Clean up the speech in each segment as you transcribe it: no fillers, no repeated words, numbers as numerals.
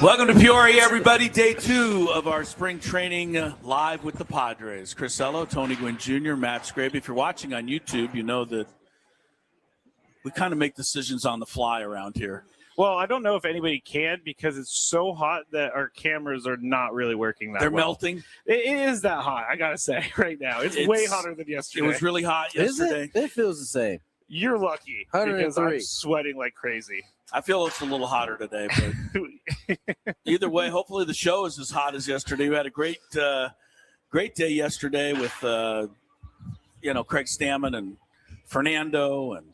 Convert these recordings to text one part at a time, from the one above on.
Welcome to Peoria, everybody. Day 2 of our spring training live with the Padres. Chris Ello, Tony Gwynn Jr., Matt Scraby. If you're watching on YouTube, you know that we kind of make decisions on the fly around here. Well, I don't know if anybody can because it's so hot that our cameras are not really working that They're well. melting. It is that hot, I got to say, right now. It's way hotter than yesterday. It was really hot yesterday. It feels the same. You're lucky because 103. I'm sweating like crazy. I feel it's a little hotter today, but either way, hopefully the show is as hot as yesterday. We had a great day yesterday with, Craig Stammen and Fernando and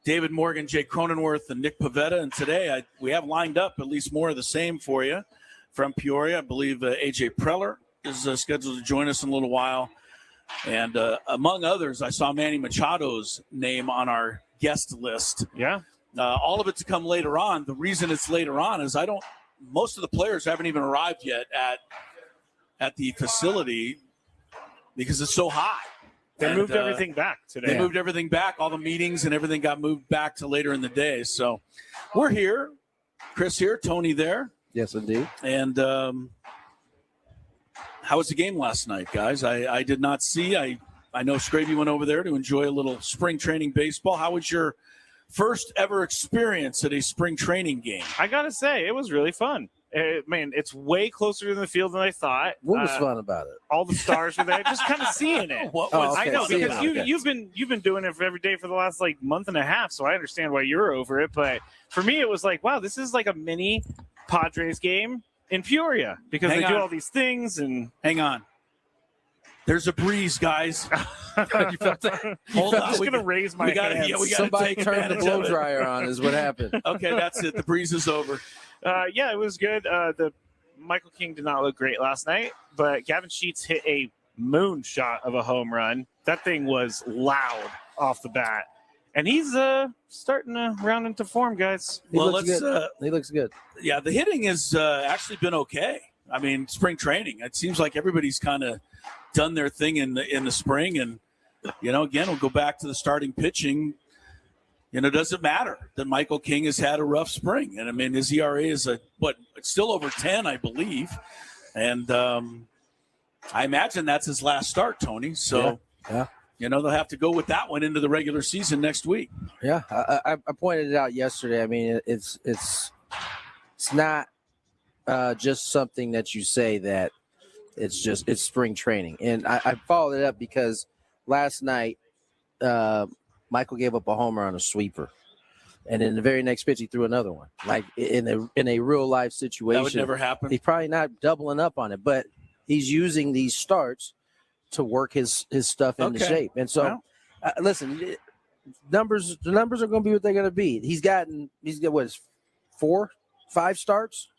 David Morgan, Jay Cronenworth, and Nick Pavetta. And today we have lined up at least more of the same for you from Peoria. I believe AJ Preller is scheduled to join us in a little while. And among others, I saw Manny Machado's name on our guest list. Yeah. All of it to come later on. The reason it's later on is most of the players haven't even arrived yet at the facility because it's so hot. They moved everything back today. They moved everything back. All the meetings and everything got moved back to later in the day. So we're here. Chris here, Tony there. Yes, indeed. And how was the game last night, guys? I did not see. I know Scraby went over there to enjoy a little spring training baseball. How was your first ever experience at a spring training game? I got to say, it was really fun. It's way closer to the field than I thought. What was fun about it? All the stars were there, just kind of seeing it. I know because you've been doing it for every day for the last month and a half, so I understand why you're over it. But for me, it was like, wow, this is like a mini Padres game in Peoria because they do all these things. And hang on, there's a breeze, guys. You felt that? Hold on, I'm just gonna raise my hands. We gotta Somebody take turned the advantage of blow it. dryer on is what happened. Okay, that's it. The breeze is over. It was good. The Michael King did not look great last night, but Gavin Sheets hit a moonshot of a home run. That thing was loud off the bat, and he's starting to round into form, guys. He looks good. Yeah, the hitting has actually been okay. I mean, spring training. It seems like everybody's kind of done their thing in the spring, and again, we'll go back to the starting pitching. It doesn't matter that Michael King has had a rough spring. And, I mean, his ERA is it's still over 10, I believe. And I imagine that's his last start, Tony. So, yeah. They'll have to go with that one into the regular season next week. Yeah, I pointed it out yesterday. I mean, it's not just something that you say that it's spring training. And I followed it up because last night Michael gave up a homer on a sweeper, and in the very next pitch he threw another one. Like in a real life situation, that would never happen. He's probably not doubling up on it, but he's using these starts to work his stuff into shape. And so, listen, the numbers are going to be what they're going to be. He's got 4-5 starts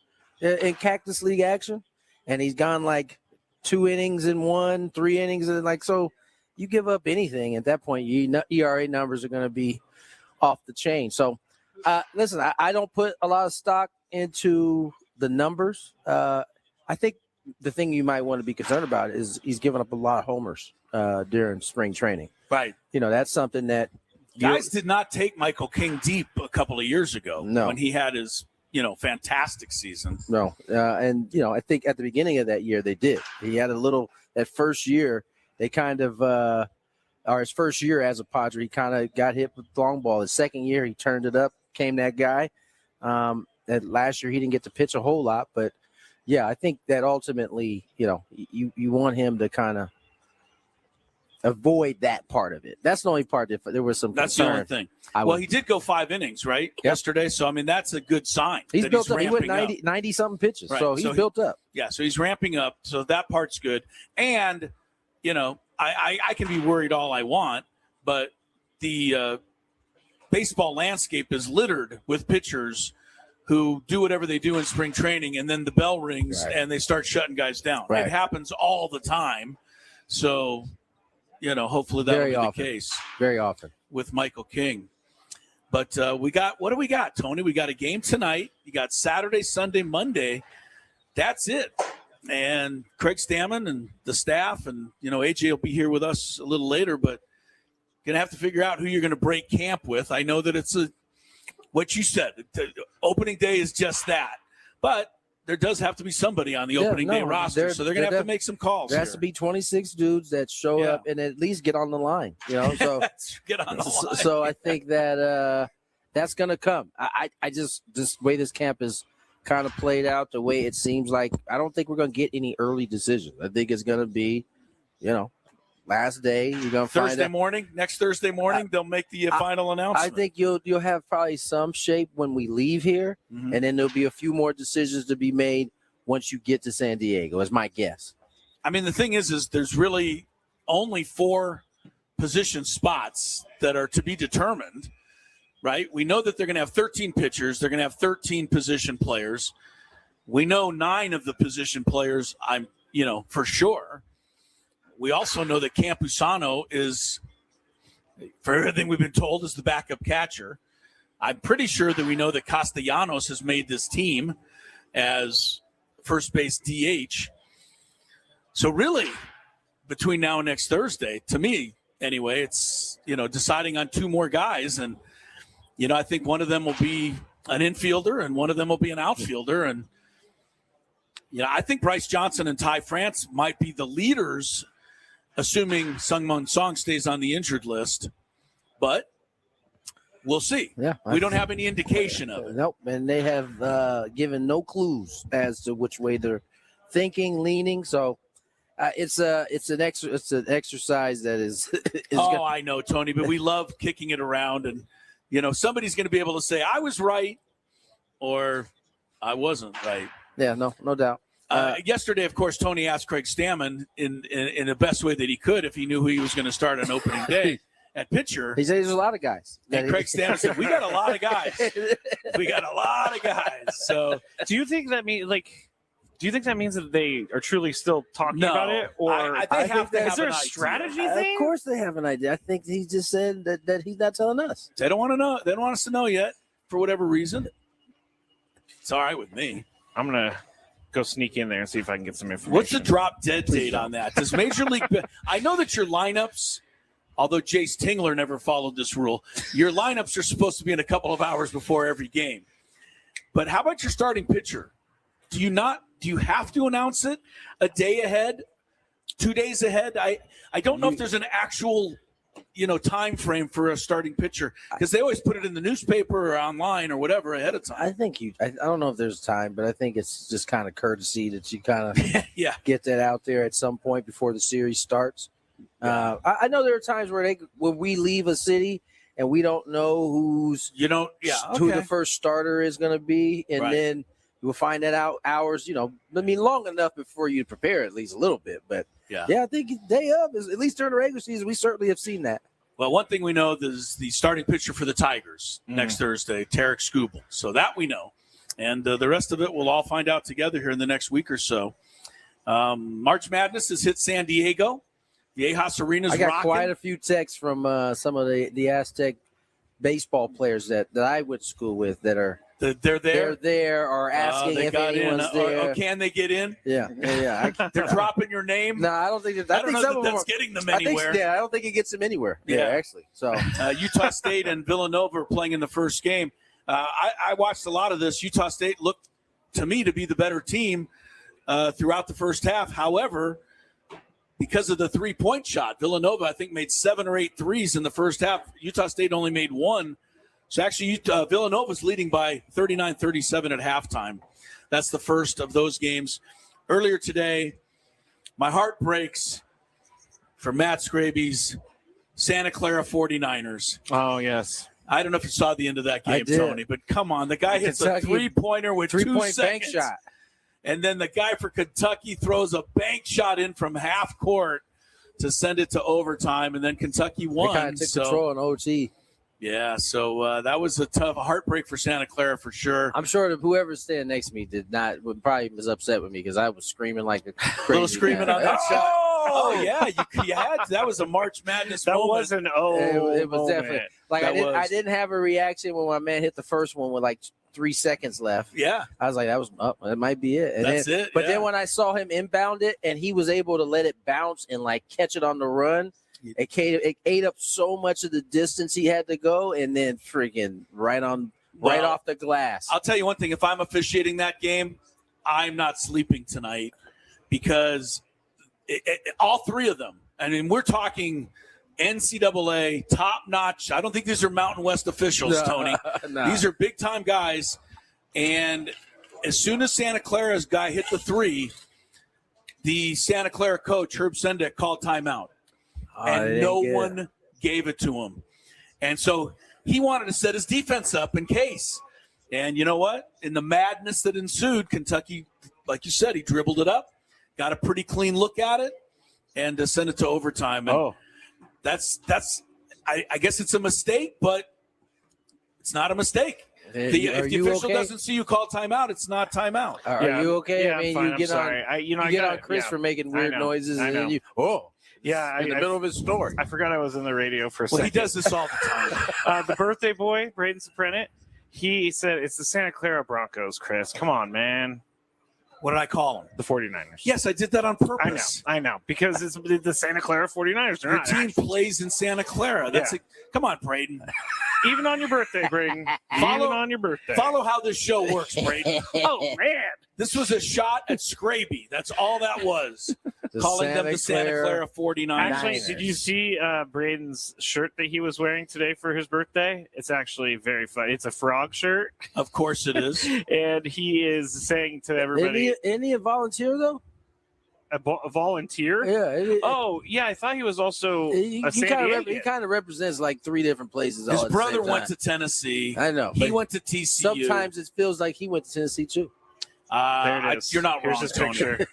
in Cactus League action, and he's gone like 2 innings in 1, 3 innings in so. You give up anything at that point, ERA numbers are going to be off the chain. So, listen, I don't put a lot of stock into the numbers. I think the thing you might want to be concerned about is he's given up a lot of homers during spring training. Right. That's something that guys did not take Michael King deep a couple of years ago when he had his fantastic season. No, and I think at the beginning of that year they did. He had that first year. They kind of, or his first year as a Padre, he kind of got hit with the long ball. His second year, he turned it up, came that guy. That last year, he didn't get to pitch a whole lot. But, yeah, I think that ultimately, you want him to kind of avoid that part of it. That's the only part that there was some concern. That's the only thing. Well, he did go 5 innings, right, yesterday. So, I mean, that's a good sign. He's built up. He went 90-something pitches. Right. So, he's built up. Yeah, so he's ramping up. So, that part's good. And – I can be worried all I want, but the baseball landscape is littered with pitchers who do whatever they do in spring training, and then the bell rings and they start shutting guys down. Right. It happens all the time. So, hopefully that will be the case. Very often. With Michael King. But what do we got, Tony? We got a game tonight. You got Saturday, Sunday, Monday. That's it. And Craig Stammen and the staff and, AJ will be here with us a little later, but going to have to figure out who you're going to break camp with. I know that it's what you said. Opening day is just that. But there does have to be somebody on the opening day roster, so they're going to have to make some calls. There has to be 26 dudes that show up and at least get on the line. So get on the line. So I think that that's going to come. I just this way this camp is kind of played out, the way it seems like, I don't think we're going to get any early decisions. I think it's going to be, last day. You're going to find out. Next Thursday morning, they'll make the final announcement. I think you'll have probably some shape when we leave here, and then there'll be a few more decisions to be made once you get to San Diego, is my guess. I mean, the thing is there's really only 4 position spots that are to be determined, right? We know that they're going to have 13 pitchers. They're going to have 13 position players. We know 9 of the position players, for sure. We also know that Campusano is, for everything we've been told, is the backup catcher. I'm pretty sure that we know that Castellanos has made this team as first base DH. So really, between now and next Thursday, to me anyway, it's, deciding on 2 more guys. And, I think one of them will be an infielder and one of them will be an outfielder. And, I think Bryce Johnson and Ty France might be the leaders, assuming Sungmun Song stays on the injured list. But we'll see. Yeah, we don't have any indication of it. Nope, and they have given no clues as to which way they're thinking, leaning. So it's an exercise that is. I know, Tony, but we love kicking it around, and somebody's going to be able to say I was right or I wasn't right. Yeah, no doubt. Yesterday, of course, Tony asked Craig Stammen in the best way that he could if he knew who he was going to start on opening day at pitcher. He said there's a lot of guys. And Craig Stammen said, we got a lot of guys. We got a lot of guys. So do you think that means that they are truly still talking about it? Or I think is there a strategy thing? Of course they have an idea. I think he just said that he's not telling us. They don't want to know. They don't want us to know yet for whatever reason. It's all right with me. I'm going to go sneak in there and see if I can get some information. What's the drop dead date on that? Does Major League – I know that your lineups, although Jace Tingler never followed this rule, your lineups are supposed to be in a couple of hours before every game. But how about your starting pitcher? Do you have to announce it a day ahead, 2 days ahead? I don't know if there's an actual – time frame for a starting pitcher, because they always put it in the newspaper or online or whatever ahead of time. I think I don't know if there's time, but I think it's just kind of courtesy that you kind of get that out there at some point before the series starts. I know there are times when we leave a city and we don't know who the first starter is going to be, and then we'll find that out hours, long enough before you prepare at least a little bit, but I think day of is, at least during the regular season, we certainly have seen that. Well, one thing we know is the starting pitcher for the Tigers next Thursday, Tarek Skubal. So that we know. And the rest of it we'll all find out together here in the next week or so. March Madness has hit San Diego. The Ajas Arena's rocking. I got quite a few texts from some of the Aztec baseball players that I went to school with that are they're there. They're there or asking if anyone's there. Or can they get in? Yeah. They're dropping your name. No, I don't think I don't know that's getting them anywhere. I don't think it gets them anywhere. Yeah, actually. So Utah State and Villanova are playing in the first game. I watched a lot of this. Utah State looked to me to be the better team throughout the first half. However, because of the 3-point shot, Villanova I think made 7 or 8 threes in the first half. Utah State only made 1. So actually, Villanova's leading by 39-37 at halftime. That's the first of those games. Earlier today, my heart breaks for Matt Scraby's Santa Clara 49ers. Oh, yes. I don't know if you saw the end of that game, Tony, but come on. The guy hits a three-pointer with 2 seconds. Bank shot. And then the guy for Kentucky throws a bank shot in from half court to send it to overtime, and then Kentucky won. They kind of took control in OT. Yeah, so that was a tough heartbreak for Santa Clara for sure. I'm sure that whoever's standing next to me probably was upset with me because I was screaming like a crazy little screaming on that shot. Oh yeah, you had that was a March Madness moment. Was an it was moment. Definitely like I didn't have a reaction when my man hit the first one with like 3 seconds left. Yeah, I was like, that might be it. And that's it. But then when I saw him inbound it and he was able to let it bounce and like catch it on the run. It ate up so much of the distance he had to go, and then freaking right off the glass. I'll tell you one thing: if I'm officiating that game, I'm not sleeping tonight because all three of them, I mean, we're talking NCAA top-notch. I don't think these are Mountain West officials, Tony. No. These are big-time guys. And as soon as Santa Clara's guy hit the three, the Santa Clara coach, Herb Sendek, called timeout. And no one gave it to him. And so he wanted to set his defense up in case. And you know what? In the madness that ensued, Kentucky, like you said, he dribbled it up, got a pretty clean look at it, and sent it to overtime. And that's I guess it's a mistake, but it's not a mistake. If the official doesn't see you call timeout, it's not timeout. Are you okay? Yeah, I mean, I'm fine. you get on, you get on Chris for making weird noises, and then you in the middle of his story. I forgot I was in the radio for a second. He does this all the time. The birthday boy, Braden Soprenet, he said it's the Santa Clara Broncos, Chris. Come on, man. What did I call them? The 49ers. Yes, I did that on purpose. I know. Because it's the Santa Clara 49ers. Your team plays in Santa Clara. Come on, Braden. Even on your birthday, Braden. Even on your birthday. Follow how this show works, Braden. Oh, man. This was a shot at Scraby. That's all that was. Calling them the Santa Clara 49ers. Actually, did you see Braden's shirt that he was wearing today for his birthday? It's actually very funny. It's a frog shirt. Of course it is. And he is saying to everybody. Isn't he a volunteer, though? A volunteer? Yeah. Yeah. I thought he was also he kind of represents like three different places. His brother went to Tennessee. I know. He went to TCU. Sometimes it feels like he went to Tennessee, too. There it is. You're not Here's wrong, his Tony. picture.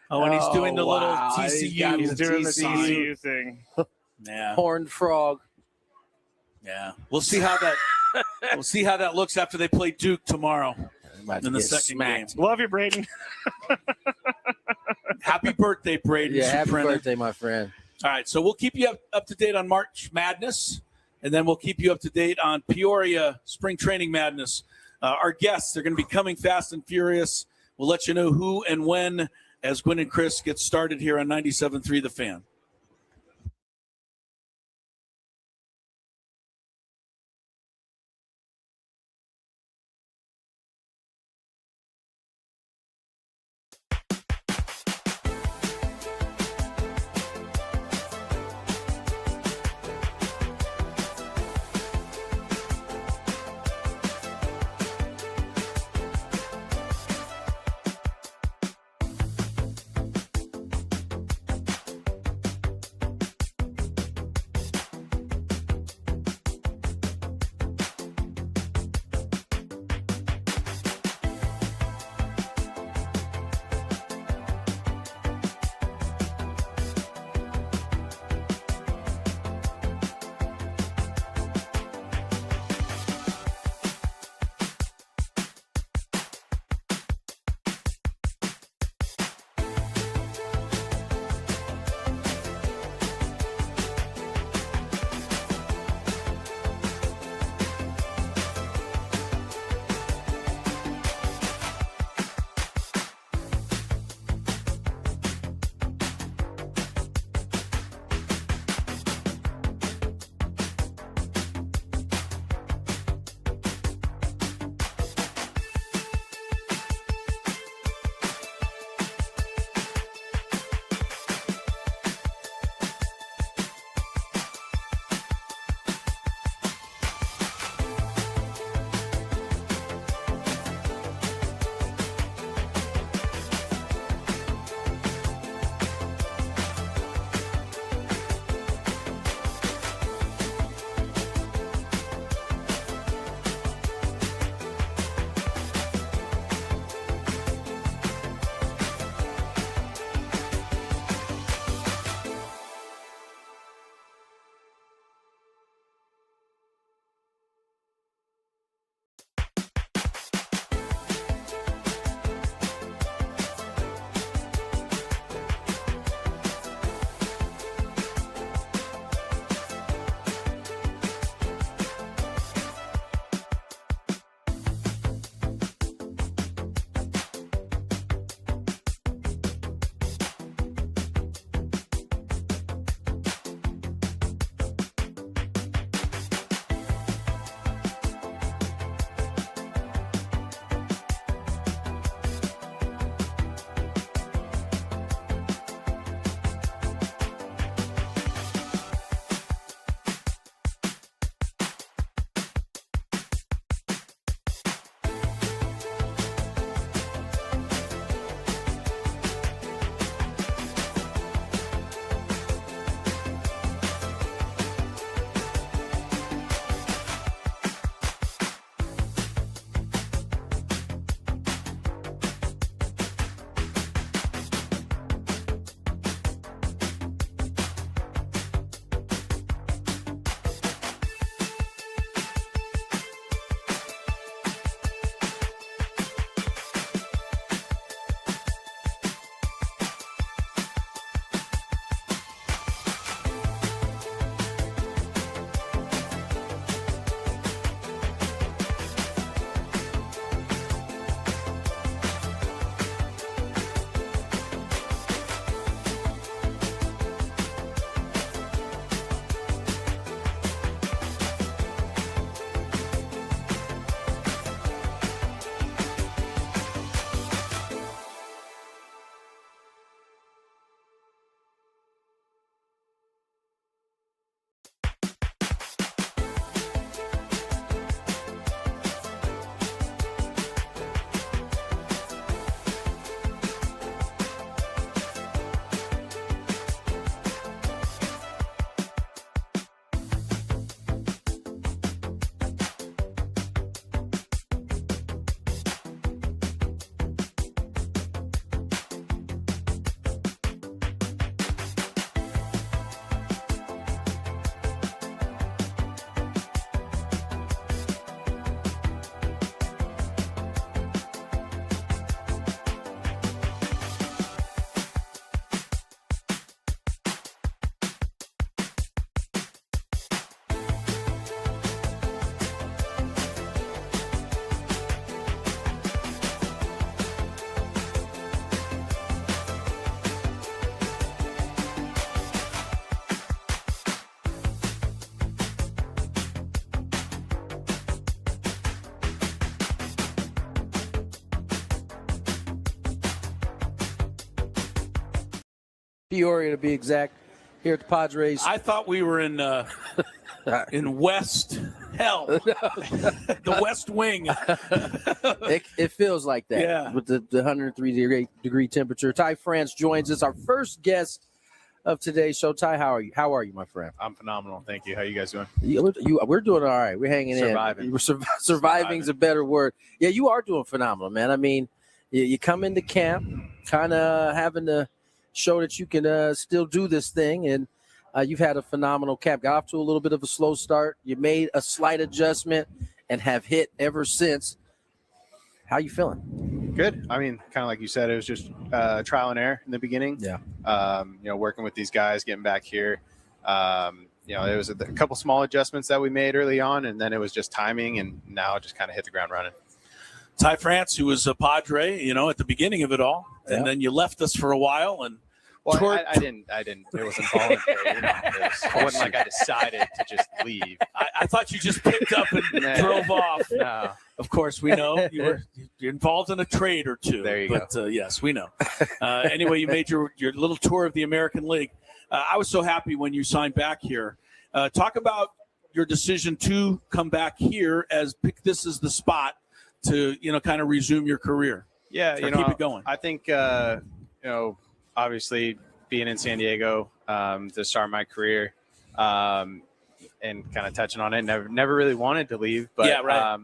And he's doing the little TCU. He's doing the TCU thing. Yeah. Horned frog. Yeah. We'll see how that looks after they play Duke tomorrow in the second game. Love you, Braden. Happy birthday, Braden. Yeah, happy birthday, my friend. All right, so we'll keep you up to date on March Madness, and then we'll keep you up to date on Peoria Spring Training Madness. Our guests are going to be coming fast and furious. We'll let you know who and when as Gwynn and Chris get started here on 97.3 The Fan. Peoria to be exact, here at the Padres. I thought we were in West Hell, the West Wing. It feels like that, Yeah. with the 103-degree temperature. Ty France joins us, our first guest of today's show. Ty, how are you, my friend? I'm phenomenal. Thank you. How you guys doing? We're doing all right. We're hanging Surviving. in. Surviving is a better word. Yeah, you are doing phenomenal, man. I mean, you come into camp kind of having to show that you can still do this thing, and you've had a phenomenal camp. Got off to a little bit of a slow start. You made a slight adjustment and have hit ever since. How you feeling? Good. I mean, kind of like you said, it was just trial and error in the beginning. Yeah. Working with these guys, getting back here. There was a couple small adjustments that we made early on, and then it was just timing, and now it just kind of hit the ground running. Ty France, who was a Padre, at the beginning of it all, and then you left us for a while, and well, I didn't. It wasn't voluntary. It wasn't like I decided to just leave. I thought you just picked up and drove off. No. Of course, we know you're involved in a trade or two. There you go. Yes, we know. Anyway, you made your little tour of the American League. I was so happy when you signed back here. Talk about your decision to come back here as pick this as the spot to kind of resume your career. Yeah, keep it going. I think obviously being in San Diego to start my career, and kind of touching on it, never really wanted to leave, but yeah, right.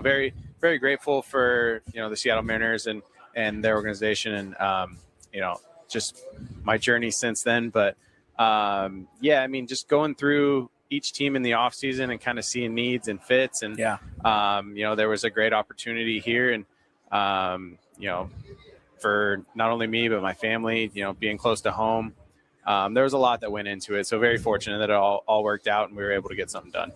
Very, very grateful for the Seattle Mariners and their organization, and just my journey since then. But just going through each team in the off season and kind of seeing needs and fits, and there was a great opportunity here, and for not only me but my family, being close to home. There was a lot that went into it, so very fortunate that it all worked out and we were able to get something done.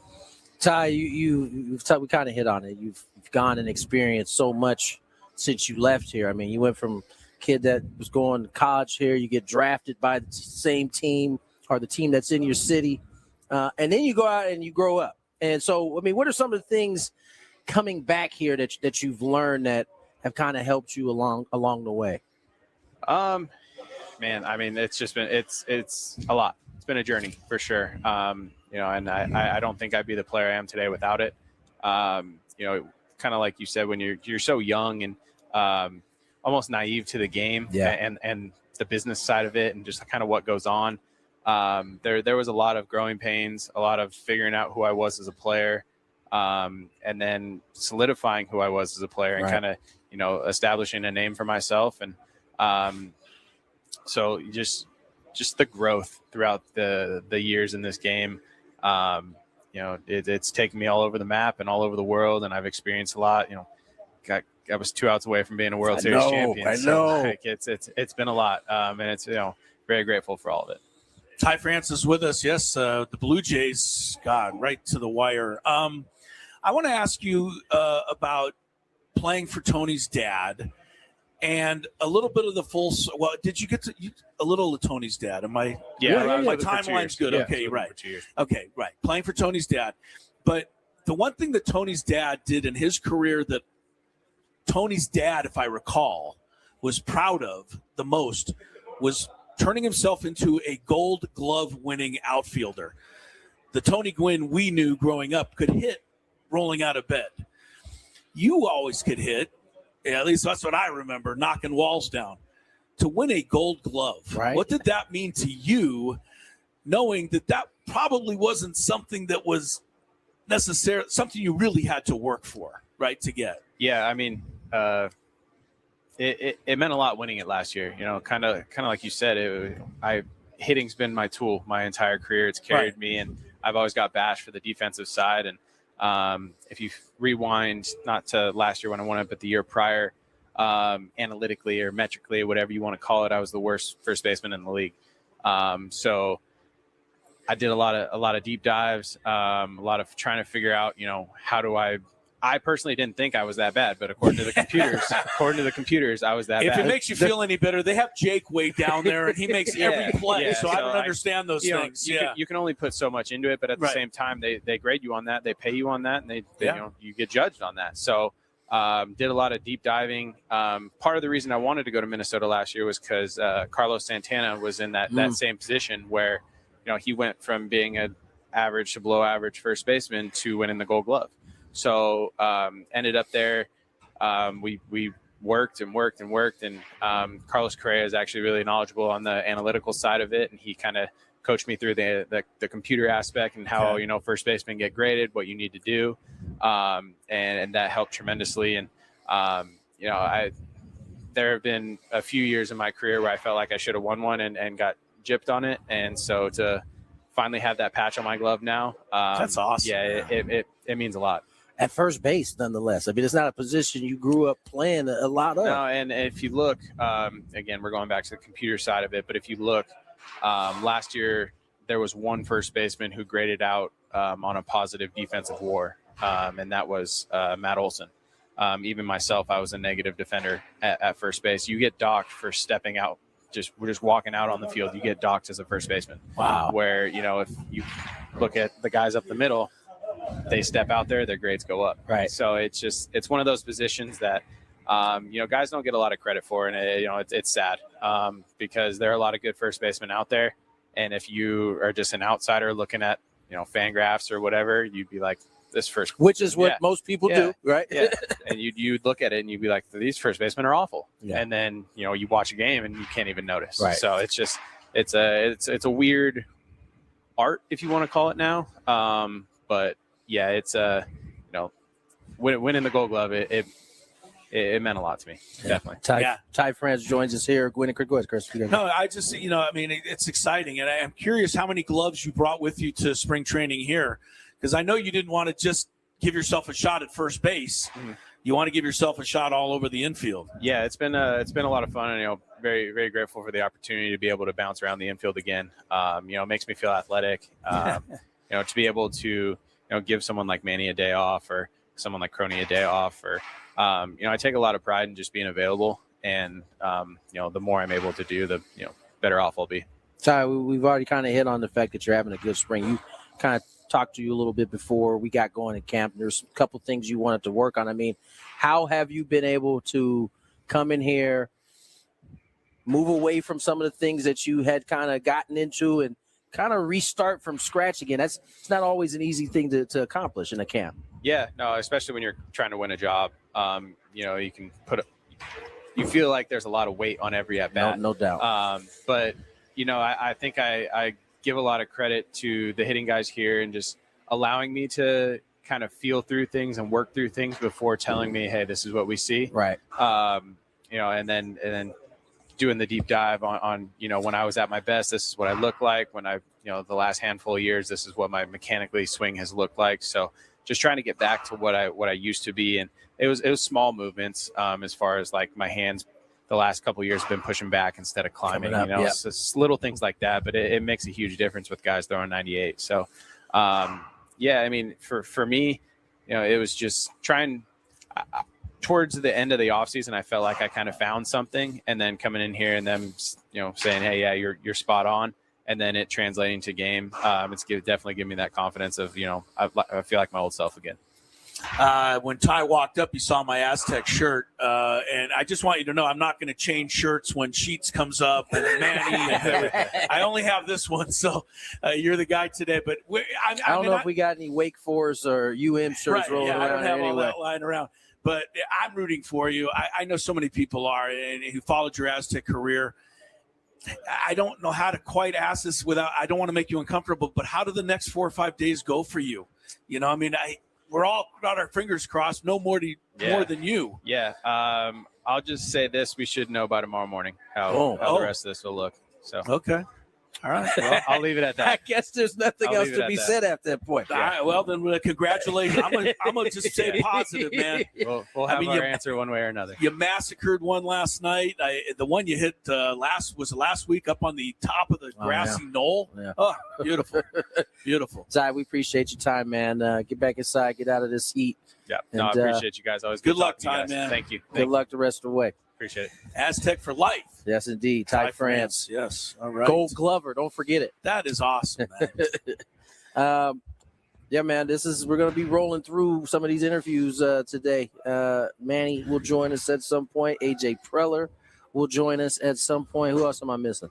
Ty, we kind of hit on it. You've gone and experienced so much since you left here. I mean, you went from a kid that was going to college here, you get drafted by the same team or the team that's in your city, and then you go out and you grow up. And so, I mean, what are some of the things coming back here that you've learned that have kind of helped you along the way? Man, I mean, it's just been it's a lot. It's been a journey for sure. And I don't think I'd be the player I am today without it. Kind of like you said, when you're so young and almost naive to the game, and the business side of it, and just kind of what goes on. There was a lot of growing pains, a lot of figuring out who I was as a player, and then solidifying who I was as a player, and kind of establishing a name for myself. And so just the growth throughout the years in this game, it's taken me all over the map and all over the world, and I've experienced a lot. I was 2 outs away from being a World Series champion. I know. So, it's been a lot, and it's very grateful for all of it. Ty France is with us. Yes, the Blue Jays, God, right to the wire. I want to ask you about playing for Tony's dad. And a little bit of the full. Well, did you get a little of Tony's dad? Am I? Yeah, my timeline's good. Yeah, okay, right. For 2 years. Okay, right. Playing for Tony's dad, but the one thing that Tony's dad did in his career that Tony's dad, if I recall, was proud of the most was turning himself into a Gold Glove winning outfielder. The Tony Gwynn we knew growing up could hit rolling out of bed. You always could hit. Yeah, at least that's what I remember, knocking walls down. To win a Gold Glove, right. What did that mean to you, knowing that probably wasn't something that was necessarily something you really had to work for, right, to get? Yeah, I mean, it meant a lot winning it last year. Kind of like you said, hitting's been my tool my entire career. It's carried me, and I've always got bashed for the defensive side. And if you rewind, not to last year when I won it, but the year prior, analytically or metrically, whatever you want to call it, I was the worst first baseman in the league. So I did a lot of deep dives, a lot of trying to figure out, how do I personally didn't think I was that bad, but according to the computers, I was that bad. If it makes you feel any better, they have Jake way down there, and he makes every play. So I don't understand those things. You can only put so much into it, but at the same time, they grade you on that, they pay you on that, and they you get judged on that. So did a lot of deep diving. Part of the reason I wanted to go to Minnesota last year was because Carlos Santana was in that same position where, he went from being an average to below average first baseman to winning the Gold Glove. So ended up there. We worked, and Carlos Correa is actually really knowledgeable on the analytical side of it, and he kind of coached me through the computer aspect and how first basemen get graded, what you need to do, and that helped tremendously. And there have been a few years in my career where I felt like I should have won one and got gypped on it, and so to finally have that patch on my glove now, that's awesome. Yeah, it means a lot. At first base, nonetheless. I mean, it's not a position you grew up playing a lot of. No, and if you look, again, we're going back to the computer side of it, but if you look, last year there was one first baseman who graded out on a positive defensive WAR, and that was Matt Olson. Even myself, I was a negative defender at first base. You get docked for stepping out. We're just walking out on the field. You get docked as a first baseman. Wow. Where, if you look at the guys up the middle, they step out there, their grades go up. Right. So it's one of those positions that, guys don't get a lot of credit for. And, it's sad because there are a lot of good first basemen out there. And if you are just an outsider looking at, Fangraphs or whatever, you'd be like, this first. Which is what most people do, right? Yeah. And you'd look at it and you'd be like, these first basemen are awful. Yeah. And then, you watch a game and you can't even notice. Right. So it's a weird art, if you want to call it now. But yeah, it's winning the Gold Glove. It meant a lot to me. Yeah. Definitely. Ty France joins us here. Gwynn and Chris. Go ahead, Chris. No, I just, it's exciting. And I'm curious how many gloves you brought with you to spring training here. Because I know you didn't want to just give yourself a shot at first base. Mm-hmm. You want to give yourself a shot all over the infield. Yeah, it's been a lot of fun, and very, very grateful for the opportunity to be able to bounce around the infield again. It makes me feel athletic. To be able to give someone like Manny a day off, or someone like Crony a day off, or I take a lot of pride in just being available, and the more I'm able to do, the better off I'll be. Ty, we've already kind of hit on the fact that you're having a good spring. You kind of talked to you a little bit before we got going in camp. There's a couple things you wanted to work on. I mean, how have you been able to come in here, move away from some of the things that you had kind of gotten into, and kind of restart from scratch again? It's not always an easy thing to accomplish in a camp. Yeah, no, especially when you're trying to win a job. You can you feel like there's a lot of weight on every at bat. No doubt. But I think I give a lot of credit to the hitting guys here and just allowing me to kind of feel through things and work through things before telling me, hey, this is what we see. Right. And then doing the deep dive on when I was at my best, this is what I look like. When the last handful of years, this is what my mechanically swing has looked like. So just trying to get back to what I used to be. And it was small movements as far as like my hands. The last couple of years have been pushing back instead of climbing, So it's little things like that, but it makes a huge difference with guys throwing 98. So, for me, it was just trying towards the end of the offseason, I felt like I kind of found something, and then coming in here and them, saying, hey, yeah, you're spot on. And then it translating to game. It's definitely given me that confidence of, I feel like my old self again. When Ty walked up, he saw my Aztec shirt, and I just want you to know I'm not going to change shirts when Sheets comes up and Manny. I only have this one, so you're the guy today. But I don't know if we got any Wake Forest or shirts rolling around. I don't have anyway. all that lying around. But I'm rooting for you. I know so many people are and who followed your Aztec career. I don't know how to quite ask this I don't want to make you uncomfortable, but how do the next 4 or 5 days go for you? We're all got our fingers crossed. No more than you. Yeah. I'll just say this: we should know by tomorrow morning how the rest of this will look. So okay, all right. Well, I'll leave it at that. I guess there's nothing else to be said at that point. All right. Well, then congratulations. I'm gonna just say positive, man. We'll have our answer one way or another. You massacred one last night. The one you hit last week up on the top of the grassy knoll. Yeah. Oh, beautiful, beautiful. Ty, we appreciate your time, man. Get back inside, get out of this heat. Yeah, I appreciate you guys. Always good luck, Ty, man. Thank you. Good luck the rest of the way. Appreciate it. Aztec for life. Yes, indeed. Ty France. Yes. All right. Gold Glover. Don't forget it. That is awesome, man. Yeah, man, we're going to be rolling through some of these interviews today. Manny will join us at some point. AJ Preller will join us at some point. Who else am I missing?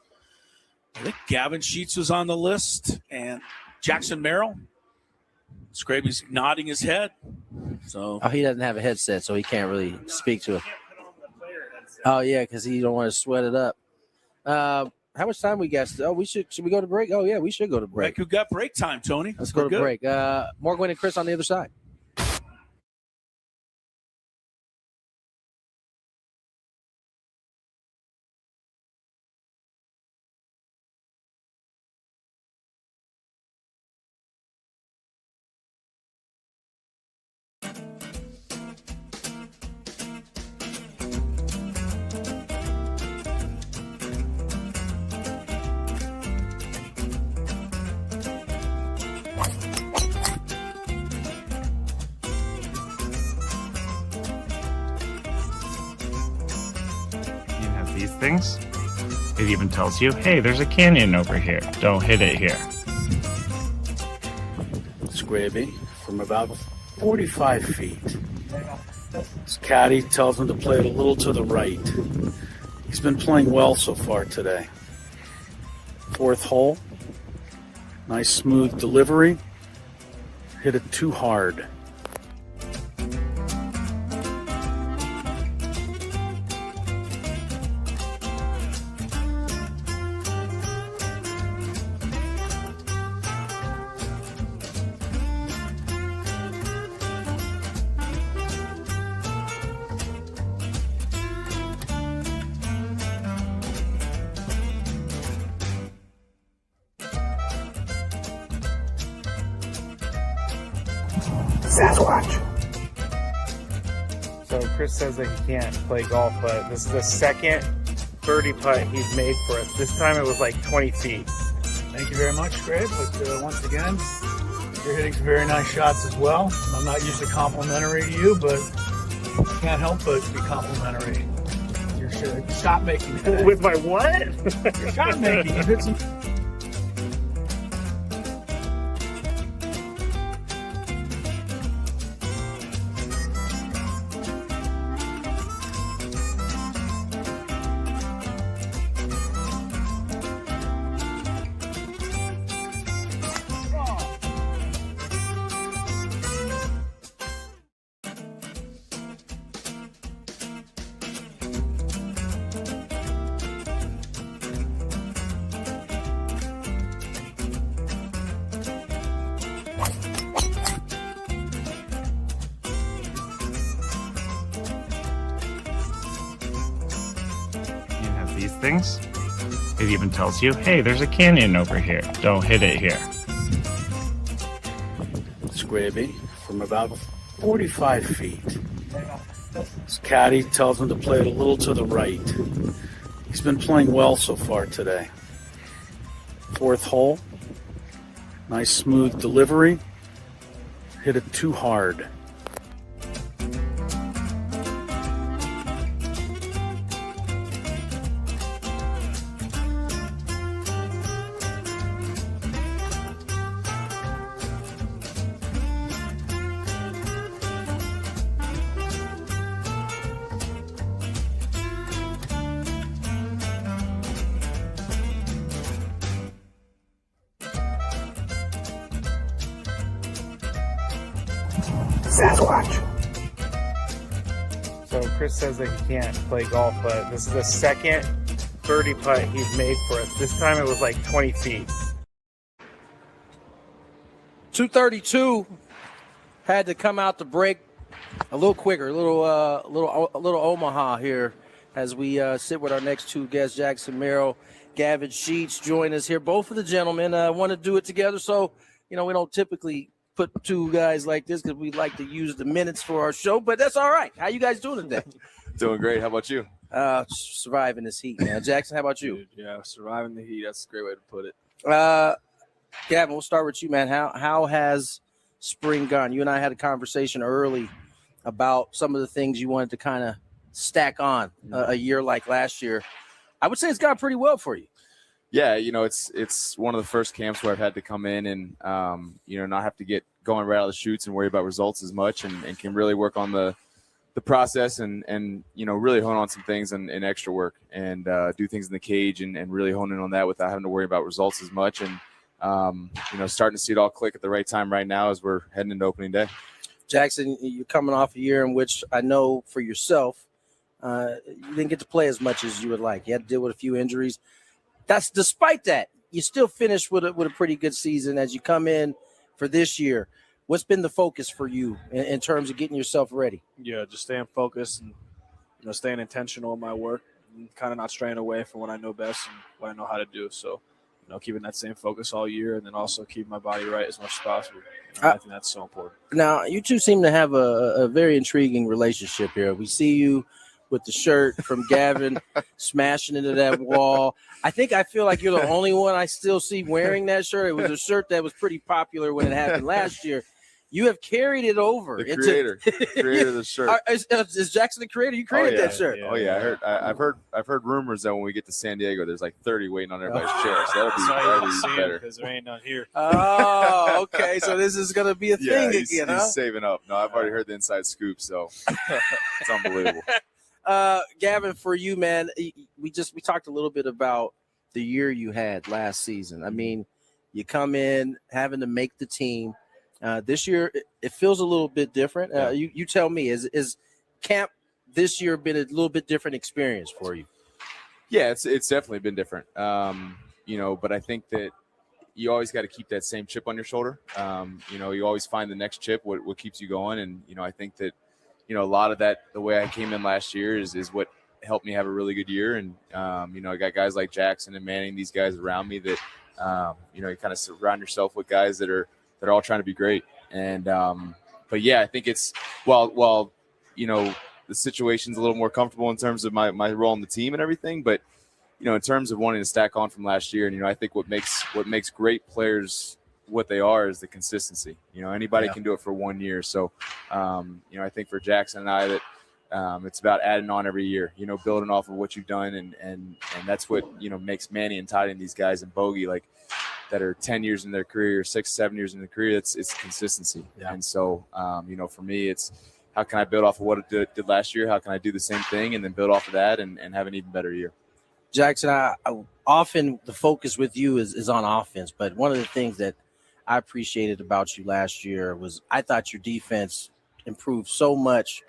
I think Gavin Sheets was on the list, and Jackson Merrill. Scraby's nodding his head. So he doesn't have a headset, so he can't really speak to it. Oh, yeah, because he don't want to sweat it up. How much time we got? Oh, should we go to break? Oh, yeah, we should go to break. We've got break time, Tony. Let's go to break. More Gwynn and Chris on the other side. These things. It even tells you, hey, there's a canyon over here. Don't hit it here. Scraby from about 45 feet. His caddy tells him to play it a little to the right. He's been playing well so far today. Fourth hole. Nice smooth delivery. Hit it too hard. So Chris says that he can't play golf, but this is the second birdie putt he's made for us. This time it was like 20 feet. Thank you very much, Greg. But once again, you're hitting some very nice shots as well. I'm not usually complimentary to you, but can't help but be complimentary. Your shot making today. With my what? Your shot making. You hit some. These things. It even tells you, hey, there's a canyon over here. Don't hit it here. Scraby from about 45 feet. His caddy tells him to play it a little to the right. He's been playing well so far today. Fourth hole. Nice smooth delivery. Hit it too hard. So Chris says that he can't play golf, but this is the second birdie putt he's made for us. This time it was like 20 feet. 2:32 had to come out to break a little quicker, a little Omaha here as we sit with our next two guests, Jackson Merrill, Gavin Sheets, join us here. Both of the gentlemen want to do it together, so we don't typically put two guys like this because we like to use the minutes for our show, but that's all right. How you guys doing today? Doing great. How about you? Surviving this heat, man. Jackson, how about you? Dude, yeah, surviving the heat. That's a great way to put it. Gavin, we'll start with you, man. How has spring gone? You and I had a conversation early about some of the things you wanted to kind of stack on a year like last year. I would say it's gone pretty well for you. Yeah, it's one of the first camps where I've had to come in and not have to get going right out of the chutes and worry about results as much, and can really work on the process and really hone on some things and extra work and do things in the cage and really hone in on that without having to worry about results as much, and starting to see it all click at the right time right now as we're heading into opening day. Jackson, you're coming off a year in which I know for yourself, you didn't get to play as much as you would like. You had to deal with a few injuries. Despite that, you still finished with a pretty good season as you come in for this year. What's been the focus for you in terms of getting yourself ready? Yeah, just staying focused and staying intentional in my work and kind of not straying away from what I know best and what I know how to do. So, keeping that same focus all year and then also keeping my body right as much as possible. I think that's so important. Now, you two seem to have a very intriguing relationship here. We see you with the shirt from Gavin smashing into that wall. I feel like you're the only one I still see wearing that shirt. It was a shirt that was pretty popular when it happened last year. You have carried it over. The creator of the shirt. Is Jackson the creator? You created that shirt. Yeah. I've heard rumors that when we get to San Diego, there's like 30 waiting on everybody's chair. So that'll be better. Because there ain't none here. Oh, okay. So this is gonna be a thing again. He's saving up. No, I've already heard the inside scoop, so it's unbelievable. Gavin, for you, man, we talked a little bit about the year you had last season. I mean, you come in having to make the team. This year, it feels a little bit different. You tell me, is camp this year been a little bit different experience for you? Yeah, it's definitely been different. But I think that you always got to keep that same chip on your shoulder. You always find the next chip, what keeps you going. And, I think that, a lot of that, the way I came in last year is what helped me have a really good year. And, I got guys like Jackson and Manny, these guys around me that, you kind of surround yourself with guys that are all trying to be great. And, but yeah, I think it's while the situation's a little more comfortable in terms of my role on the team and everything, but, in terms of wanting to stack on from last year, and, I think what makes great players what they are is the consistency. Anybody can do it for 1 year. So, I think for Jackson and I that, it's about adding on every year, building off of what you've done. And that's what, makes Manny and Toddy and these guys and Bogey, like, that are 10 years in their career, 6, 7 years in their career, it's consistency. Yeah. And so, for me, it's how can I build off of what it did last year? How can I do the same thing and then build off of that and have an even better year? Jackson, I often the focus with you is on offense, but one of the things that I appreciated about you last year was I thought your defense improved so much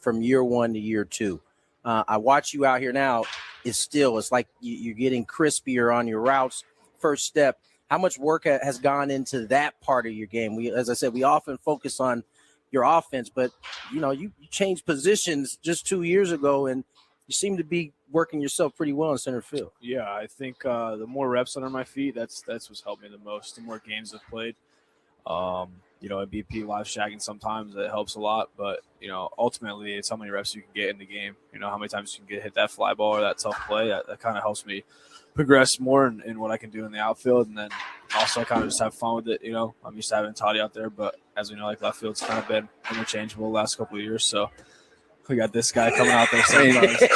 from year one to year two. I watch you out here now. It's like you're getting crispier on your routes. First step. How much work has gone into that part of your game? As I said, we often focus on your offense, but you changed positions just 2 years ago, and you seem to be working yourself pretty well in center field. Yeah, I think the more reps under my feet, that's what's helped me the most. The more games I've played, BP live shagging sometimes that helps a lot, but ultimately it's how many reps you can get in the game. How many times you can hit that fly ball or that tough play. That kind of helps me progress more in what I can do in the outfield, and then also I kind of just have fun with it. I'm used to having Toddy out there, but as we know, like left field's kind of been interchangeable the last couple of years, so we got this guy coming out there.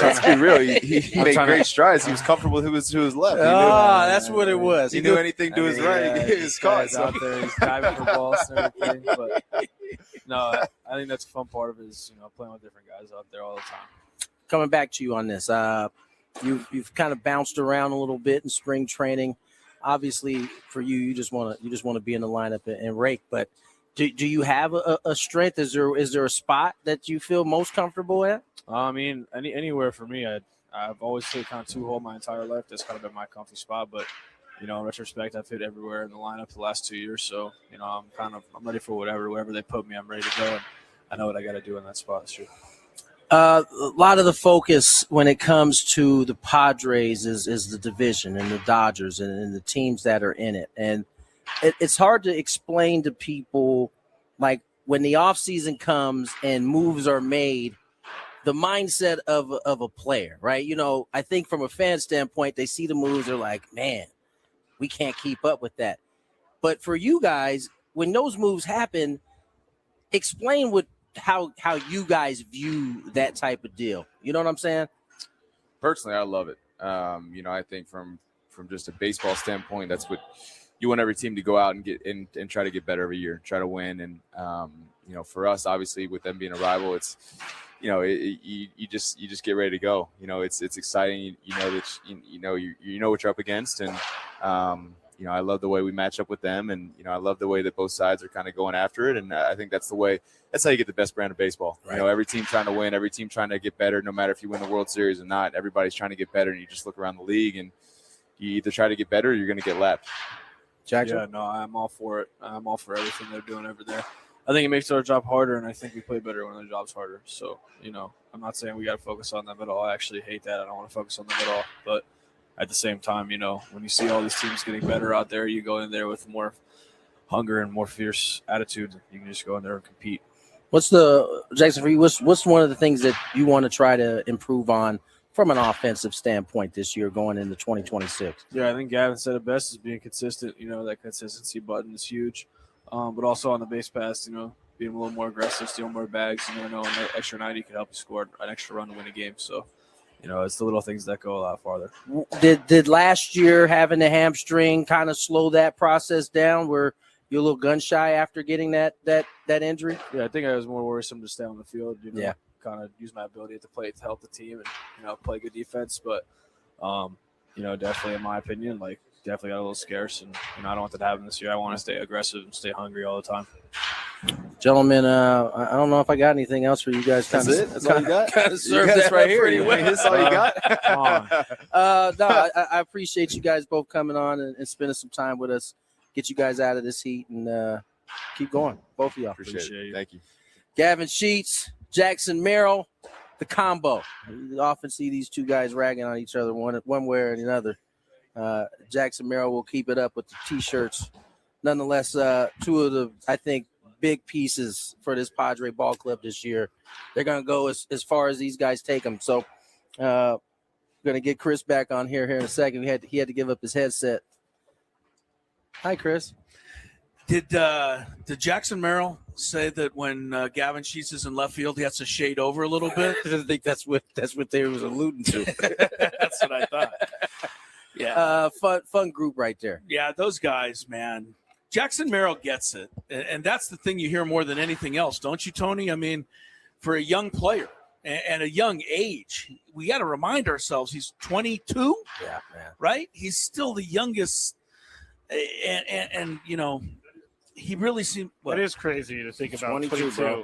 Let's be real. He made great strides. He was comfortable with who was left. That's what it was. He knew anything to his right. He was caught out there. He's diving for balls and everything. But no, I think that's a fun part of it is playing with different guys out there all the time. Coming back to you on this, you've kind of bounced around a little bit in spring training. Obviously, for you just want to be in the lineup and rake, but. Do you have a strength? Is there a spot that you feel most comfortable at? I mean, anywhere for me. I've always played kind of 2-hole my entire life. That's kind of been my comfy spot. But in retrospect, I've hit everywhere in the lineup the last 2 years. So I'm ready for wherever they put me. I'm ready to go, and I know what I got to do in that spot. Sure. A lot of the focus when it comes to the Padres is the division and the Dodgers and the teams that are in it, and it's hard to explain to people, like when the offseason comes and moves are made, the mindset of a player, right? I think from a fan standpoint, they see the moves, they're like, man, we can't keep up with that. But for you guys, when those moves happen, explain how you guys view that type of deal. You know what I'm saying? Personally, I love it. I think from from just a baseball standpoint, that's what you want every team to go out and get and try to get better every year, try to win. And you know, for us, obviously, with them being a rival, it's, you know, you just get ready to go. You know, it's exciting. You know that you know what you're up against, and you know, I love the way we match up with them, and you know, I love the way that both sides are kind of going after it. And I think that's how you get the best brand of baseball. Right. You know, every team trying to win, every team trying to get better, no matter if you win the World Series or not. Everybody's trying to get better, and you just look around the league, and you either try to get better or you're going to get lapped. Jackson? Yeah, no, I'm all for it. I'm all for everything they're doing over there. I think it makes our job harder, and I think we play better when the job's harder. So, you know, I'm not saying we got to focus on them at all. I actually hate that. I don't want to focus on them at all. But at the same time, you know, when you see all these teams getting better out there, you go in there with more hunger and more fierce attitude. You can just go in there and compete. What's Jackson, for you, what's one of the things that you want to try to improve on from an offensive standpoint this year going into 2026? Yeah, I think Gavin said it best, is being consistent. You know, that consistency button is huge. But also on the base pass, you know, being a little more aggressive, stealing more bags. You know, an extra 90 could help you score an extra run to win a game. So, you know, it's the little things that go a lot farther. Did last year having the hamstring kind of slow that process down? Were you a little gun shy after getting that injury? Yeah, I think I was more worrisome to stay on the field. You know, yeah, kind of use my ability at the plate to help the team and, you know, play good defense. But, you know, definitely in my opinion, like, definitely got a little scarce, and you know, I don't want that to happen this year. I want to stay aggressive and stay hungry all the time. Gentlemen, I don't know if I got anything else for you guys. That's it. That's all you got. Kind of served you got that right here. pretty well. That's all you got. No, I appreciate you guys both coming on and spending some time with us. Get you guys out of this heat and keep going. Both of y'all. Appreciate it. Thank you. Gavin Sheets, Jackson Merrill, the combo. You often see these two guys ragging on each other one way or another. Jackson Merrill will keep it up with the T-shirts. Nonetheless, two of the, I think, big pieces for this Padre ball club this year. They're going to go as far as these guys take them. So going to get Chris back on here in a second. He had to give up his headset. Hi, Chris. Did Jackson Merrill say that when Gavin Sheets is in left field, he has to shade over a little bit? I think that's what they was alluding to. That's what I thought. Yeah. Fun group right there. Yeah, those guys, man. Jackson Merrill gets it. And that's the thing you hear more than anything else, don't you, Tony? I mean, for a young player and a young age, we got to remind ourselves he's 22. Yeah, man. Right? He's still the youngest. And you know, he really seemed. It is crazy to think about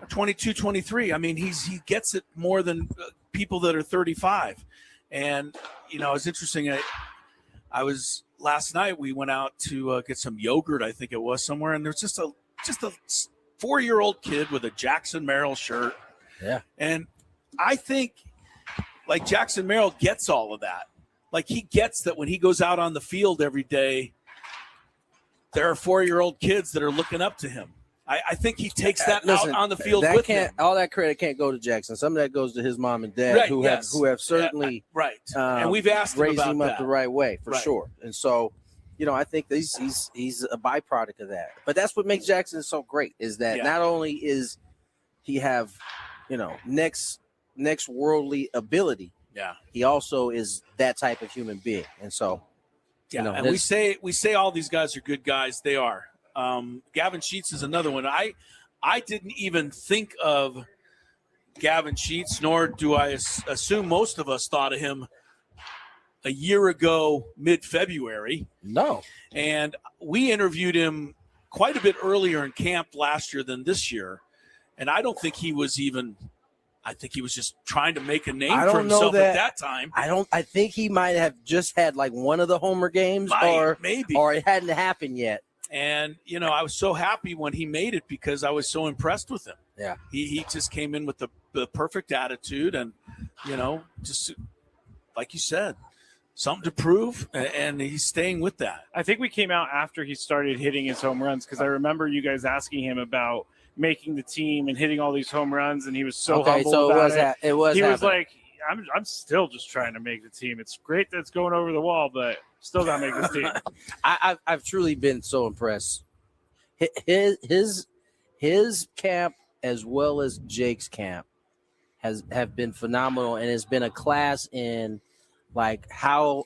22, 23. I mean, he gets it more than people that are 35. And, you know, it's interesting. I was last night. We went out to get some yogurt, I think it was somewhere, and there's just a 4-year-old kid with a Jackson Merrill shirt. Yeah, and I think like Jackson Merrill gets all of that. Like he gets that when he goes out on the field every day, there are 4-year-old kids that are looking up to him. I think he takes that out on the field with him. All that credit can't go to Jackson. Some of that goes to his mom and dad, who have certainly and we've asked raised him him up the right way for sure. And so, you know, I think he's a byproduct of that. But that's what makes Jackson so great, is that not only is he have, you know, next worldly ability, he also is that type of human being. And so, you know, and we say all these guys are good guys. They are. Gavin Sheets is another one. I didn't even think of Gavin Sheets, nor do I assume most of us thought of him a year ago, mid-February. No. And we interviewed him quite a bit earlier in camp last year than this year. And I don't think he was even – I think he was just trying to make a name for himself at that time. I think he might have just had like one of the homer games or it hadn't happened yet. And, you know, I was so happy when he made it because I was so impressed with him. Yeah. He just came in with the perfect attitude and, you know, just like you said, something to prove, and he's staying with that. I think we came out after he started hitting his home runs because I remember you guys asking him about making the team and hitting all these home runs, and he was so humble about it. He was like, I'm still just trying to make the team. It's great that it's going over the wall, but still got to make this team. I've truly been so impressed. His camp as well as Jake's camp have been phenomenal, and it's been a class in like how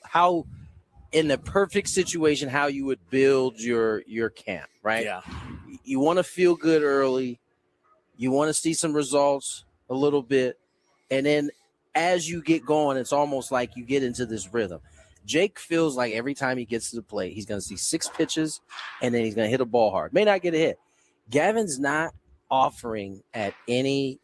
in the perfect situation, how you would build your camp, right? Yeah. You want to feel good early. You want to see some results a little bit. And then as you get going, it's almost like you get into this rhythm. Jake feels like every time he gets to the plate, he's going to see 6 pitches, and then he's going to hit a ball hard. May not get a hit. Gavin's not offering at any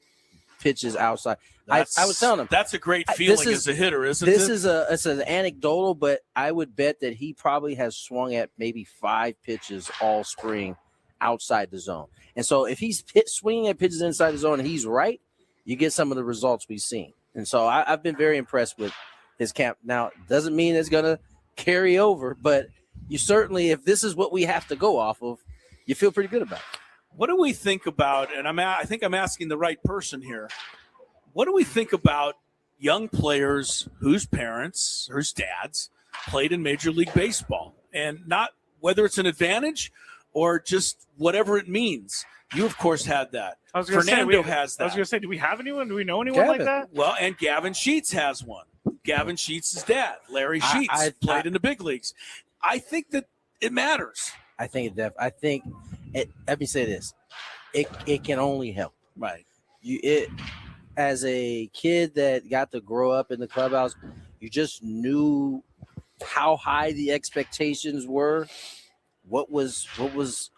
pitches outside. I was telling him. That's a great feeling as a hitter, isn't it? It's an anecdotal, but I would bet that he probably has swung at maybe 5 pitches all spring outside the zone. And so if he's swinging at pitches inside the zone and he's right, you get some of the results we've seen. And so I've been very impressed with his camp. Now, it doesn't mean it's going to carry over, but you certainly, if this is what we have to go off of, you feel pretty good about it. What do we think about, and I think I'm asking the right person here, what do we think about young players whose parents, whose dads played in Major League Baseball? And not whether it's an advantage or just whatever it means. You, of course, had that. Fernando has that. I was going to say, do we have anyone? Do we know anyone like that? Well, and Gavin Sheets has one. Gavin Sheets' dad, Larry Sheets, played in the big leagues. I think that it matters. Let me say this. It can only help. Right. As a kid that got to grow up in the clubhouse, you just knew how high the expectations were, what was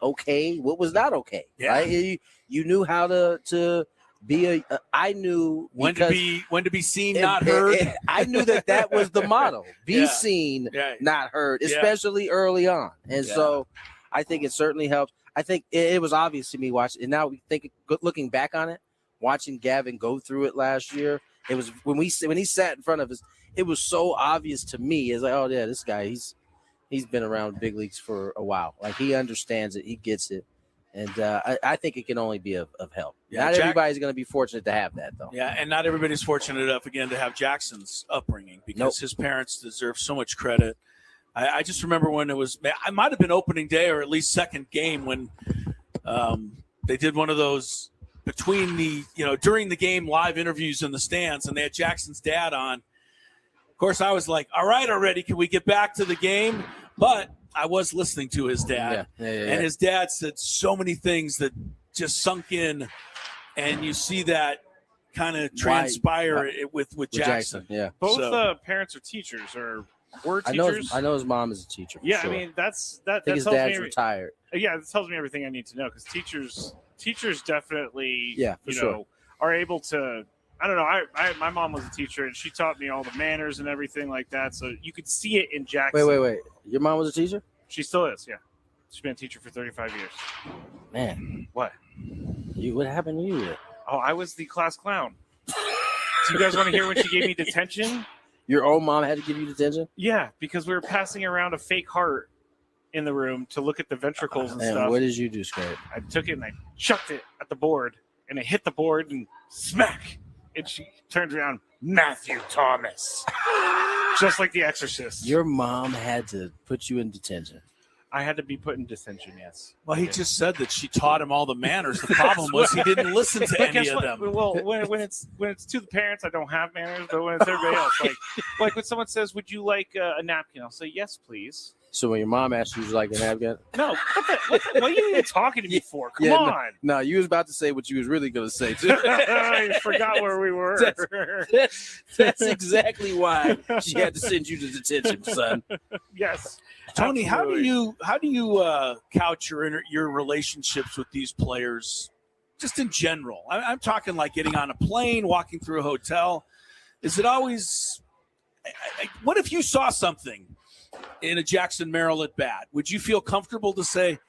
okay, what was not okay. Yeah. Right? You knew how to be I knew when to be seen, not heard. I knew that was the motto. Be seen, not heard, especially early on. And so I think it certainly helps. I think it was obvious to me watching, and now we think, looking back on it, watching Gavin go through it last year, it was when he sat in front of us, it was so obvious to me. It's like, oh yeah, this guy, he's been around big leagues for a while. Like, he understands it, he gets it, and I think it can only be of help. Yeah, not everybody's going to be fortunate to have that, though. Yeah, and not everybody's fortunate enough, again, to have Jackson's upbringing, because his parents deserve so much credit. I just remember when I might have been opening day or at least second game when they did one of those between during the game live interviews in the stands, and they had Jackson's dad on. Of course, I was like, all right, already, can we get back to the game? But I was listening to his dad, and his dad said so many things that just sunk in, and you see that kind of transpire with Jackson. Yeah, both parents are teachers or were teachers. I know his mom is a teacher. Yeah, sure. I mean that his tells dad's me retired. Yeah, it tells me everything I need to know, because teachers definitely sure. are able to. I don't know. My mom was a teacher, and she taught me all the manners and everything like that. So you could see it in Jackson. Wait. Your mom was a teacher? She still is. Yeah, she's been a teacher for 35 years. Man, what? What happened to you? Oh, I was the class clown. Do you guys want to hear when she gave me detention? Your own mom had to give you detention? Yeah, because we were passing around a fake heart in the room to look at the ventricles and stuff. What did you do, Scrape? I took it and I chucked it at the board, and it hit the board and smack. And she turned around, Matthew Thomas. Just like The Exorcist. Your mom had to put you in detention. I had to be put in detention, yes. Well, he just said that she taught him all the manners. The problem was he didn't listen to any of them. Well, when it's to the parents, I don't have manners, but when it's everybody else, like when someone says, "Would you like a napkin?" I'll say, "Yes, please." So when your mom asked you, would you like a napkin? No. What are you even talking to me for? Come on. No, you was about to say what you was really going to say, too. I forgot where we were. That's exactly why she had to send you to detention, son. Yes. Tony, absolutely. how do you couch your relationships with these players, just in general? I'm talking like getting on a plane, walking through a hotel. Is it always? What if you saw something in a Jackson Merrill at bat? Would you feel comfortable to say,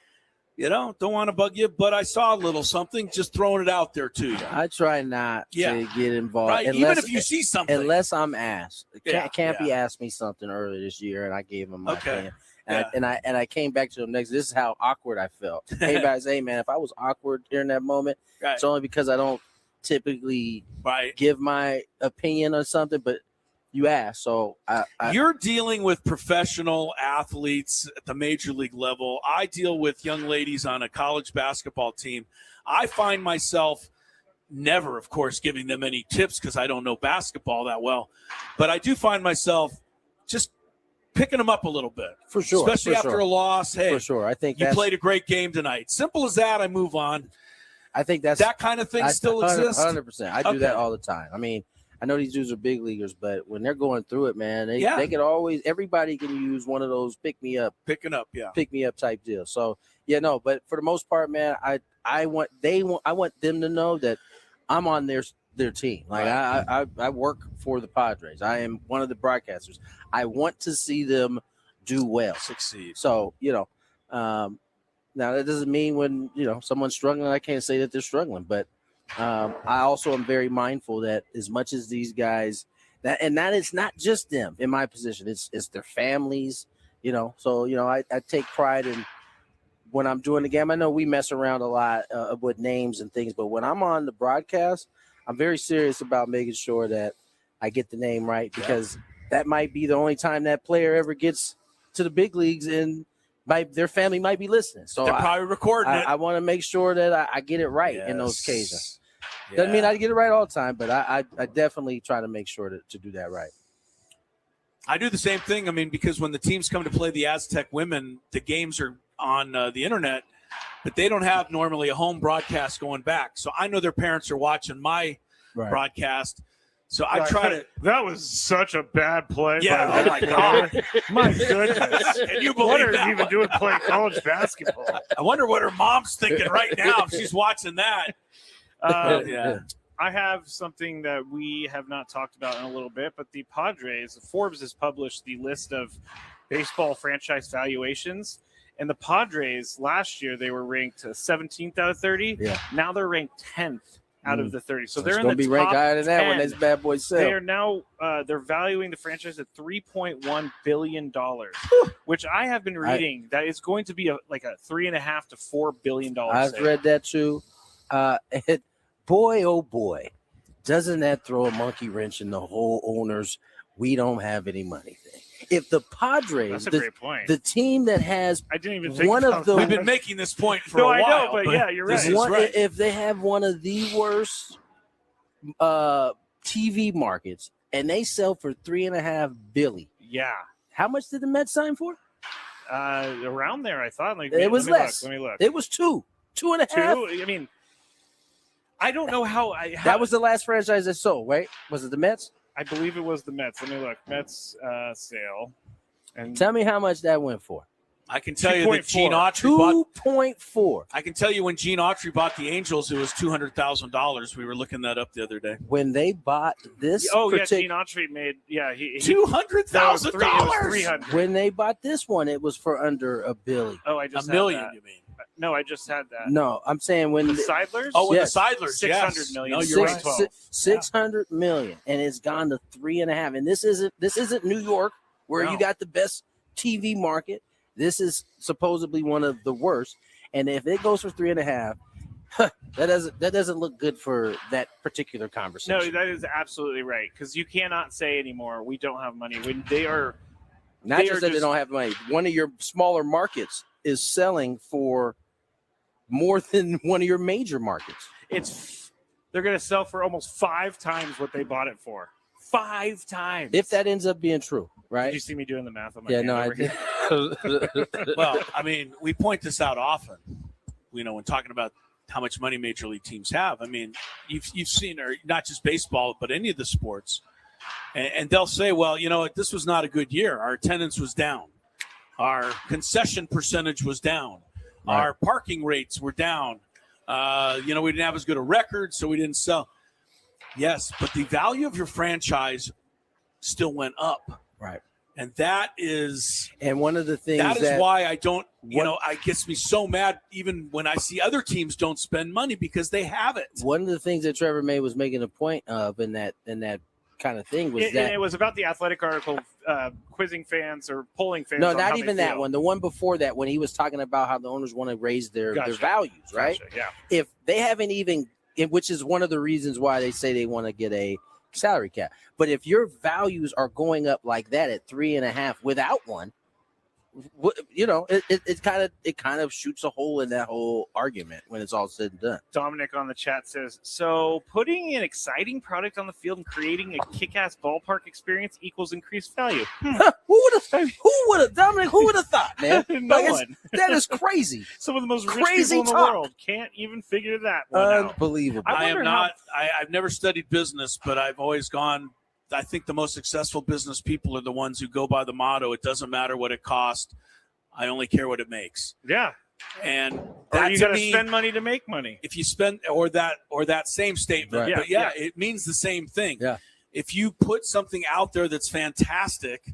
don't want to bug you, but I saw a little something, just throwing it out there to you? I try not to get involved. Right, even if you see something. Unless I'm asked. Campy asked me something earlier this year, and I gave him my opinion. And I came back to him next. This is how awkward I felt. Hey guys, man, if I was awkward during that moment, it's only because I don't typically give my opinion on something, but you asked. So you're dealing with professional athletes at the major league level. I deal with young ladies on a college basketball team. I find myself never, of course, giving them any tips because I don't know basketball that well, but I do find myself just picking them up a little bit. For sure. Especially after a loss. Hey, for sure. I think you played a great game tonight. Simple as that. I move on. I think that kind of thing still exists. 100%. I do that all the time. I mean, I know these dudes are big leaguers, but when they're going through it, man, they can always, everybody can use one of those pick me up type deals. So but for the most part, man, I want them to know that I'm on their team. Like I work for the Padres. I am one of the broadcasters. I want to see them do well, succeed. So now that doesn't mean when someone's struggling, I can't say that they're struggling, but I also am very mindful that as much as these guys that it's not just them in my position, it's their families, So I take pride in when I'm doing the game. I know we mess around a lot with names and things, but when I'm on the broadcast, I'm very serious about making sure that I get the name right, because that might be the only time that player ever gets to the big leagues, and their family might be listening. So they're probably recording it. I want to make sure that I get it right in those occasions. Doesn't mean I get it right all the time, but I definitely try to make sure to do that right. I do the same thing. I mean, because when the teams come to play the Aztec women, the games are on the internet, but they don't have normally a home broadcast going back. So I know their parents are watching my broadcast. So I try to. That was such a bad play. Yeah. Oh my God. My goodness. Can you believe what are that you even doing playing college basketball? I wonder what her mom's thinking right now if she's watching that. I have something that we have not talked about in a little bit, but the Padres, Forbes has published the list of baseball franchise valuations. And the Padres last year, they were ranked 17th out of 30. Yeah. Now they're ranked 10th out of the 30. So they're in the top 10. It's going to be ranked higher than that when these bad boys sell. They are now they're valuing the franchise at $3.1 billion, which I have been reading that it's going to be like a $3.5 to $4 billion. I've read that too. Boy, oh boy, doesn't that throw a monkey wrench in the whole owners? We don't have any money thing. If the Padres, that's a great point. The team that has I didn't even think one of the we've been making this point for a while. I know, but yeah, you're right. If they have one of the worst TV markets and they sell for $3.5 billion, how much did the Mets sign for? Around there, I thought. Like it was less. Let me look. It was 2.5. I mean, I don't know how that was the last franchise that sold, right? Was it the Mets? I believe it was the Mets. Let me look. Mets sale. And tell me how much that went for. I can tell you that Gene Autry bought 2.4. I can tell you when Gene Autry bought the Angels, it was $200,000. We were looking that up the other day. When they bought this, Gene Autry made he $200,000. $300,000. When they bought this one, it was for under $1 billion. Oh, I just $1 million. That. You mean? No, I just had that. No, I'm saying when the Seidlers. Oh, when the Seidlers, $600 million. No, you're right. $600 million, and it's gone to $3.5. And this isn't New York, where you got the best TV market. This is supposedly one of the worst. And if it goes for $3.5, that doesn't look good for that particular conversation. No, that is absolutely right, because you cannot say anymore we don't have money when they are. Not just that they don't have money. One of your smaller markets is selling for more than one of your major markets. They're going to sell for almost 5 times what they bought it for. 5 times. If that ends up being true, right? Did you see me doing the math on my hand? I did. Well, I mean, we point this out often, when talking about how much money major league teams have. I mean, you've seen, or not just baseball, but any of the sports, and they'll say, well, this was not a good year. Our attendance was down. Our concession percentage was down. Right. Our parking rates were down. We didn't have as good a record, so we didn't sell. Yes, but the value of your franchise still went up. Right. And that is one of the things that is why I don't, it gets me so mad even when I see other teams don't spend money because they have it. One of the things that Trevor May was making a point of in that kind of thing was that it was about the Athletic article quizzing fans or polling fans. No, not even that one. The one before that, when he was talking about how the owners want to raise their values, right? Gotcha, yeah. If they haven't even, which is one of the reasons why they say they want to get a salary cap. But if your values are going up like that at 3.5 without one, it kind of shoots a hole in that whole argument when it's all said and done. Dominic on the chat says, so putting an exciting product on the field and creating a kick-ass ballpark experience equals increased value. Who would have, Dominic, who would have thought, man? No one. That is crazy. Some of the most Crazy rich people in talk. the world can't even figure that one out. Unbelievable. I've never studied business, but I've always gone. I think the most successful business people are the ones who go by the motto, it doesn't matter what it costs. I only care what it makes. Yeah. And or you got to spend money to make money. If you spend or that same statement. Right. But it means the same thing. Yeah. If you put something out there that's fantastic,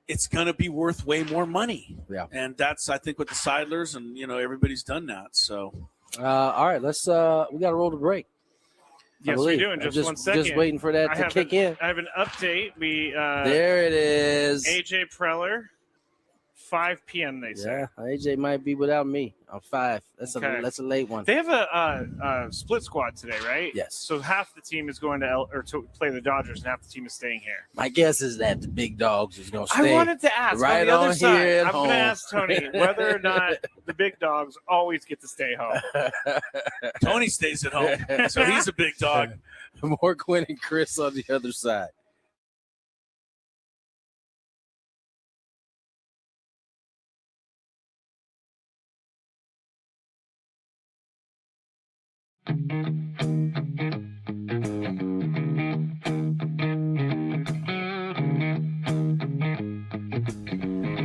it's going to be worth way more money. Yeah. And that's, I think, with the Seidlers and, everybody's done that. So, all right, let's, we got to roll the break. Yes, we do. In just 1 second. Just waiting for that to kick in. I have an update. There it is. AJ Preller, 5 p.m. they say. Yeah, AJ might be without me on 5. That's a late one. They have a split squad today, right? Yes. So half the team is going to play the Dodgers, and half the team is staying here. My guess is that the big dogs is going to stay. I wanted to ask right on the other on side. here at I'm going to home. ask Tony whether or not the big dogs always get to stay home. Tony stays at home, so he's a big dog. More Gwynn and Chris on the other side.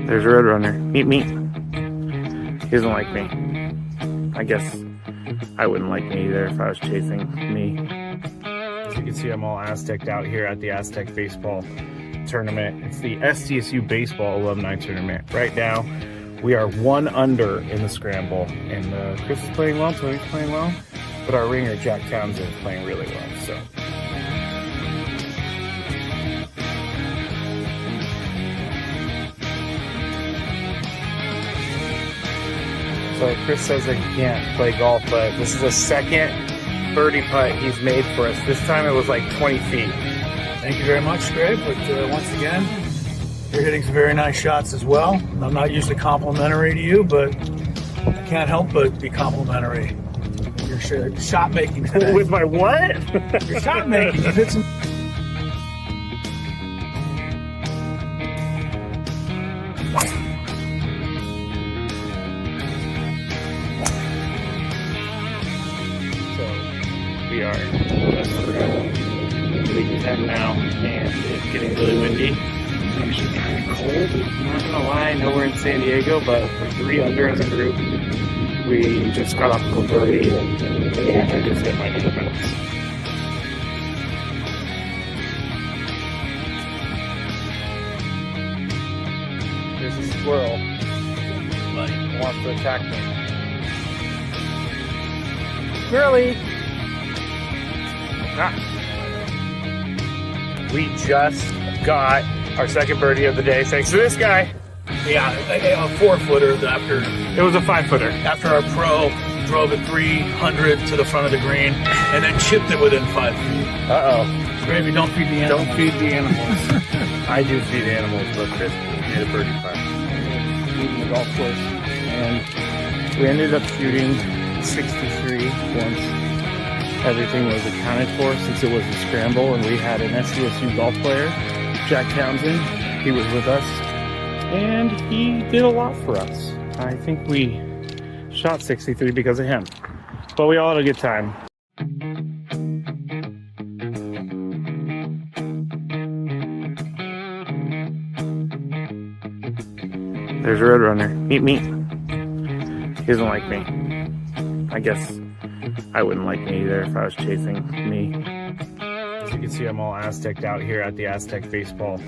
There's a Roadrunner. Meet me. He doesn't like me. I guess I wouldn't like me either if I was chasing me. As you can see, I'm all Aztec'd out here at the Aztec Baseball Tournament. It's the SDSU Baseball Alumni Tournament. Right now, we are 1 under in the scramble. And Chris is playing well, Tony's playing well. But our ringer, Jack Townsend, is playing really well. So Chris says that he can't play golf, but this is the second birdie putt he's made for us. This time it was like 20 feet. Thank you very much, Greg. But once again, you're hitting some very nice shots as well. I'm not usually complimentary to you, but I can't help but be complimentary. Your shot making today. With my what? Your shot making. You've hit some. We are just through League 10 now, and it's getting really windy. It's actually kind of cold. I'm not gonna lie, I know we're in San Diego, but we're 3 under as a group. We just got off the birdie, and I just hit my defense. There's a squirrel. He wants to attack me. Squirrely! We just got our second birdie of the day thanks to this guy. Yeah, a 4-footer after. It was a 5-footer. After our pro drove it 300 to the front of the green and then chipped it within 5 feet. Uh-oh. Gravy, don't feed the animals. Don't feed the animals. I do feed animals. Look, Chris made a birdie putt. Leaving the golf course. And we ended up shooting 63 once everything was accounted for, since it was a scramble and we had an SDSU golf player, Jack Townsend. He was with us and he did a lot for us. I think we shot 63 because of him, but we all had a good time. There's a Roadrunner. Meet me. He doesn't like me. I guess I wouldn't like me either if I was chasing me. As you can see, I'm all Aztec'd out here at the Aztec Baseball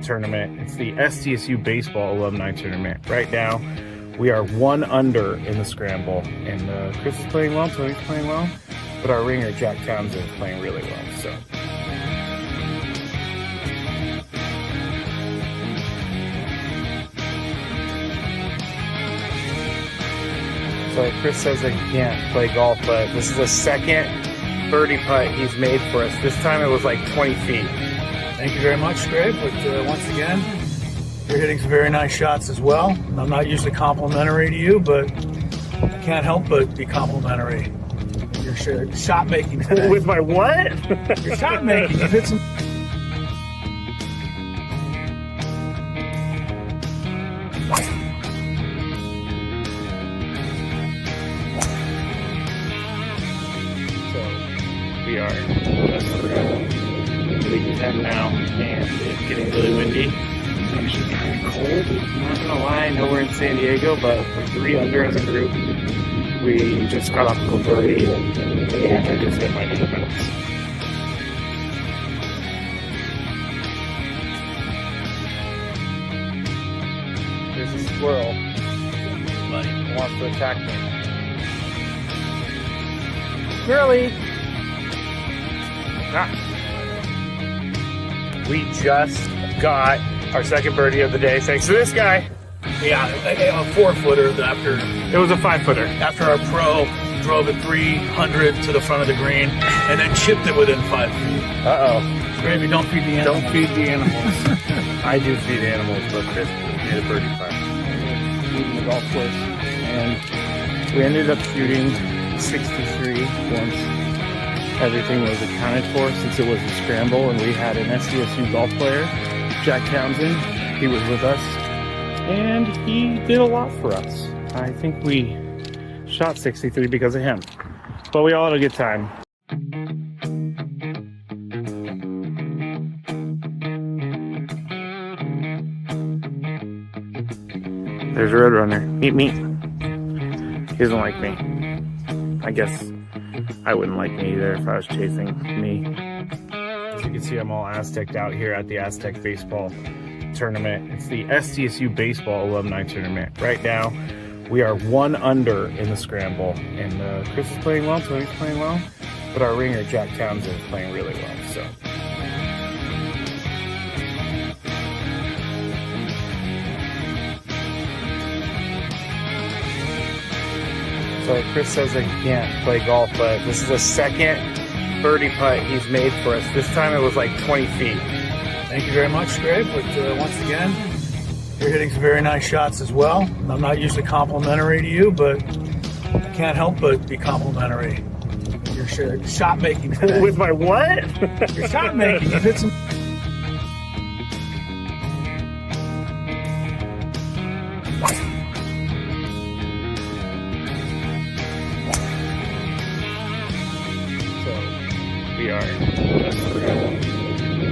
Tournament. It's the SDSU Baseball Alumni Tournament. Right now, we are 1 under in the scramble. And Chris is playing well, Tony's playing well. But our ringer, Jack Townsend, is playing really well. So Chris says that he can't play golf, but this is the second birdie putt he's made for us. This time it was like 20 feet. Thank you very much, Greg. But once again, You're hitting some very nice shots as well. I'm not usually complimentary to you, but I can't help but be complimentary. Your shot making today. With my what? Your shot making. You've hit some. We are league 10 now, and it's getting really windy. It's actually kind of cold. I'm not gonna lie, I know we're in San Diego, but we're 3 under as a group. We just got off the birdie, and I just hit my defense. There's a squirrel. He wants to attack me. Squirrely! We just got our second birdie of the day thanks to this guy. Yeah, a 4-footer after. It was a 5-footer. After our pro drove it 300 to the front of the green and then chipped it within 5 feet. Uh-oh. Gravy, don't feed the animals. Don't feed the animals. I do feed animals, but Chris made a birdie putt. Shooting the golf course. And we ended up shooting 63 once everything was accounted for, since it was a scramble, and we had an SDSU golf player, Jack Townsend. He was with us, and he did a lot for us. I think we shot 63 because of him, but we all had a good time. There's a Roadrunner. Meet me. He doesn't like me. I guess I wouldn't like me either if I was chasing me. As you can see, I'm all Aztec'd out here at the Aztec Baseball Tournament. It's the SDSU Baseball Alumni Tournament. Right now, we are 1 under in the scramble. And Chris is playing well, Tony's playing well. But our ringer, Jack Townsend, is playing really well. So Chris says I can't play golf, but this is the second birdie putt he's made for us. This time it was like 20 feet. Thank you very much, Greg. But once again, you're hitting some very nice shots as well. I'm not usually complimentary to you, but I can't help but be complimentary. Your shot making today. With my what? Your shot making. You've hit some. We are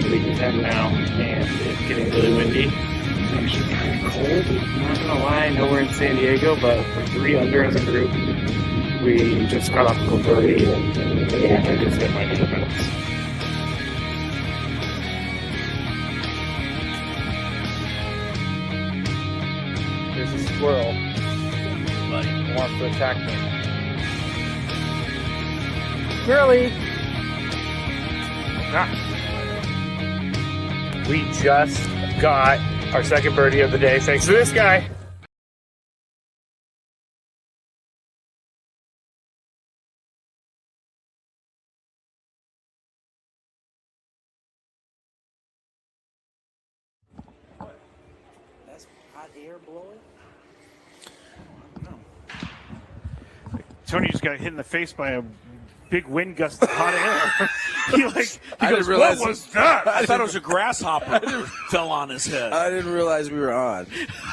league 10 now, and it's getting really windy. It's actually kind of cold. I'm not gonna lie, I know we're in San Diego, but we're 3 under as a group. We just got off the birdie, and I just hit my defense. There's a squirrel. He wants to attack me. Squirrely! We just got our second birdie of the day thanks to this guy. That's hot air blowing? Tony just got hit in the face by a big wind gust of hot air. he didn't realize what was that? I thought it was a grasshopper fell on his head. I didn't realize we were on.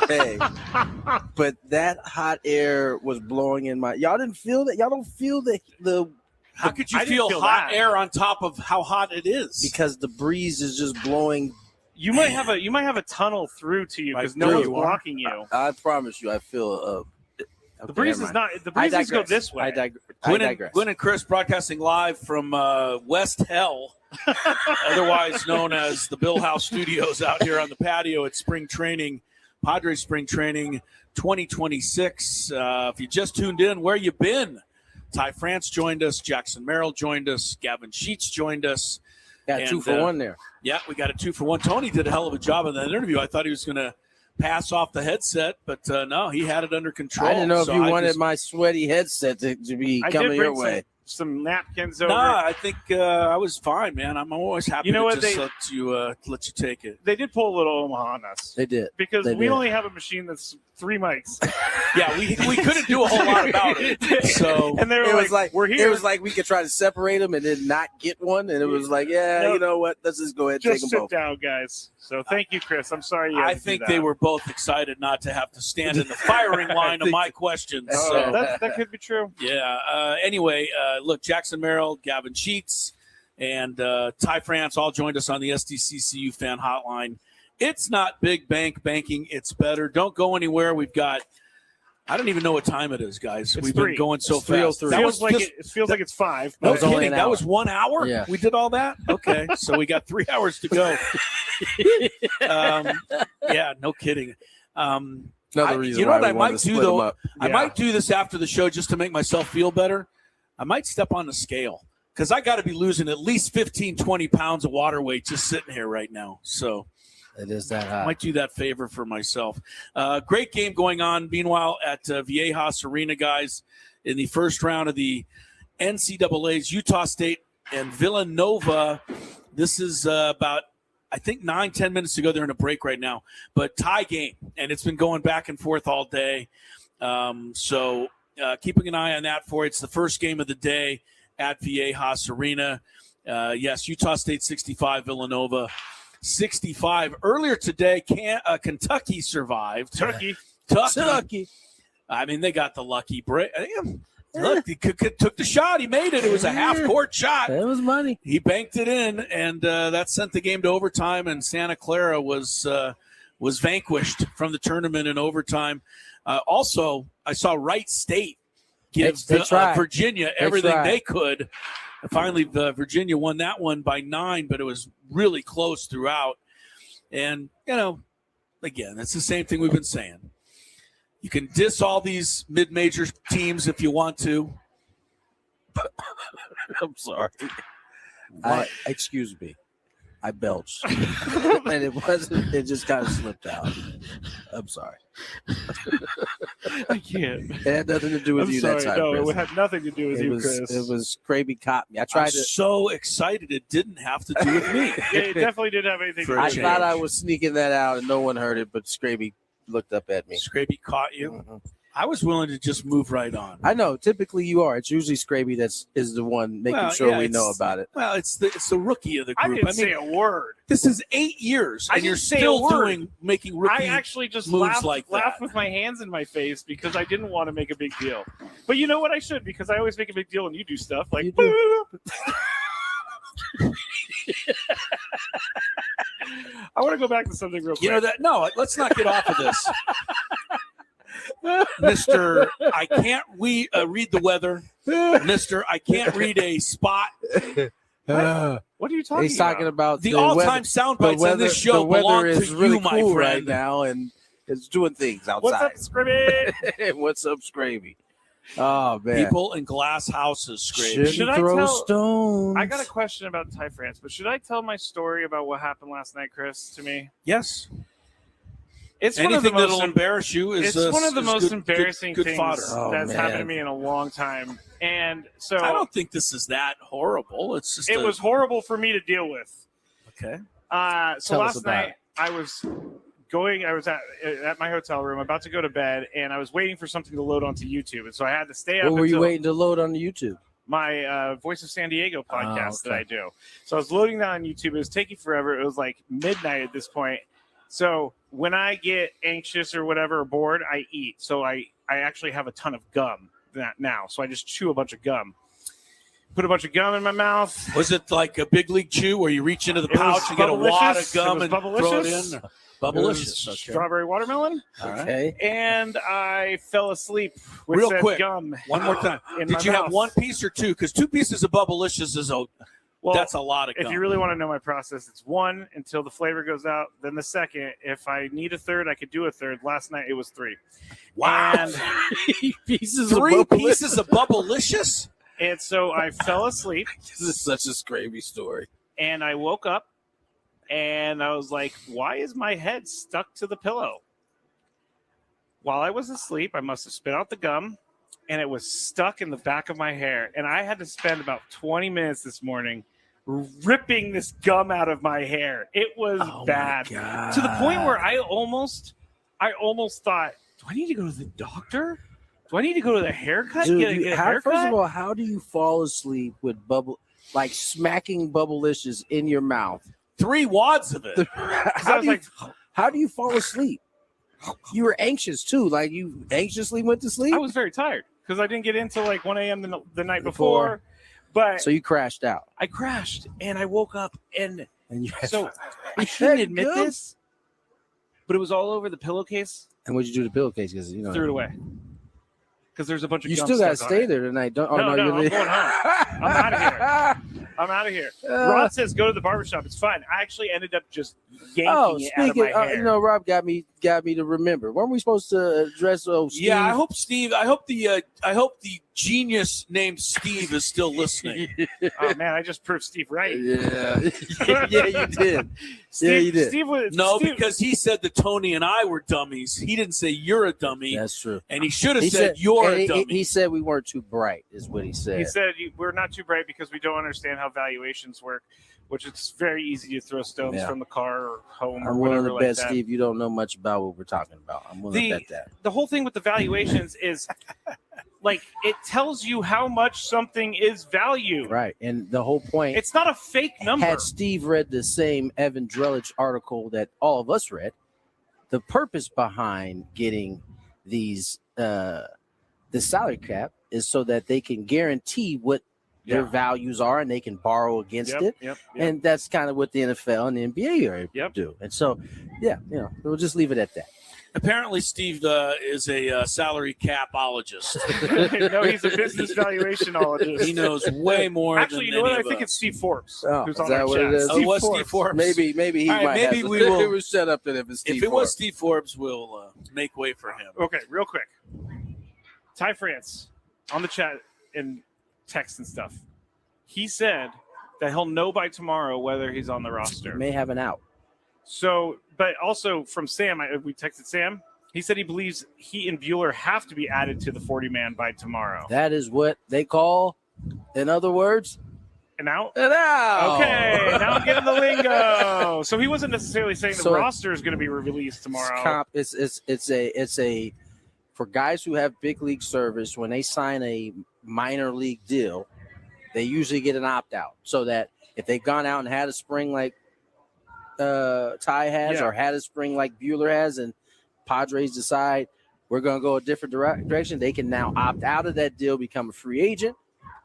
Hey, but that hot air was blowing in my. Y'all didn't feel that. Y'all don't feel the. How could you feel hot air on top of how hot it is? Because the breeze is just blowing. You might have a tunnel through to you because no one's blocking you. I promise you, I feel. The breeze is not. The breezes go this way. I digress. Gwynn and Chris broadcasting live from West Hell, otherwise known as the Bill House Studios out here on the patio at Spring Training, Padres Spring Training 2026. If you just tuned in, where you been? Ty France joined us. Jackson Merrill joined us. Gavin Sheets joined us. Got 2 for 1 there. Yeah, we got a 2 for 1. Tony did a hell of a job in that interview. I thought he was going to pass off the headset, but no, he had it under control. I didn't know if you wanted my sweaty headset to be coming your way. some napkins over. Nah, I think I was fine, man. I'm always happy You know to what, just they- let you take it. They did pull a little Omaha on us They did. because They we did. only have a machine that's 3 mics. Yeah, we couldn't do a whole lot about it. So And they were It was like "We're here." It was like we could try to separate them and then not get one, and it was like, No. you know what? Let's just go ahead and just take sit them both. down, guys. So thank you, Chris. I'm sorry you had I to do think that. they were both excited not to have to stand in the firing line of my questions. Oh, So that could be true. yeah. Anyway, look, Jackson Merrill, Gavin Sheets, and Ty France all joined us on the SDCCU fan hotline. It's not big bank banking. It's better. Don't go anywhere. We've got, I don't even know what time it is, guys. It's We've 3. been going so It's fast. 3:03. That was It feels like it's 5. no That was only kidding. an That hour. was 1 hour? Yeah. We did all that? Okay. So we got 3 hours to go. Yeah, no kidding. Another reason you know why what we I wanted might to do, split though? them up. I might do this after the show just to make myself feel better. I might step on the scale because I got to be losing at least 15, 20 pounds of water weight just sitting here right now. So It is that I hot. might do that favor for myself. Great game going on, meanwhile, at Viejas Arena, guys, in the first round of the NCAA's Utah State and Villanova. This is about, I think, 9-10 minutes ago. They're in a break right now, but tie game, and it's been going back and forth all day. So keeping an eye on that for it. It's the first game of the day at Viejas Arena. Yes, Utah State 65, Villanova 65. Earlier today, Kentucky survived. Kentucky. I mean, they got the lucky break. Look, he took the shot. He made it. It was a half-court shot. That was money. He banked it in, and that sent the game to overtime, and Santa Clara was vanquished from the tournament in overtime. Also, I saw Wright State give They tried. Virginia everything they could. Finally, Virginia won that one by 9, but it was really close throughout. And, again, it's the same thing we've been saying. You can diss all these mid-major teams if you want to. I'm sorry. Excuse me. I belched. And it just kind of slipped out. I'm sorry. I can't. It had nothing to do with I'm you sorry. that time. No, Chris. it had nothing to do with you, Chris. It was Kraby caught me. I I'm tried to. so excited it didn't have to do with me. It definitely didn't have anything to For do a I with change. thought I was sneaking that out and no one heard it, but Scraby looked up at me. Scraby caught you. Mhm. I was willing to just move right on. I know. Typically, you are. It's usually Scraby is the one making Well, sure yeah, we it's- know about it. Well, it's the rookie of the I group. didn't say a word. This is 8 years, I and you're didn't say a still word. making rookie. I actually just moves laughed like that. with my hands in my face because I didn't want to make a big deal. But you know what? I should, because I always make a big deal when you do stuff like. You do. I want to go back to something real quick. You know that? No, let's not get off of this, Mister. I can't read the weather, Mister. I can't read a spot. What are you talking He's talking about The the all-time weather- sound the bites on weather. this show The weather belong is to really you, my cool friend. right now, and it's doing things What's up, outside. Scrimmy? What's up, Scraby? Oh man, People in glass houses scream. shouldn't Should I throw tell- stones. I got a question about Ty France, but should I tell my story about what happened last night, Chris, to me? Yes. It's Anything one of the that'll most embarrass you is it's one of the is most good- embarrassing good things fodder. Oh, that's man. happened to me in a long time. And so I don't think this is that horrible. It's just it was horrible for me to deal with. okay. So Tell us last about night it. I was at my hotel room, about to go to bed, and I was waiting for something to load onto YouTube. And so I had to stay up What were you until waiting to load on the YouTube? my Voice of San Diego podcast that okay. I do. So I was loading that on YouTube. It was taking forever. It was like midnight at this point. So when I get anxious or whatever, or bored, I eat. So I actually have a ton of gum now. So I just chew a bunch of gum. Put a bunch of gum in my mouth. Was it like a big league chew where you reach into the It was pouch and get a wad of Bubblicious. gum It and was throw it Bubblicious. in? Bubblicious. Okay. Strawberry watermelon. All right. Okay. And I fell asleep with Real said quick, gum. One more time. in Did my you have mouth. one piece or two? Because 2 pieces of Bubblicious is Well, that's a lot of gum. if you really want to know my process, it's one until the flavor goes out. Then the second. If I need a third, I could do a third. Last night it was 3. wow. And, pieces 3 of Bubblicious? pieces of Bubblicious? and so I fell asleep, This is such a Scraby story. and I woke up, and I was like, "Why is my head stuck to the pillow?" While I was asleep, I must have spit out the gum, and it was stuck in the back of my hair. And I had to spend about 20 minutes this morning ripping this gum out of my hair. It was bad to the point where I almost thought, do I need to go to the doctor? Do I need to go to the haircut? Dude, get a haircut? First of all, how do you fall asleep with smacking Bubblicious in your mouth? 3 wads of it. How do you fall asleep? You were anxious too. Like you anxiously went to sleep? I was very tired because I didn't get in till like 1 a.m. the night before. But so you crashed out. I crashed and I woke up and you I shouldn't admit this, but it was all over the pillowcase. And what'd you do to the pillowcase? Because threw it away. Because there's a bunch of you gum still got to stuck stay on it. there tonight. No, I'm going home. I'm out of here. Rod says go to the barbershop. It's fine. I actually ended up just yanking it out of my hair. Rob got me to remember. Weren't we supposed to address Steve? Yeah, I hope the genius named Steve is still listening. Oh man, I just proved Steve right. Yeah, yeah, you did. You did. Because he said that Tony and I were dummies. He didn't say you're a dummy. That's true. And he should have said you're a dummy. He said we weren't too bright, is what he said. He said we're not too bright because we don't understand how valuations work, which it's very easy to throw stones from the car or home or whatever willing to bet, that. Steve, you don't know much about what we're talking about. I'm willing to bet that. The whole thing with the valuations is like it tells you how much something is valued. Right. And the whole point. It's not a fake number. Had Steve read the same Evan Drellich article that all of us read, the purpose behind getting these the salary cap is so that they can guarantee what their values are and they can borrow against it. Yep. And that's kind of what the NFL and the NBA are able to do. And so, we'll just leave it at that. Apparently, Steve is a salary capologist. No, he's a business valuationologist. He knows way more. Actually, you know what? I think it's Steve Forbes. Who's on our chat. It was Steve Forbes. Maybe he might. Maybe we will shut up to him. If it was Steve Forbes, we'll make way for him. Okay, real quick. Ty France on the chat and text and stuff. He said that he'll know by tomorrow whether he's on the roster. May have an out. So, but also from Sam, we texted Sam. He said he believes he and Bueller have to be added to the 40-man by tomorrow. That is what they call, in other words, an out? An out. Okay, now I'm getting the lingo. So he wasn't necessarily saying the roster is going to be released tomorrow. It's a for guys who have big league service, when they sign a minor league deal, they usually get an opt-out so that if they've gone out and had a spring like Ty has or had a spring like Bueller has and Padres decide we're going to go a different direction, they can now opt out of that deal, become a free agent,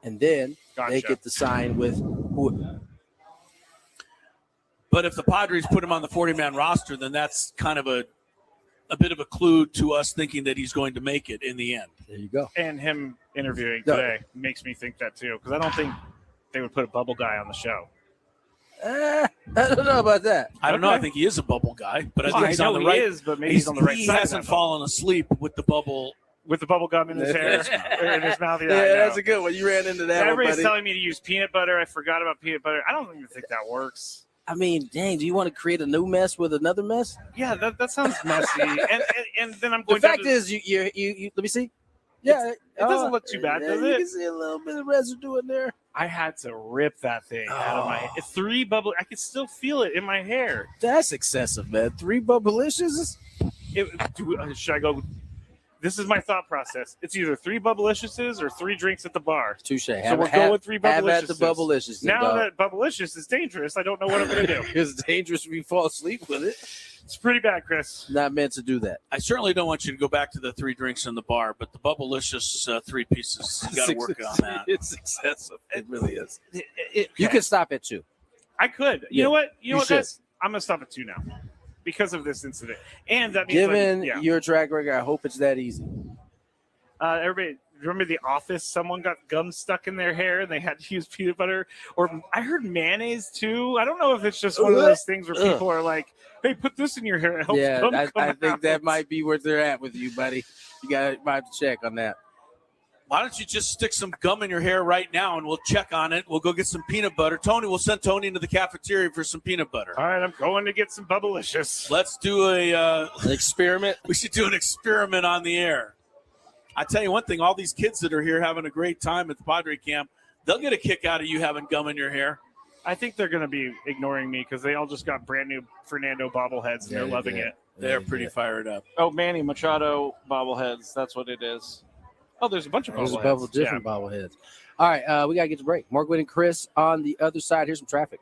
and then they get to sign with who. But if the Padres put him on the 40-man roster, then that's kind of a bit of a clue to us thinking that he's going to make it in the end. There you go. And him interviewing today makes me think that too, because I don't think they would put a bubble guy on the show. I don't know about that. I don't know. I think he is a bubble guy, but I think he's on the right. He is, but maybe he's on the right side. He hasn't fallen asleep with the bubble gum in his hair or in his mouth. Yeah, that's a good one. You ran into that. Everybody's telling me to use peanut butter. I forgot about peanut butter. I don't even think that works. I mean, dang, do you want to create a new mess with another mess? Yeah, that sounds messy. and then I'm going. The fact is, you let me see. Yeah, it doesn't look too bad, does it? You can see a little bit of residue in there. I had to rip that thing out of my head. 3 bubble. I could still feel it in my hair. That's excessive, man. 3 Bubblicious? Should I go? This is my thought process. It's either 3 Bubbliciouses or 3 drinks at the bar. Touche. So we're going with 3 Bubbliciouses. Have at the Bubblicious. Now that Bubblicious is dangerous, I don't know what I'm going to do. It's dangerous if you fall asleep with it. It's pretty bad, Chris. Not meant to do that. I certainly don't want you to go back to the 3 drinks in the bar, but the Bubblicious 3 pieces, you got to work on that. It's excessive. It really is. You can stop at 2. I could. You know what? Guys? I'm going to stop at 2 now because of this incident. And that means given your track record, I hope it's that easy. Everybody, remember The Office? Someone got gum stuck in their hair and they had to use peanut butter. Or I heard mayonnaise too. I don't know if it's just one of those things where people are like, hey, put this in your hair. It helps gum come I think out. that might be where they're at with you, buddy. You might have to check on that. Why don't you just stick some gum in your hair right now and we'll check on it. We'll go get some peanut butter. We'll send Tony into the cafeteria for some peanut butter. All right, I'm going to get some Bubblicious. Let's do an experiment. We should do an experiment on the air. I tell you one thing, all these kids that are here having a great time at the Padre camp, they'll get a kick out of you having gum in your hair. I think they're going to be ignoring me because they all just got brand new Fernando bobbleheads and they're loving it. They're pretty fired up. Oh, Manny Machado bobbleheads. That's what it is. Oh, there's a bunch of bobbleheads. There's a different bobbleheads. All right, we got to get to break. More Gwynn and Chris on the other side. Here's some traffic.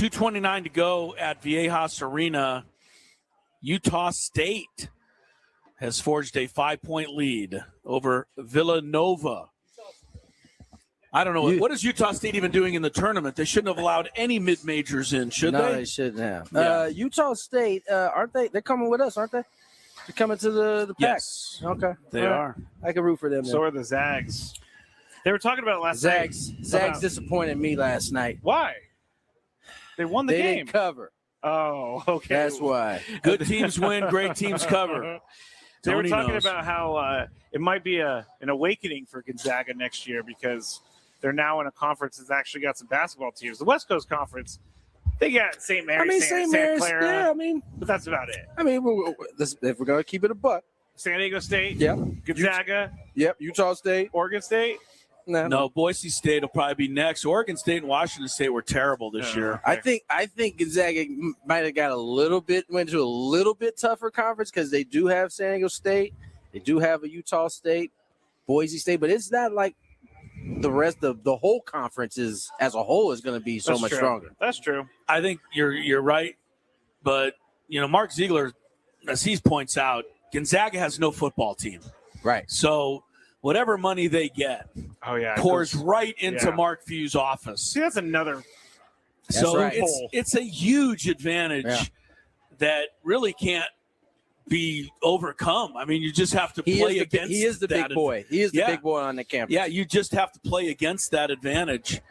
2:29 to go at Viejas Arena. Utah State has forged a 5-point lead over Villanova. I don't know. What is Utah State even doing in the tournament? They shouldn't have allowed any mid-majors in, should they? No, they shouldn't have. Yeah. Utah State, aren't they? They're coming with us, aren't they? They're coming to the pack. Yes. Okay. They are. I can root for them. So are the Zags. They were talking about it last night. Zags disappointed me last night. Why? They won the They game. didn't cover. Oh, okay. That's why. Good teams win, great teams cover. They were Tony talking knows. about how it might be an awakening for Gonzaga next year because they're now in a conference that's actually got some basketball teams. The West Coast Conference, they got St. Mary's, Santa Clara, yeah, I mean, but that's about it. if we're going to keep it a buck. San Diego State, Yep. Gonzaga, Yep. Utah State. Oregon State. No, Boise State will probably be next. Oregon State and Washington State were terrible this year. I think Gonzaga might have got went to a little bit tougher conference because they do have San Diego State, they do have a Utah State, Boise State, but it's not like the rest of the whole conference as a whole is going to be so much stronger. That's true. I think you're right, but Mark Ziegler, as he points out, Gonzaga has no football team, Right. so whatever money they get pours right into Mark Few's office. See, that's another. So right. it's a huge advantage that really can't be overcome. I mean, you just have to play against. He is the big boy. He is the big boy on the campus. Yeah, you just have to play against that advantage,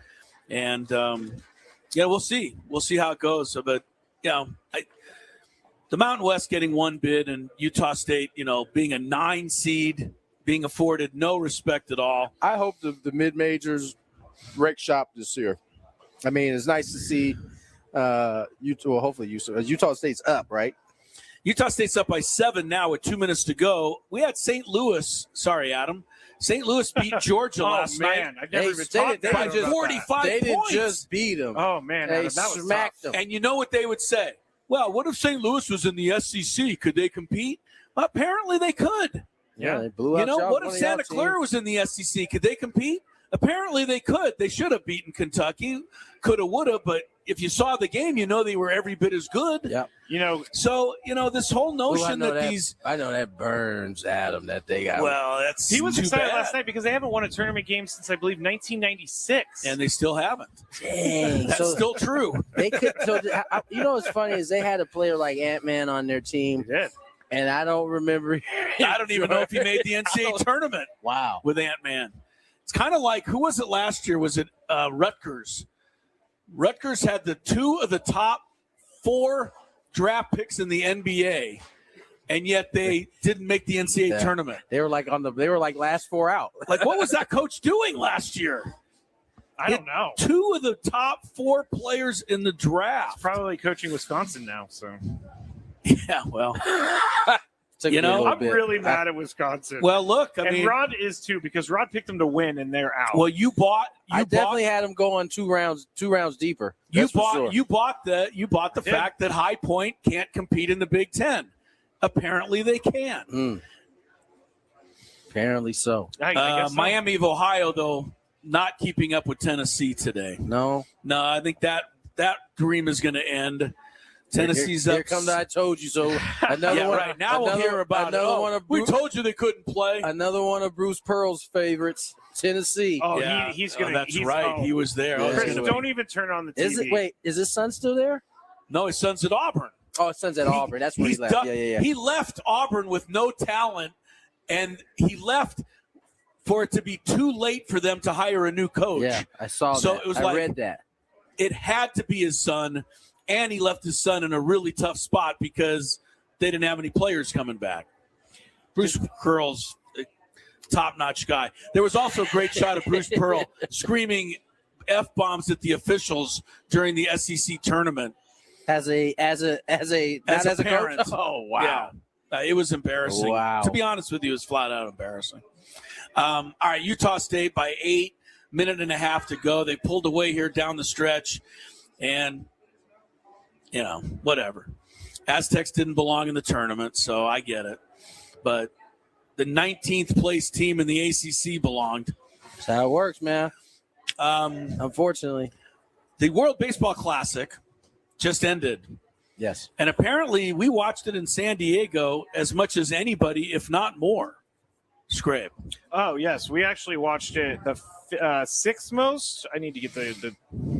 and we'll see. We'll see how it goes. So, but the Mountain West getting one bid and Utah State, being a 9 seed, being afforded no respect at all. I hope the mid-majors wreck shop this year. I mean, it's nice to see Utah State's up, right? Utah State's up by 7 now with 2 minutes to go. We had St. Louis. Sorry, Adam. St. Louis beat Georgia last night. I never even talked they about just 45 They didn't points. just beat them. Oh, man. They Adam, that was smacked tough. them. And you know what they would say? Well, what if St. Louis was in the SEC? Could they compete? Well, apparently they could. Yeah, they blew out. What if Santa Clara was in the SEC? Could they compete? Apparently they could. They should have beaten Kentucky. Coulda, woulda. But if you saw the game, they were every bit as good. Yeah. So, this whole notion I know that burns Adam that they got. Well, that's He was too excited bad. last night because they haven't won a tournament game since, I believe, 1996. And they still haven't. Dang. That's still true. They could. So, what's funny is they had a player like Ant-Man on their team. They did. And I don't remember. I don't even know if he made the NCAA tournament Wow. with Ant-Man. It's kind of like, who was it last year? Was it Rutgers? Rutgers had the 2 of the top 4 draft picks in the NBA, and yet they didn't make the NCAA tournament. They were like last 4 out. Like, what was that coach doing last year? I don't know. 2 of the top 4 players in the draft. Probably coaching Wisconsin now, so. Yeah, well. I'm really mad at Wisconsin. Well, look, I mean, Rod is too because Rod picked them to win and they're out. Well, I definitely had them going 2 rounds deeper. You bought the fact that High Point can't compete in the Big Ten. Apparently, they can. Apparently so. I guess so. Miami of Ohio, though, not keeping up with Tennessee today. No, I think that dream is going to end. Tennessee's up. Here come the I told you so. Another one. Right now we'll hear about it. We told you they couldn't play. Another one of Bruce Pearl's favorites, Tennessee. Oh, yeah. He's going to. That's right. He was there. Chris, don't even turn on the TV. Is his son still there? No, his son's at Auburn. Oh, his son's at Auburn. That's where he left. Yeah. He left Auburn with no talent, and he left for it to be too late for them to hire a new coach. Yeah, I saw that. So it was I read that. It had to be his son. And he left his son in a really tough spot because they didn't have any players coming back. Bruce Pearl's a top-notch guy. There was also a great shot of Bruce Pearl screaming F-bombs at the officials during the SEC tournament. As a parent. Coach? Oh, wow. Yeah. It was embarrassing. Wow. To be honest with you, it was flat-out embarrassing. All right, Utah State by 8, minute and a half to go. They pulled away here down the stretch, and whatever. Aztecs didn't belong in the tournament, so I get it. But the 19th place team in the ACC belonged. That's how it works, man. Unfortunately. The World Baseball Classic just ended. Yes. And apparently we watched it in San Diego as much as anybody, if not more. Scrape. Oh, yes. We actually watched it the sixth most. I need to get the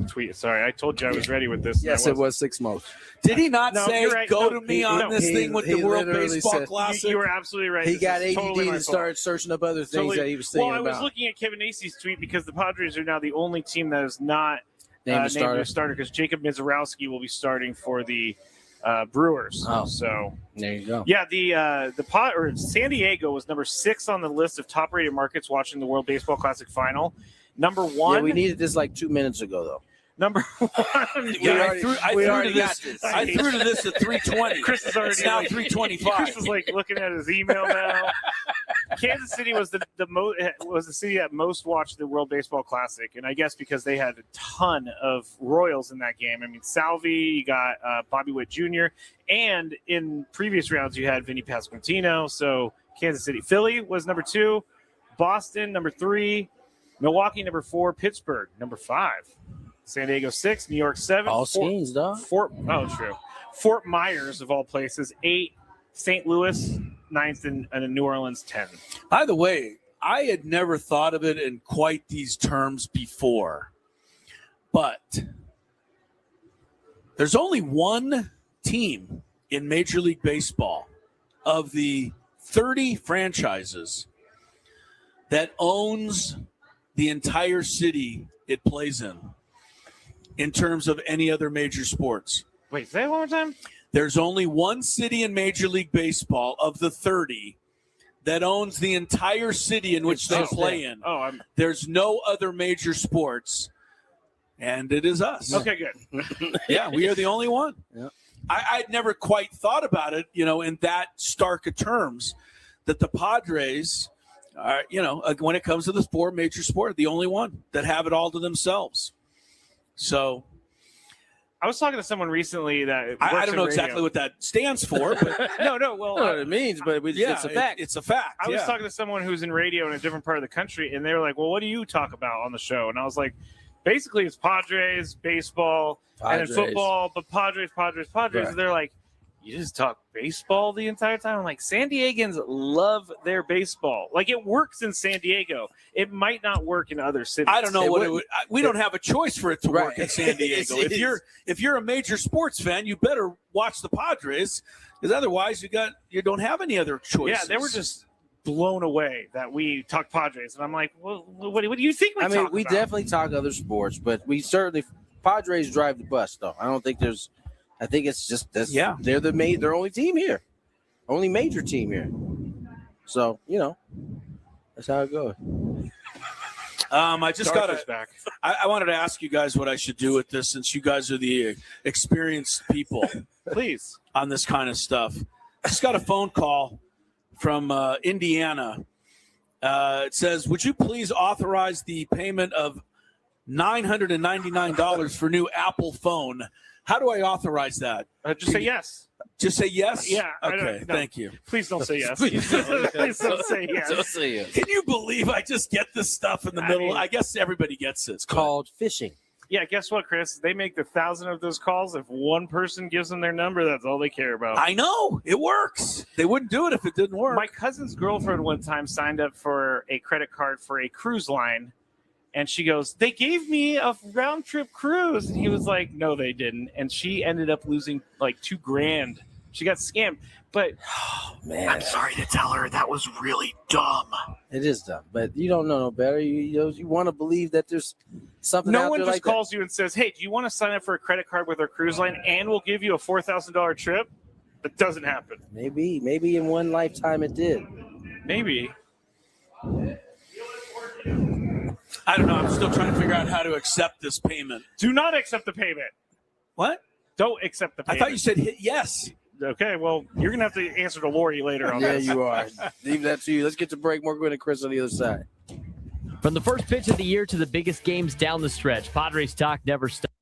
tweet. Sorry, I told you I was ready with this. Yes, it was sixth most. Did he not No, say, you're right. go No, to me on this thing with the World Baseball said- Classic? You were absolutely right. He This got is ADD totally my and fault. started searching up other things Totally. that he was thinking Well, I was about. looking at Kevin Acey's tweet because the Padres are now the only team that is not Named a named a starter because Jacob Mizorowski will be starting for the Brewers. Oh. So There you go. yeah, the San Diego was number 6 on the list of top-rated markets watching the World Baseball Classic final. Number 1. Yeah, we needed this like 2 minutes ago, though. Number 1. Yeah, we I already threw got to this. this. I threw to this at 320. Chris is already It's now like, 325. Chris is like looking at his email now. Kansas City was the city that most watched the World Baseball Classic, and I guess because they had a ton of Royals in that game. I mean, Salvi, you got Bobby Witt Jr., and in previous rounds you had Vinny Pasquantino. So Kansas City, Philly was number 2, Boston number 3, Milwaukee number 4, Pittsburgh number 5, San Diego 6, New York 7, All schemes, dog. Fort Myers of all places 8, St. Louis 9th, and New Orleans 10. By the way, I had never thought of it in quite these terms before, but there's only one team in Major League Baseball of the 30 franchises that owns the entire city it plays in terms of any other major sports. Wait, say it one more time. There's only one city in Major League Baseball of the 30 that owns the entire city in which they play in. There's no other major sports, and it is us. Okay, good. Yeah, we are the only one. Yeah. I'd never quite thought about it, in that stark of terms, that the Padres are, when it comes to the sport, major sport, the only one that have it all to themselves. So I was talking to someone recently that I don't know exactly what that stands for, but no. Well, I don't know what it means, but it's a fact. It's a fact. I was talking to someone who's in radio in a different part of the country, and they were like, "Well, what do you talk about on the show?" And I was like, "Basically, it's Padres, baseball, and then football, but Padres." Right. And they're like, "You just talk baseball the entire time?" I'm like, San Diegans love their baseball. Like, it works in San Diego. It might not work in other cities. I don't know what it would. We don't have a choice for it to work Right. in San Diego. If you're a major sports fan, you better watch the Padres, because otherwise you don't have any other choices. Yeah, they were just blown away that we talk Padres, and I'm like, well, what do you think we talk about? we definitely talk other sports, but we certainly Padres drive the bus, though. I think it's just this. Yeah. They're their only team here, only major team here. So that's how it goes. I just got Darker's to. back. I wanted to ask you guys what I should do with this, since you guys are the experienced people Please. on this kind of stuff. I just got a phone call from Indiana. It says, "Would you please authorize the payment of $999 for new Apple phone?" How do I authorize that? Just say yes. Just say yes? Yeah. Okay, thank you. Please don't say yes. Please don't. Please don't say yes. Don't say it. Can you believe I just get this stuff in the middle? I guess everybody gets it. It's called fishing. Yeah, guess what, Chris? They make 1,000 of those calls. If one person gives them their number, that's all they care about. I know. It works. They wouldn't do it if it didn't work. My cousin's girlfriend one time signed up for a credit card for a cruise line, and she goes, "They gave me a round-trip cruise." And he was like, "No, they didn't." And she ended up losing like $2,000. She got scammed. But Man, I'm sorry to tell her that was really dumb. it is dumb, but you don't know no better. You want to believe that there's something no out one there just like calls you and says, "Hey, do you want to sign up for a credit card with our cruise line and we'll give you a $4,000 trip?" That doesn't happen. that. Maybe in one lifetime it did. Maybe. I don't know. I'm still trying to figure out how to accept this payment. Do not accept the payment. What? Don't accept the I payment. thought you said hit yes. Okay, well, you're going to have to answer to Lori later on Yeah, this. you are. Leave that to you. Let's get to break. More Gwynn and Chris on the other side. From the first pitch of the year to the biggest games down the stretch, Padres talk never stops.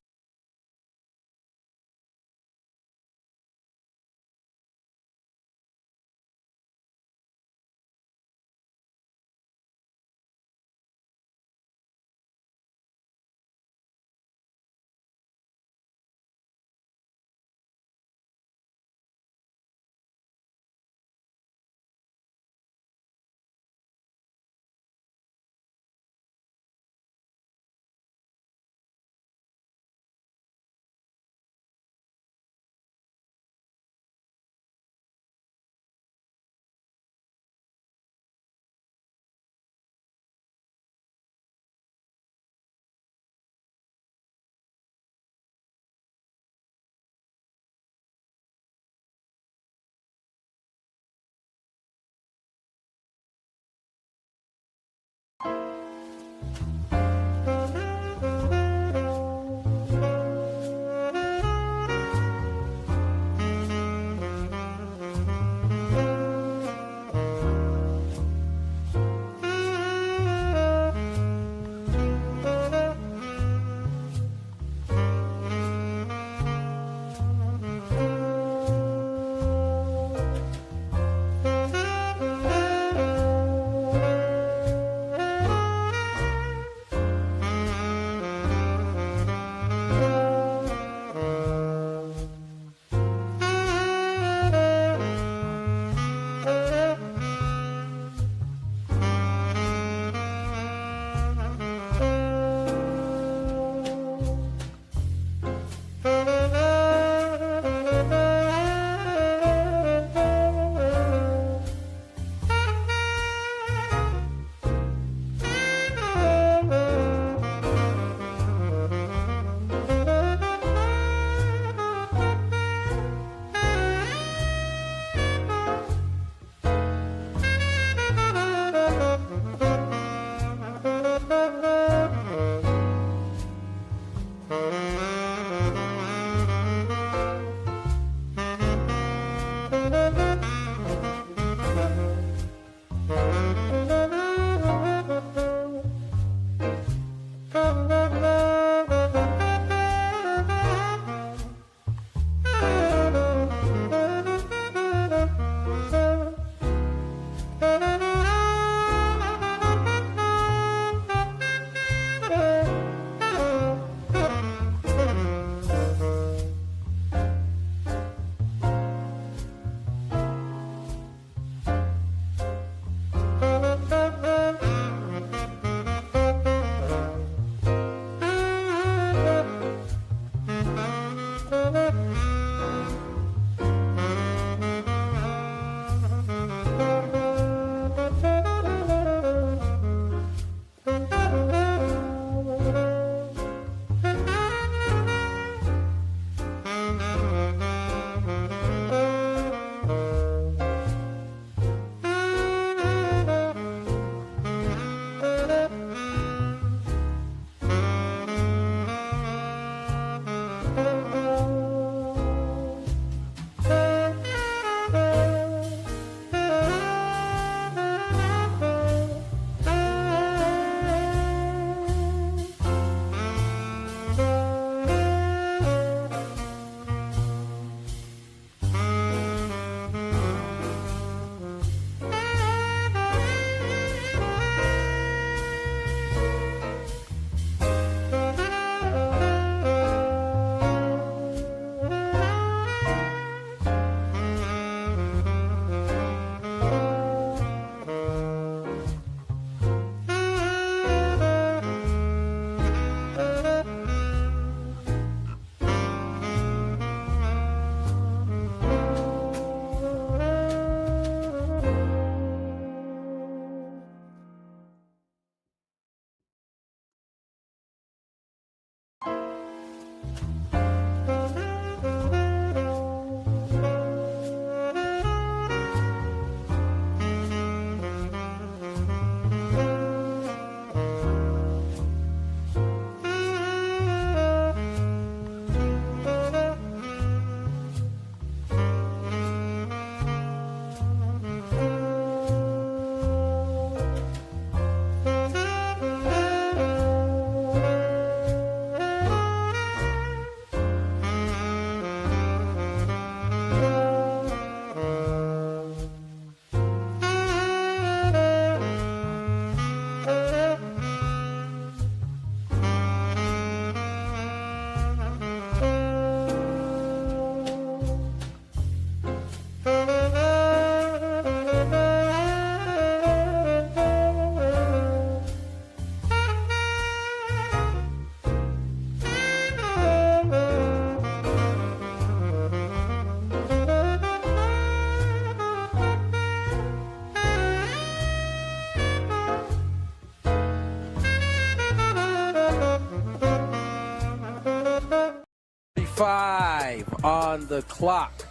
8:05 on the clock.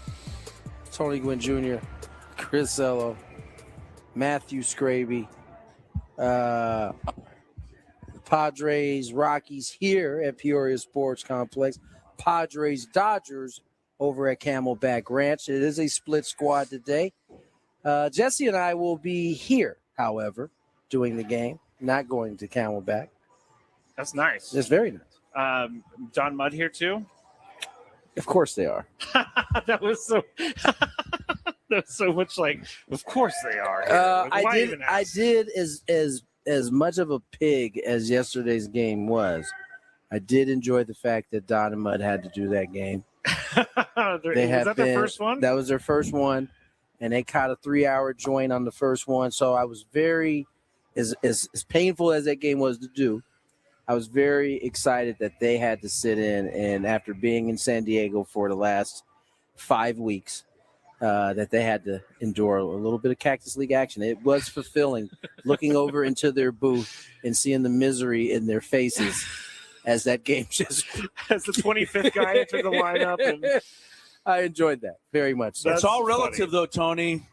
Tony Gwynn Jr., Chris Ello, Matthew Scraby, Padres, Rockies here at Peoria Sports Complex. Padres, Dodgers over at Camelback Ranch. It is a split squad today. Jesse and I will be here, however, doing the game, not going to Camelback. That's nice. It's very nice. John Mudd here too. Of course they are. That was so. That was so much like. Of course they are. Like, I did as much of a pig as yesterday's game was. I did enjoy the fact that Don and Mudd had to do that game. Their first one? That was their first one, and they caught a 3-hour joint on the first one. So I was very, as painful as that game was to do, I was very excited that they had to sit in, and after being in San Diego for the last 5 weeks, that they had to endure a little bit of Cactus League action. It was fulfilling looking over into their booth and seeing the misery in their faces as that game just as the 25th guy entered the lineup. And I enjoyed that very much. So. It's all relative, though, Tony.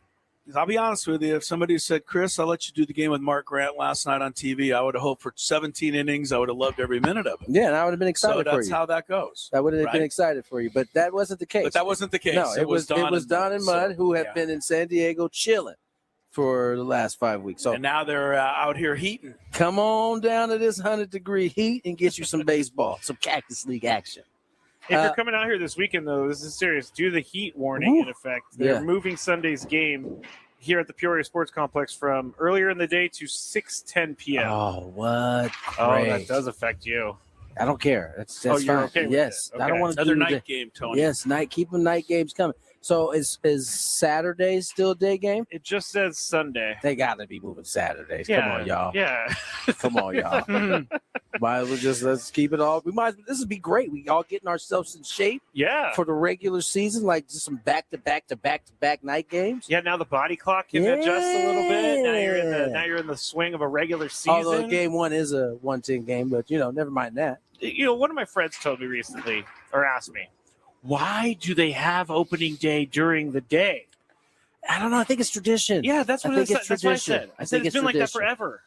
I'll be honest with you. If somebody said, Chris, I'll let you do the game with Mark Grant last night on TV, I would have hoped for 17 innings. I would have loved every minute of it. Yeah, and I would have been excited for you. So that's how that goes. I would have been excited for you, but that wasn't the case. But that wasn't the case. No, it was Don and Mudd who have yeah. been in San Diego chilling for the last 5 weeks. So and now they're out here heating. Come on down to this 100-degree heat and get you some baseball, some Cactus League action. If you're coming out here this weekend, though, this is serious. Do the heat warning in effect. They're moving Sunday's game here at the Peoria Sports Complex from earlier in the day to 6:10 p.m. Oh, what? Oh, that does affect you. I don't care. That's you're fine. okay with yes, it. Okay. I don't want to Another do night game, Tony. Yes, keep the night games coming. So is Saturday still a day game? It just says Sunday. They got to be moving Saturdays. Yeah, Come on, y'all. Yeah. Come on, y'all. Might as well let's keep it all. This would be great. We all getting ourselves in shape. Yeah. For the regular season, like just some back-to-back night games. Yeah, now the body clock can adjust a little bit. Now you're in the swing of a regular season. Although game one is a 110 game, but never mind that. One of my friends told me recently, or asked me, why do they have opening day during the day? I don't know. I think it's tradition. Yeah, that's what it's that's what I said. I think it's been tradition. like that forever.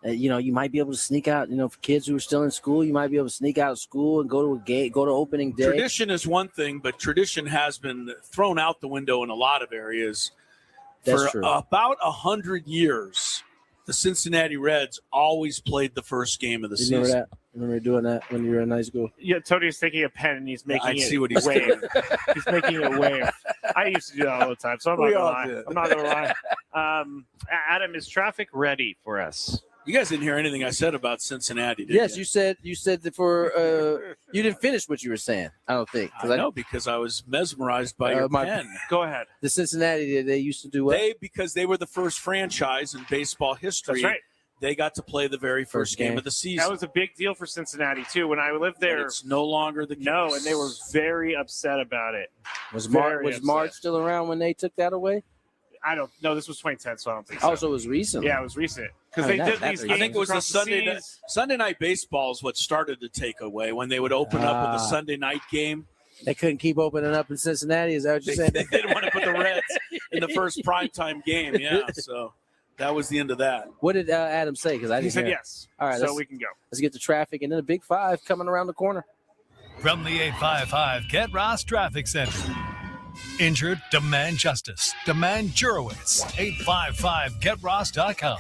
You might be able to sneak out. For kids who are still in school, you might be able to sneak out of school and go to a gate, go to opening day. Tradition is one thing, but tradition has been thrown out the window in a lot of areas. That's For true. about 100 years, the Cincinnati Reds always played the first game of the season. Remember that? Remember doing that when you were in high school? Yeah, Tony's taking a pen and he's making I it see what he's wave. He's making it wave. I used to do that all the time, so I'm not gonna lie. Adam, is traffic ready for us? You guys didn't hear anything I said about Cincinnati, did Yes, you? you said that for you didn't finish what you were saying. I don't think. I know because I was mesmerized by your pen. Go ahead. The Cincinnati, they used to do what? Because they were the first franchise in baseball history. That's right. They got to play the very first game of the season. That was a big deal for Cincinnati too. When I lived there, but it's no longer the case. No, and they were very upset about it. Was March still around when they took that away? I don't know. This was 2010, so I don't think so. Oh, so it was recent. Yeah, it was recent because they did these games. I think it was the Sunday night baseball is what started to take away when they would open up with a Sunday night game. They couldn't keep opening up in Cincinnati. Is that what you're saying? They didn't want to put the Reds in the first primetime game. Yeah, so that was the end of that. What did Adam say? Because he said yes. All right, so we can go. Let's get to traffic and then a big 5 coming around the corner. From the 855 Get Ross Traffic Center. Injured? Demand justice. Demand Jurowitz. 855GetRoss.com.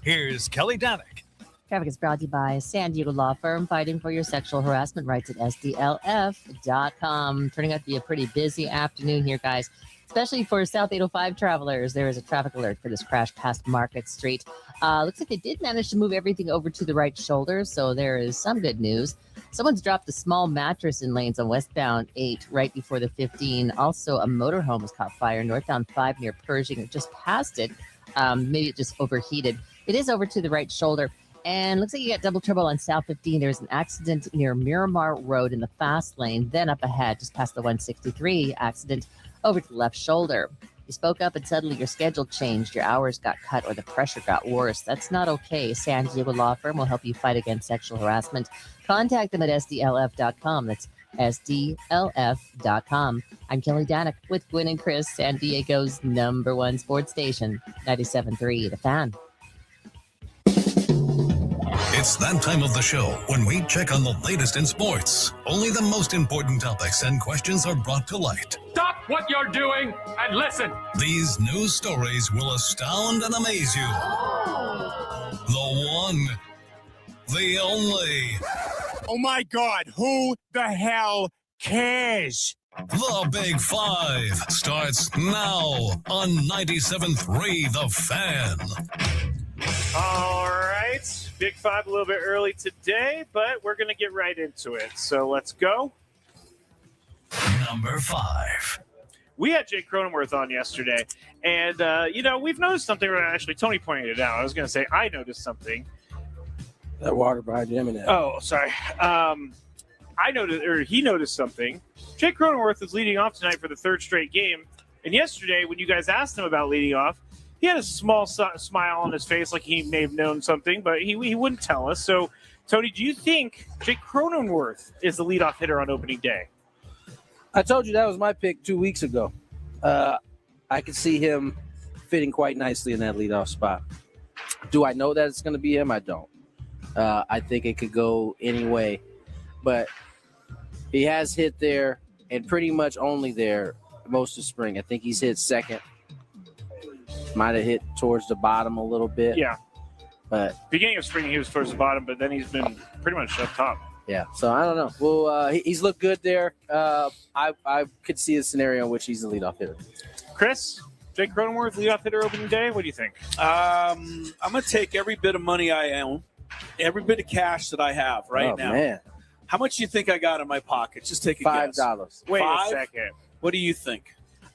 Here's Kelly Danick. Traffic is brought to you by San Diego Law Firm, fighting for your sexual harassment rights at SDLF.com. Turning out to be a pretty busy afternoon here, guys, especially for South 805 travelers. There is a traffic alert for this crash past Market Street. Looks like they did manage to move everything over to the right shoulder, so there is some good news. Someone's dropped a small mattress in lanes on westbound 8 right before the 15. Also, a motorhome has caught fire northbound 5 near Pershing. It just passed it. Maybe it just overheated. It is over to the right shoulder. And looks like you got double trouble on South 15. There's an accident near Miramar Road in the fast lane. Then up ahead, just past the 163 accident, over to the left shoulder. You spoke up and suddenly your schedule changed, your hours got cut, or the pressure got worse. That's not okay. San Diego Law Firm will help you fight against sexual harassment. Contact them at SDLF.com. That's SDLF.com. I'm Kelly Danick with Gwynn and Chris, San Diego's #1 sports station, 97.3 The Fan. It's that time of the show when we check on the latest in sports. Only the most important topics and questions are brought to light. Stop what you're doing and listen. These news stories will astound and amaze you. The one, the only. Oh my God, who the hell cares? The Big Five starts now on 97.3 The Fan. All right. Big Five a little bit early today, but we're going to get right into it. So let's go. Number 5. We had Jake Cronenworth on yesterday, and, we've noticed something. Actually, Tony pointed it out. I was going to say I noticed something. That water behind him and that. Oh, sorry. He noticed something. Jake Cronenworth is leading off tonight for the third straight game, and yesterday when you guys asked him about leading off, he had a small smile on his face like he may have known something, but he wouldn't tell us. So, Tony, do you think Jake Cronenworth is the leadoff hitter on opening day? I told you that was my pick 2 weeks ago. I could see him fitting quite nicely in that leadoff spot. Do I know that it's going to be him? I don't. I think it could go any way. But he has hit there and pretty much only there most of spring. I think he's hit second. Might have hit towards the bottom a little bit. Yeah. But beginning of spring, he was towards the bottom, but then he's been pretty much up top. Yeah. So I don't know. Well, he's looked good there. I could see a scenario in which he's the leadoff hitter. Chris, Jake Cronenworth, leadoff hitter opening day. What do you think? I'm going to take every bit of money I own, every bit of cash that I have now. Man. How much do you think I got in my pocket? Just take a guess. $5. Wait $5? a second. What do you think?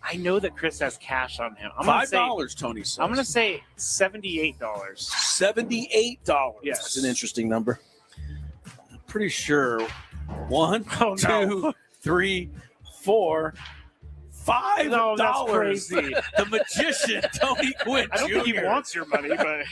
I know that Chris has cash on him. $5, Tony says. I'm going to say $78. $78. Yes. That's an interesting number. I'm pretty sure. 1, Oh, no. 2, 3, 4, $5. No, that's crazy. The magician, Tony Gwynn I don't think he wants your money, but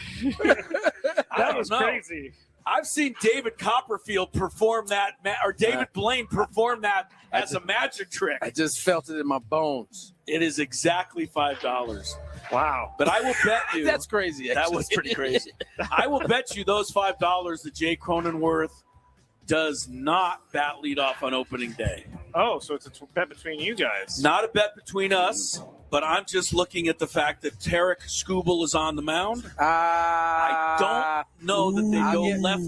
that was crazy. I've seen David Copperfield perform that, or David Blaine perform that as a magic trick. I just felt it in my bones. It is exactly $5. Wow. But I will bet you. That's crazy. That was pretty crazy. I will bet you those $5 that Jake Cronenworth does not bat leadoff on opening day. Oh, so it's a bet between you guys. Not a bet between us, but I'm just looking at the fact that Tarek Skubal is on the mound. I don't know that they go lefty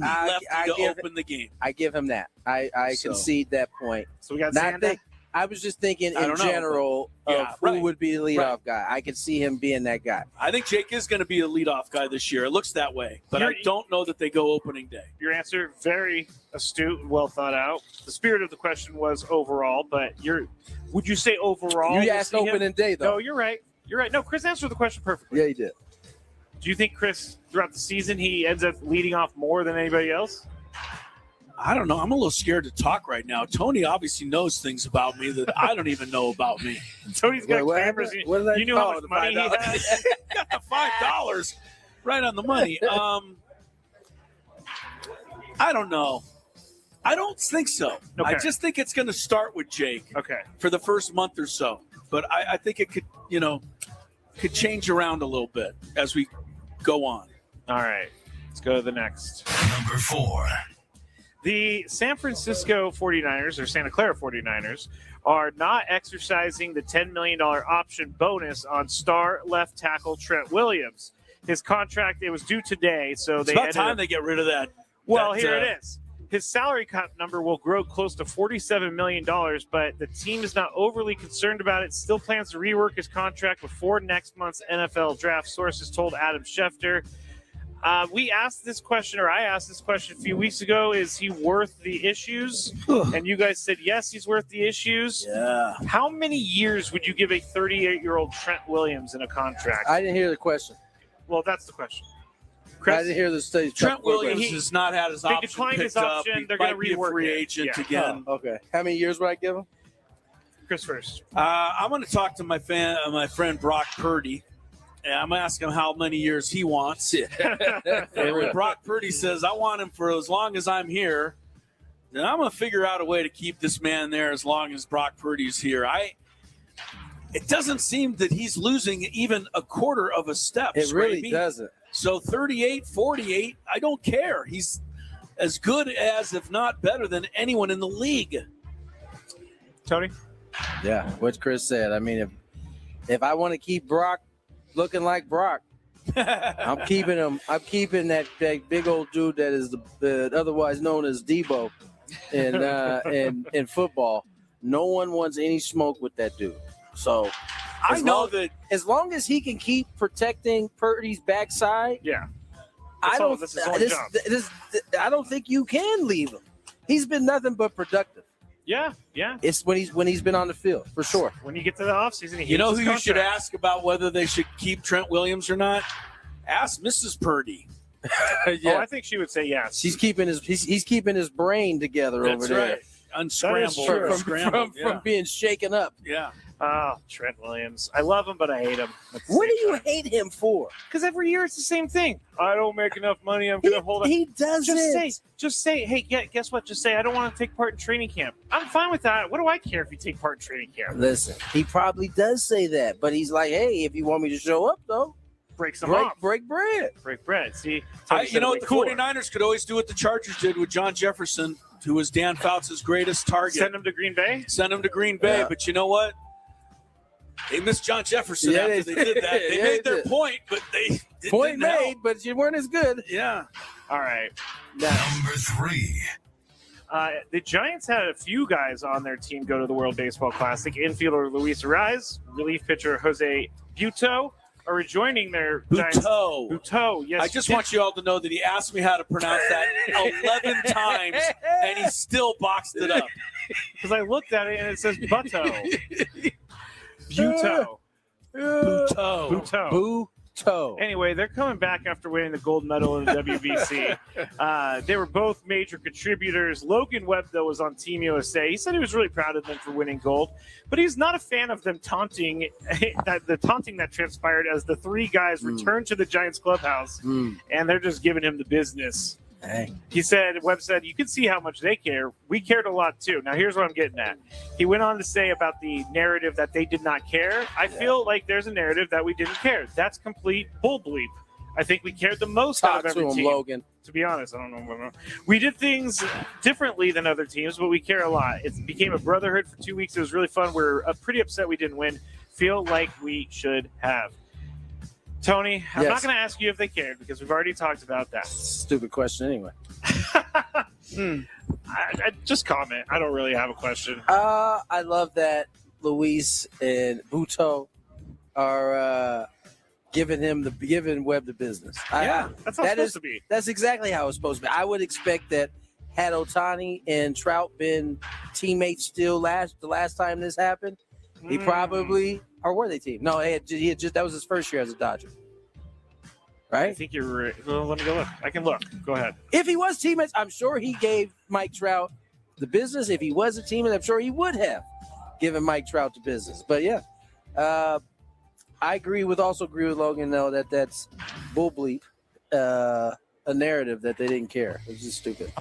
to open the game. I give him that. I concede that point. So we got Xander? I was just thinking in general of who would be the leadoff guy. I could see him being that guy. I think Jake is going to be a leadoff guy this year. It looks that way, but I don't know that they go opening day. Your answer, very astute and well thought out. The spirit of the question was overall, but would you say overall? You asked opening day, though. No, you're right. You're right. No, Chris answered the question perfectly. Yeah, he did. Do you think, Chris, throughout the season, he ends up leading off more than anybody else? I don't know. I'm a little scared to talk right now. Tony obviously knows things about me that I don't even know about me. Tony's got cameras. You knew how much money he had? Got the $5 right on the money. I don't know. I don't think so. Okay. I just think it's going to start with Jake. Okay. For the first month or so. But I think it could change around a little bit as we go on. All right. Let's go to the next. Number 4. The San Francisco 49ers, or Santa Clara 49ers, are not exercising the $10 million option bonus on star left tackle Trent Williams. His contract, it was due today, so it's about time they get rid of that. Well, here it is. His salary cap number will grow close to $47 million, but the team is not overly concerned about it. Still plans to rework his contract before next month's NFL draft, sources told Adam Schefter. I asked this question a few weeks ago. Is he worth the issues? And you guys said, yes, he's worth the issues. Yeah. How many years would you give a 38-year-old Trent Williams in a contract? I didn't hear the question. Well, that's the question. Chris? I didn't hear the stage. Trent Williams has not had his option declined his picked option. up. They're going going to to rework be a free it. agent again. Oh, okay. How many years would I give him? Chris first. I'm going to talk to my friend Brock Purdy. And I'm asking him how many years he wants. And when Brock Purdy says, I want him for as long as I'm here, then I'm going to figure out a way to keep this man there as long as Brock Purdy's here. It doesn't seem that he's losing even a quarter of a step. It really doesn't. So 38-48, I don't care. He's as good as, if not better than anyone in the league. Tony? Yeah, what Chris said. I mean, if I want to keep Brock looking like Brock, I'm keeping him. I'm keeping that big old dude that is the otherwise known as Debo in football. No one wants any smoke with that dude. So I know that as long as he can keep protecting Purdy's backside, I don't think you can leave him. He's been nothing but productive. Yeah. It's when he's been on the field for sure. When you get to the offseason, you know who you should ask about whether they should keep Trent Williams or not? Ask Mrs. Purdy. Yeah. Oh, I think she would say yes. He's keeping his brain together over there. Right. Unscrambled from being shaken up. Yeah. Oh, Trent Williams. I love him, but I hate him. What do you hate him for? Because every year it's the same thing. I don't make enough money. I'm going to hold on. He doesn't. Just say, hey, guess what? Just say, I don't want to take part in training camp. I'm fine with that. What do I care if you take part in training camp? Listen, he probably does say that, but he's like, hey, if you want me to show up, though, break bread. Break bread. See, you know what the 49ers could always do what the Chargers did with John Jefferson, who was Dan Fouts' greatest target. Send him to Green Bay? Yeah. But you know what? They missed John Jefferson after they did that. They made their point, but they didn't help. But you weren't as good. Yeah. All right. Number 3. The Giants had a few guys on their team go to the World Baseball Classic. Infielder Luis Ariz, relief pitcher Jose Buto are rejoining their Giants. Buto, yes. I just want you all to know that he asked me how to pronounce that 11 times, and he still boxed it up. Because I looked at it, and it says Buto. Buto. Anyway, they're coming back after winning the gold medal in the WBC. They were both major contributors. Logan Webb, though, was on Team USA. He said he was really proud of them for winning gold, but he's not a fan of them taunting that transpired as the three guys returned to the Giants clubhouse, and they're just giving him the business. Dang. Webb said, you can see how much they care. We cared a lot too. Now, here's what I'm getting at. He went on to say about the narrative that they did not care. I feel like there's a narrative that we didn't care. That's complete bull bleep. I think we cared the most out of every team. Logan. To be honest, I don't know. We did things differently than other teams, but we care a lot. It became a brotherhood for 2 weeks. It was really fun. We're pretty upset we didn't win. Feel like we should have. Tony, I'm not going to ask you if they cared because we've already talked about that. Stupid question anyway. I just comment. I don't really have a question. I love that Luis and Buto are giving Webb the business. That's how it's supposed to be. That's exactly how it's supposed to be. I would expect that had Ohtani and Trout been teammates still the last time this happened, he probably – or were they team? No, he had just that was his first year as a Dodger. Right? I think you're right. Well, let me go look. I can look. Go ahead. If he was teammates, I'm sure he gave Mike Trout the business. If he was a teammate, I'm sure he would have given Mike Trout the business. But yeah, I agree with Logan though that that's bull bleep, a narrative that they didn't care. It was just stupid.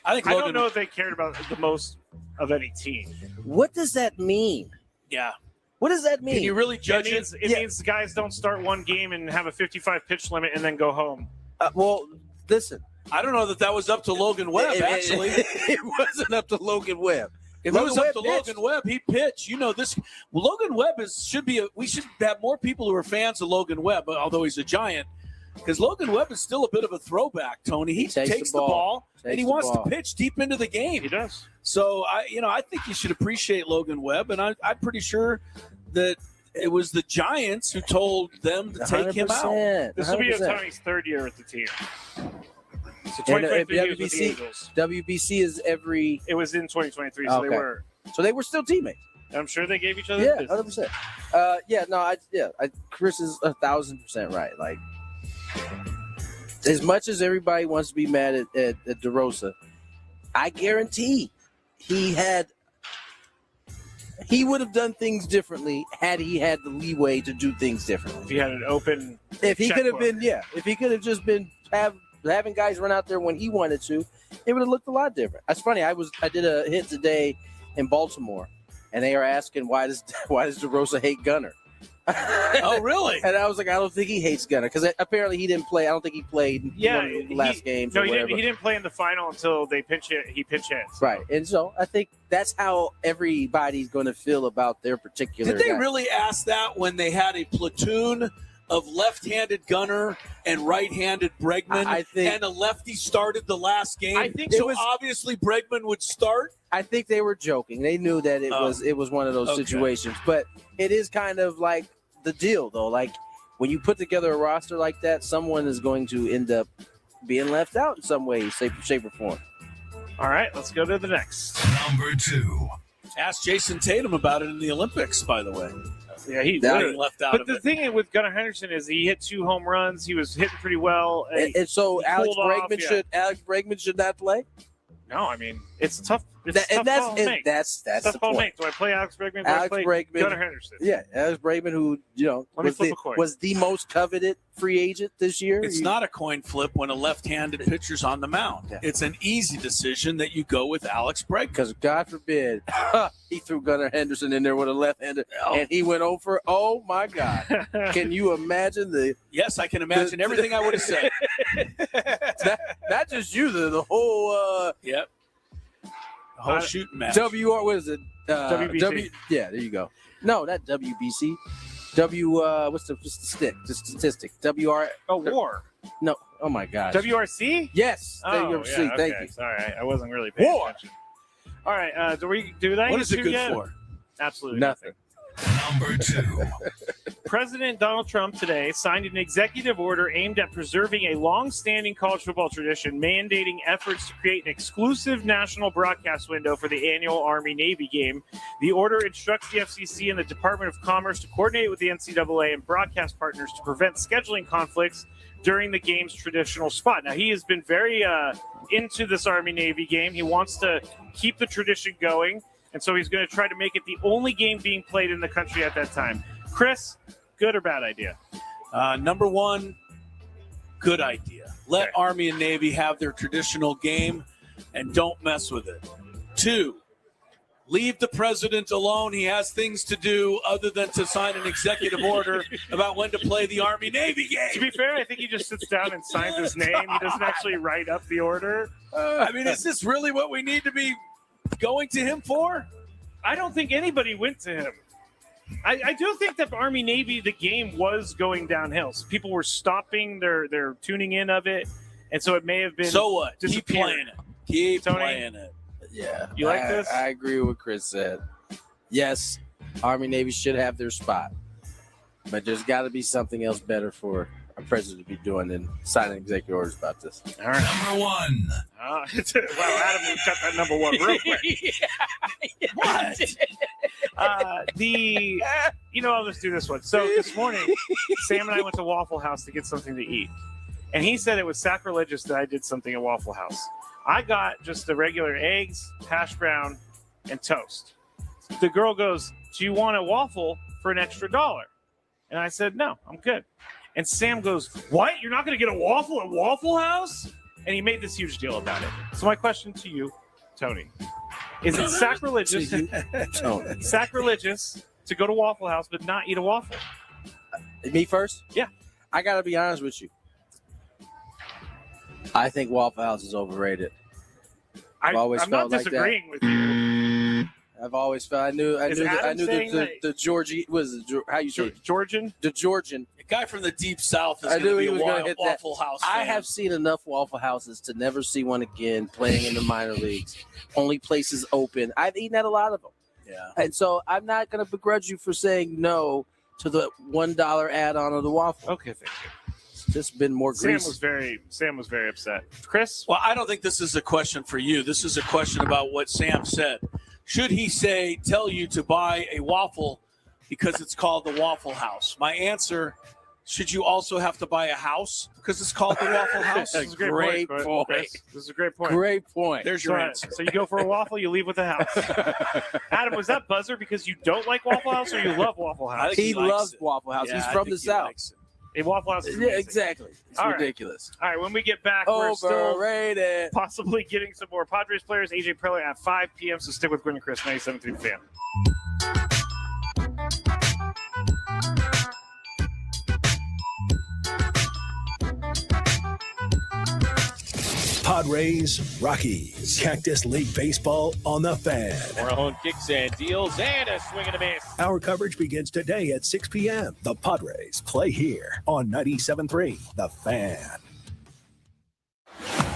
I don't know if they cared about the most of any team. What does that mean? Yeah. What does that mean? Can you really judge it? It means guys don't start one game and have a 55 pitch limit and then go home. Well, listen. I don't know that was up to Logan Webb, actually. It wasn't up to Logan Webb. If it was up to Logan Webb, he pitched. You know this. Logan Webb we should have more people who are fans of Logan Webb, although he's a Giant. Because Logan Webb is still a bit of a throwback, Tony. He takes the ball and he wants to pitch deep into the game. He does. So I think you should appreciate Logan Webb, and I'm pretty sure that it was the Giants who told them to take him out. This will be Ohtani's third year at the team. So 2023 WBC is every. It was in 2023, so they were. So they were still teammates. I'm sure they gave each other. Yeah, 100%. Chris is 1,000% right. Like, as much as everybody wants to be mad at DeRosa, I guarantee he would have done things differently had he had the leeway to do things differently. If he had an open. If he could have been, if he could have just been having guys run out there when he wanted to, it would have looked a lot different. That's funny. I did a hit today in Baltimore, and they are asking why does DeRosa hate Gunnar? Oh, really? And I was like, I don't think he hates Gunnar because apparently he didn't play. I don't think he played one of the last games. No, or he whatever. didn't play in the final until they he pinch hit. So. Right, and so I think that's how everybody's going to feel about their particular. Did they guy. really ask that when they had a platoon of left-handed Gunnar and right-handed Bregman, I think, and a lefty started the last game? I think so. Obviously, Bregman would start. I think they were joking. They knew that it was one of those situations, but it is kind of like the deal, though. Like when you put together a roster like that, someone is going to end up being left out in some way, shape, or form. All right, let's go to the next. Number 2. Ask Jason Tatum about it in the Olympics, by the way. Yeah, he getting left out. But of the it. thing with Gunnar Henderson is he hit 2 home runs. He was hitting pretty well. And so Alex Bregman should not play. No, I mean it's tough. It's tough that's call to make. that's tough the call to point. make. Do I play Alex Bregman? Do Alex I play Bregman, Gunnar Henderson? Yeah, Alex Bregman, who was the most coveted free agent this year. It's not a coin flip when a left-handed pitcher's on the mound. Yeah. It's an easy decision that you go with Alex Bregman. Because God forbid he threw Gunnar Henderson in there with a left-hander and he went over. Oh my God! Can you imagine the? Yes, I can imagine everything I would have said. not just you, the whole. Yep. The whole shooting match. What is it? WBC. Yeah, there you go. No, not WBC. What's the stick? The statistic. WR. Oh, WAR. No. Oh my gosh. WRC. Yes. Oh, WRC. yeah, Thank okay. you. Sorry, I wasn't really paying attention. All right. Do we do that? What is it good for? Absolutely nothing. Number 2. President Donald Trump today signed an executive order aimed at preserving a long-standing college football tradition, mandating efforts to create an exclusive national broadcast window for the annual Army-Navy game. The order instructs the FCC and the Department of Commerce to coordinate with the NCAA and broadcast partners to prevent scheduling conflicts during the game's traditional spot. Now, he has been very into this Army-Navy game. He wants to keep the tradition going, and so he's going to try to make it the only game being played in the country at that time. Chris, good or bad idea? Number 1, good idea. Let Army and Navy have their traditional game and don't mess with it. 2, leave the president alone. He has things to do other than to sign an executive order about when to play the Army-Navy game. To be fair, I think he just sits down and signs his name. He doesn't actually write up the order. I mean, is this really what we need to be going to him for? I don't think anybody went to him. I do think that Army-Navy, the game was going downhill. So people were stopping their tuning in of it, and so it may have been. So what? Keep playing it. Keep Tony? playing it. Yeah. You like this? I agree with what Chris said. Yes, Army-Navy should have their spot, but there's got to be something else better for a president to be doing than signing executive orders about this. All right. Number 1. Wow, Adam got that number 1 real quick. I'll just do this one. So this morning, Sam and I went to Waffle House to get something to eat. And he said it was sacrilegious that I did something at Waffle House. I got just the regular eggs, hash brown, and toast. The girl goes, "Do you want a waffle for an extra $1?" And I said, "No, I'm good." And Sam goes, "What? You're not going to get a waffle at Waffle House?" And he made this huge deal about it. So my question to you, Tony, is it sacrilegious to go to Waffle House but not eat a waffle? Me first? Yeah. I got to be honest with you. I think Waffle House is overrated. I'm not like disagreeing with you. I've always felt I knew the Georgie how you say it? Georgian? The Georgian. The guy from the deep south is I knew going he to was be going a to hit Waffle that. House I fan. have seen enough Waffle Houses to never see one again playing in the minor leagues. Only places open. I've eaten at a lot of them. Yeah. And so I'm not going to begrudge you for saying no to the $1 add-on of the waffle. Okay, thank you. It's just been more greasy. Sam was very upset. Chris? Well, I don't think this is a question for you. This is a question about what Sam said. Should he tell you to buy a waffle because it's called the Waffle House? My answer, should you also have to buy a house because it's called the Waffle House? This is a great point. This is a great point. Great point. There's your answer. So you go for a waffle, you leave with a house. Adam, was that buzzer because you don't like Waffle House or you love Waffle House? He loves Waffle House. Yeah, He's I from think the he South. likes it. Waffle House is Yeah, amazing. exactly. It's All right. ridiculous. All right, when we get back, we're still Overrated. possibly getting some more Padres players. AJ Preller at 5 p.m., so stick with Gwynn Chris, 97.3 Fan. Padres, Rockies, Cactus League Baseball on the Fan. Morejon kicks and deals, and a swing and a miss. Our coverage begins today at 6 p.m. The Padres play here on 97.3 The Fan.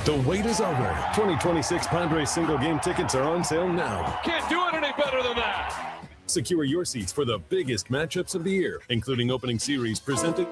The wait is over. 2026 Padres single game tickets are on sale now. Can't do it any better than that. Secure your seats for the biggest matchups of the year, including opening series presented.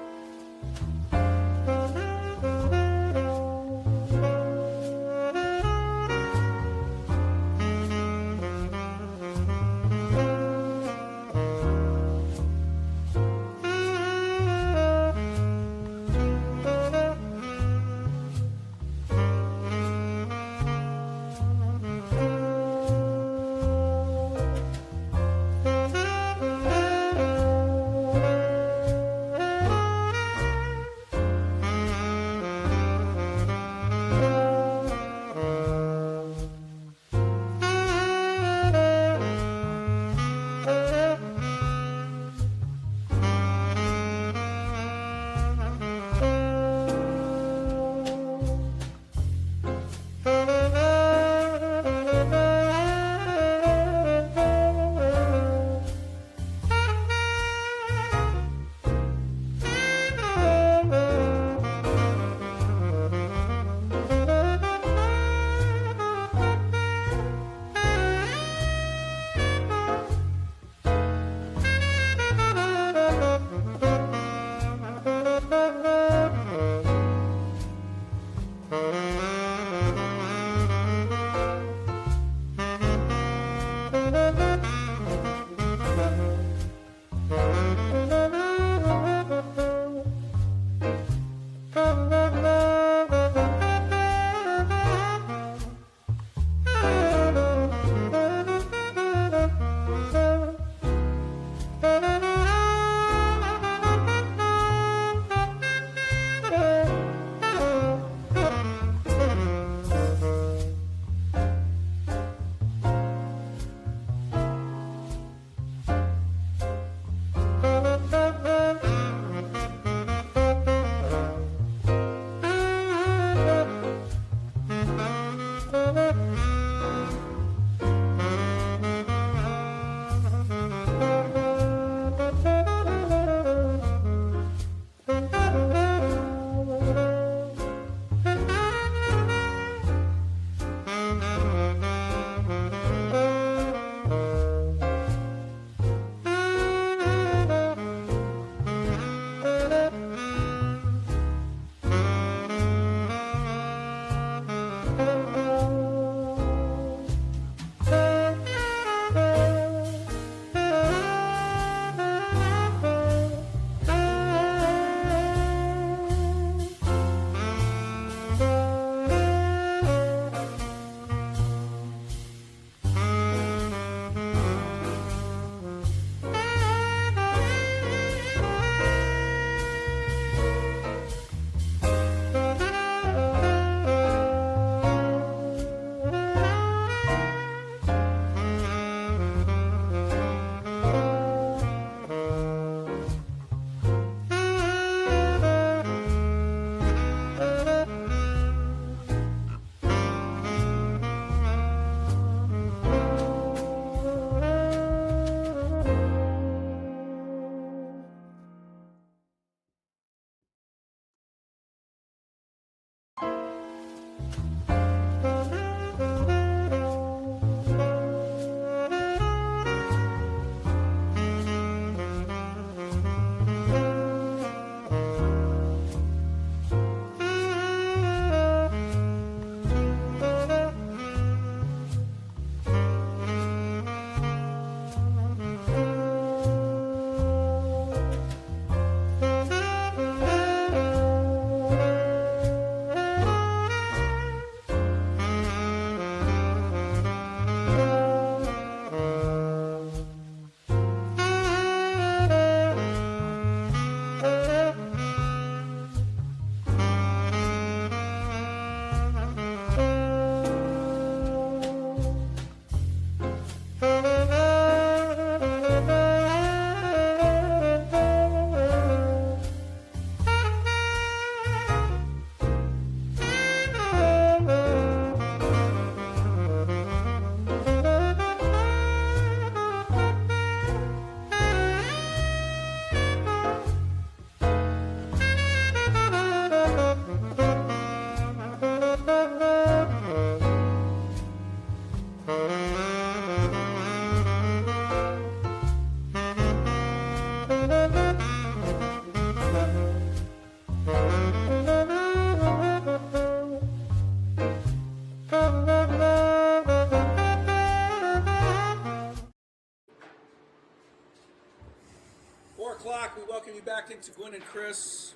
back. We welcome you back into Gwynn and Chris.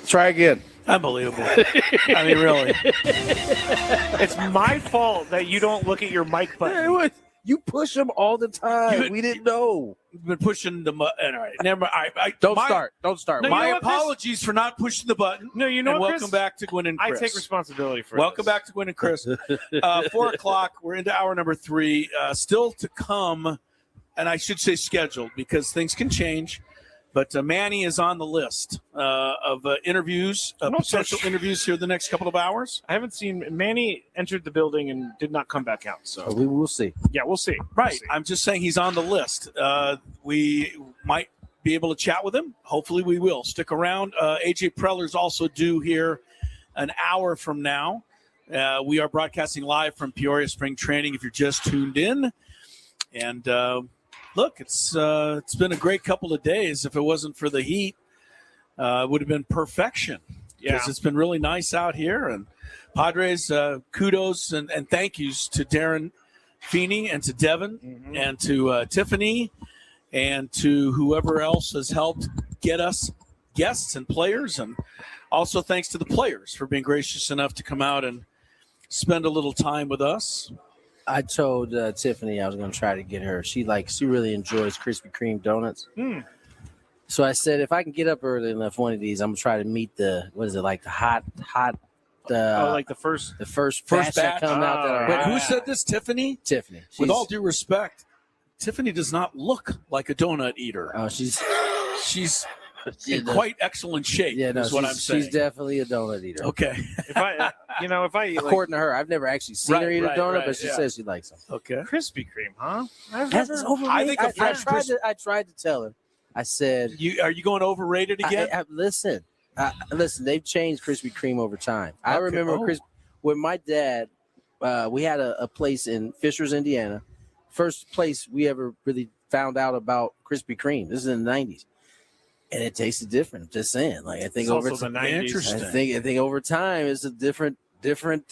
Try again. Unbelievable. I mean, really. It's my fault that you don't look at your mic button. You push them all the time. We didn't know. You've been pushing the button. All right. Never mind. Don't start. Don't start. No, my apologies for not pushing the button. No, you know and what, welcome Chris? back to Gwynn and Chris. I take responsibility for Welcome this. back to Gwynn and Chris. 4 o'clock. We're into hour number 3. Still to come, and I should say scheduled because things can change. But Manny is on the list of interviews, potential interviews here the next couple of hours. I haven't seen Manny entered the building and did not come back out. So we will see. Yeah, we'll see. Right. I'm just saying he's on the list. We might be able to chat with him. Hopefully we will. Stick around. AJ Preller's also due here an hour from now. We are broadcasting live from Peoria Spring Training if you're just tuned in. And look, it's been a great couple of days. If it wasn't for the heat, it would have been perfection. Because it's been really nice out here. And Padres, kudos and thank yous to Darren Feeney and to Devin and to Tiffany and to whoever else has helped get us guests and players. And also thanks to the players for being gracious enough to come out and spend a little time with us. I told Tiffany I was going to try to get her. She really enjoys Krispy Kreme donuts. So I said, if I can get up early enough one of these, I'm going to try to meet the hot like the first batch that come out. That Wait, who said this? Tiffany? Tiffany. With all due respect, Tiffany does not look like a donut eater. Oh, she's in quite excellent shape. Yeah, no, is what I'm saying. She's definitely a donut eater. Okay. If I eat, according to her, I've never actually seen her eat a donut, but she says she likes them. Okay. Krispy Kreme, huh? I tried to tell her. I said, are you going overrated again? Listen, they've changed Krispy Kreme over time. I remember when my dad, we had a place in Fishers, Indiana. First place we ever really found out about Krispy Kreme. This is in the 90s. And it tasted different. Just saying. I think over time, interesting. I think over time it's a different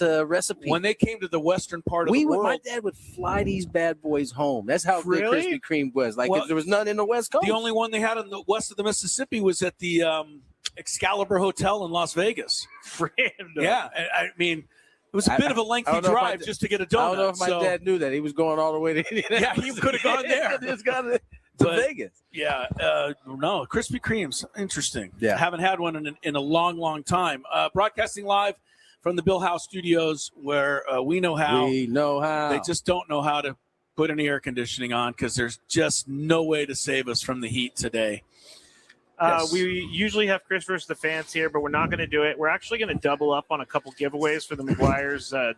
recipe. When they came to the western part of the world, my dad would fly these bad boys home. That's how good Krispy Kreme was. If there was none in the West Coast. The only one they had in the west of the Mississippi was at the Excalibur Hotel in Las Vegas. Random. Yeah, I mean, it was a bit of a lengthy drive just to get a donut. I don't know if my dad knew that. He was going all the way to Indiana. Yeah, he could have gone there. Just got to Vegas. Yeah, no, Krispy Kreme's interesting. Yeah. Haven't had one in a long, long time. Broadcasting live from the Bill House Studios where we know how. We know how. They just don't know how to put any air conditioning on because there's just no way to save us from the heat today. Yes. We usually have Chris versus the fans here, but we're not going to do it. We're actually going to double up on a couple giveaways for the McGuire's Good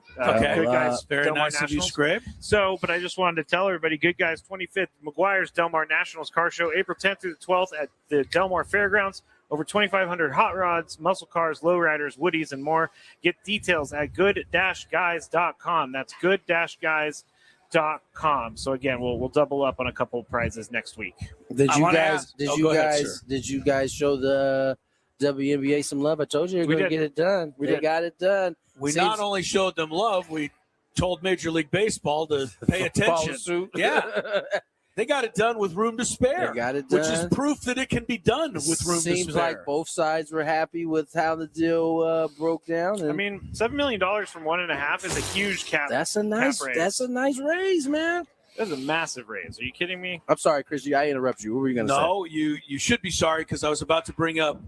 Guys. Very Del Mar nice of you, Nationals. Scrape. So, but I just wanted to tell everybody, Good Guys 25th McGuire's Del Mar Nationals Car Show, April 10th through the 12th at the Del Mar Fairgrounds. Over 2,500 hot rods, muscle cars, lowriders, woodies, and more. Get details at good-guys.com. That's good-guys.com. So again, we'll double up on a couple of prizes next week. Did you guys show the WNBA some love? I told you you're going to get it done. They got it done. We not only showed them love, we told Major League Baseball to pay attention. Yeah. They got it done with room to spare. They got it done. Which is proof that it can be done with room to spare. Seems like both sides were happy with how the deal broke down. I mean, $7 million from 1.5 is a huge cap. That's a nice raise, man. That's a massive raise. Are you kidding me? I'm sorry, Chris. I interrupted you. What were you going to say? No, you should be sorry because I was about to bring up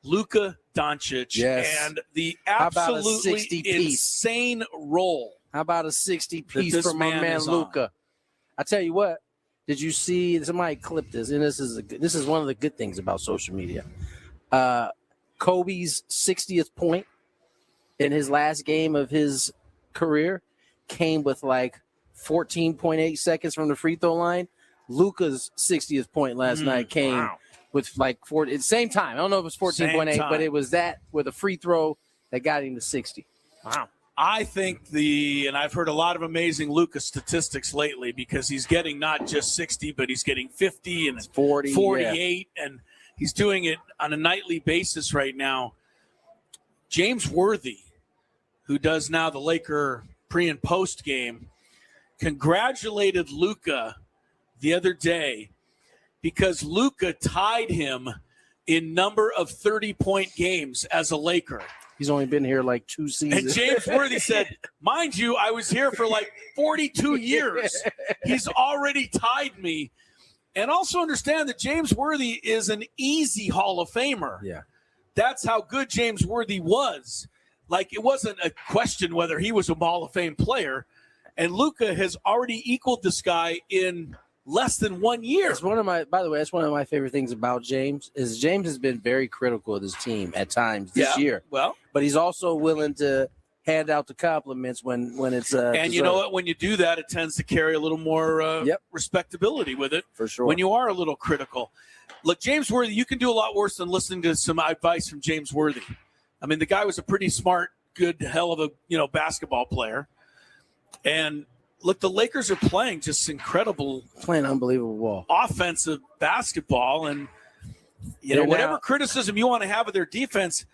Luka Doncic and the absolutely insane role. How about a 60-piece from my man Luka? I tell you what. Did you see? Somebody clipped this, and this is one of the good things about social media. Kobe's 60th point in his last game of his career came with 14.8 seconds from the free throw line. Luka's 60th point last night came with 40 at the same time. I don't know if it was 14.8, but it was that with a free throw that got him to 60. Wow. I think and I've heard a lot of amazing Luka statistics lately because he's getting not just 60, but he's getting 50 and 40, 48, and he's doing it on a nightly basis right now. James Worthy, who does now the Laker pre and post game, congratulated Luka the other day because Luka tied him in number of 30-point games as a Laker. He's only been here like 2 seasons. And James Worthy said, mind you, I was here for like 42 years. He's already tied me. And also understand that James Worthy is an easy Hall of Famer. Yeah. That's how good James Worthy was. Like, it wasn't a question whether he was a Hall of Fame player. And Luka has already equaled this guy in less than 1 year. By the way, that's one of my favorite things about James is James has been very critical of his team at times this year. Well, but he's also willing to hand out the compliments when it's and deserved. you know what? When you do that, it tends to carry a little more respectability with it. For sure. When you are a little critical. Look, James Worthy, you can do a lot worse than listening to some advice from James Worthy. I mean, the guy was a pretty smart, good, hell of a basketball player. And look, the Lakers are playing just playing unbelievable ball, offensive basketball, and whatever criticism you want to have of their defense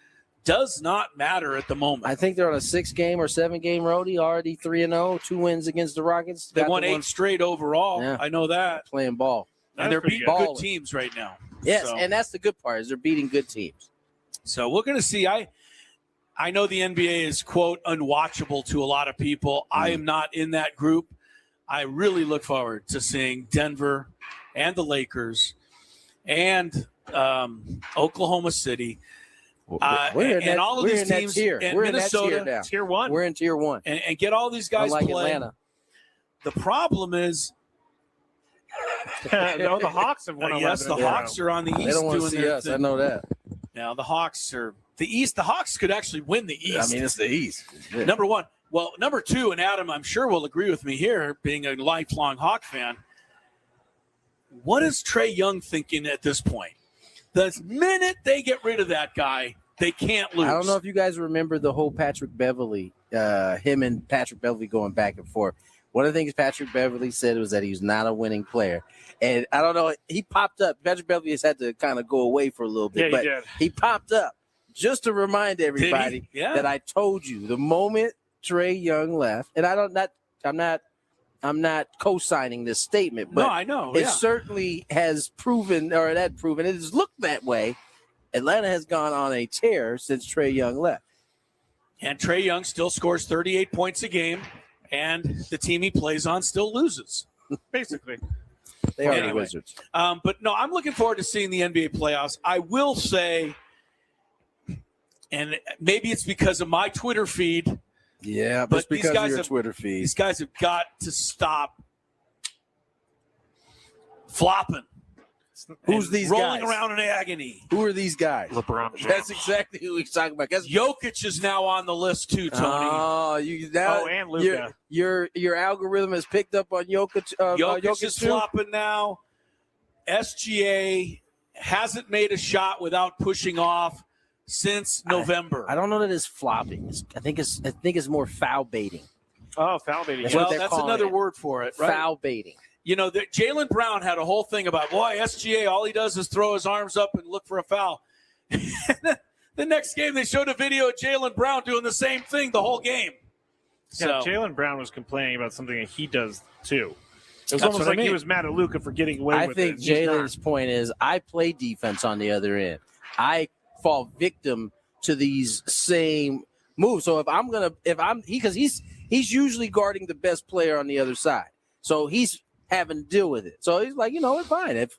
does not matter at the moment. I think they're on a 6-game or 7-game roadie, already 3-0, 2 wins against the Rockets. They won 8 straight overall. Yeah. I know that. Playing ball. And they're beating good teams right now. Yes, and that's the good part is they're beating good teams. So we're going to see. I know the NBA is, quote, unwatchable to a lot of people. I am not in that group. I really look forward to seeing Denver and the Lakers and Oklahoma City. And all of these teams in Minnesota, tier 1. We're in tier 1. And get all these guys Unlike playing. Atlanta. The problem is, no, the Hawks have won. Yes, the Hawks are on the East. They don't want to see us. I know that. Now the Hawks are the East. The Hawks could actually win the East. I mean, it's the East. Yeah. Number one. Well, number 2, and Adam, I'm sure will agree with me here, being a lifelong Hawk fan. What is Trae Young thinking at this point? The minute they get rid of that guy, they can't lose. I don't know if you guys remember the whole Patrick Beverly, him and Patrick Beverly going back and forth. One of the things Patrick Beverly said was that he was not a winning player. And I don't know, he popped up. Patrick Beverly has had to kind of go away for a little bit. Yeah, but he popped up just to remind everybody that I told you the moment Trae Young left, and I'm not co-signing this statement, but no, I know. It certainly has proven, or it had proven, it has looked that way. Atlanta has gone on a tear since Trae Young left. And Trae Young still scores 38 points a game, and the team he plays on still loses. Basically. They are the Wizards. But no, I'm looking forward to seeing the NBA playoffs. I will say, and maybe it's because of my Twitter feed. Yeah, but because of your Twitter feed. These guys have got to stop flopping. Who's these rolling guys? Around in agony? Who are these guys? LeBron James. That's exactly who he's talking about. Jokic is now on the list too, Tony. And Luka. Your algorithm has picked up on Jokic. Jokic is flopping now. SGA hasn't made a shot without pushing off since November. I don't know that it's flopping. I think it's more foul baiting. Oh, foul baiting. Well, that's another word for it, right? Foul baiting. You know, Jaylen Brown had a whole thing about, boy, SGA, all he does is throw his arms up and look for a foul. The next game, they showed a video of Jaylen Brown doing the same thing the whole game. Yeah, Jaylen Brown was complaining about something that he does too. It was almost like he was mad at Luka for getting away with it. I think Jalen's point is I play defense on the other end. I fall victim to these same moves. So because he's usually guarding the best player on the other side. So he's having to deal with it. So he's like, it's fine. If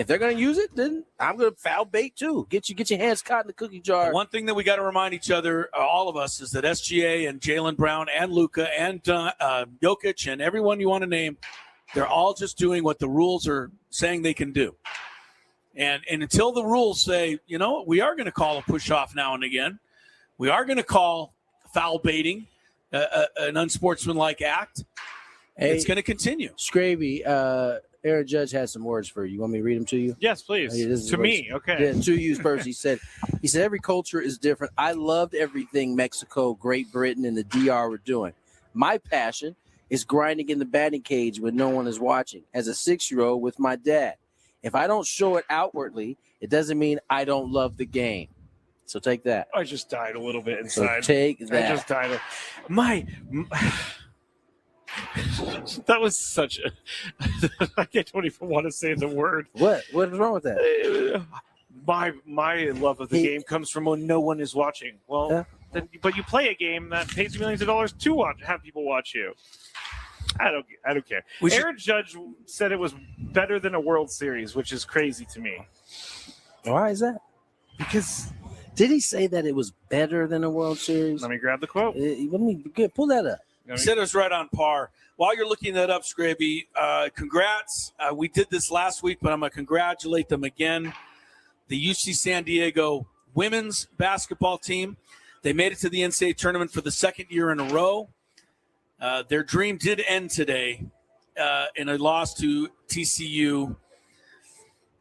they're going to use it, then I'm going to foul bait too. Get your hands caught in the cookie jar. One thing that we got to remind each other, all of us, is that SGA and Jaylen Brown and Luka and Jokic and everyone you want to name, they're all just doing what the rules are saying they can do. And until the rules say, we are going to call a push-off now and again. We are going to call foul baiting an unsportsmanlike act. Hey, it's going to continue. Scraby, Aaron Judge has some words for you. You want me to read them to you? Yes, please. To me, okay. Yeah, to you first. He said, every culture is different. I loved everything Mexico, Great Britain, and the DR were doing. My passion is grinding in the batting cage when no one is watching. As a 6-year-old with my dad. If I don't show it outwardly, it doesn't mean I don't love the game. So take that. I just died a little bit inside. So take that. I just died. That was such a. I don't even want to say the word. What is wrong with that? My love of the game comes from when no one is watching. Well, but you play a game that pays you millions of dollars to have people watch you. I don't care. Aaron Judge said it was better than a World Series, which is crazy to me. Why is that? Because did he say that it was better than a World Series? Let me grab the quote. Pull that up. He said it was right on par. While you're looking that up, Scraby, congrats. We did this last week, but I'm going to congratulate them again. The UC San Diego women's basketball team. They made it to the NCAA tournament for the second year in a row. Their dream did end today in a loss to TCU.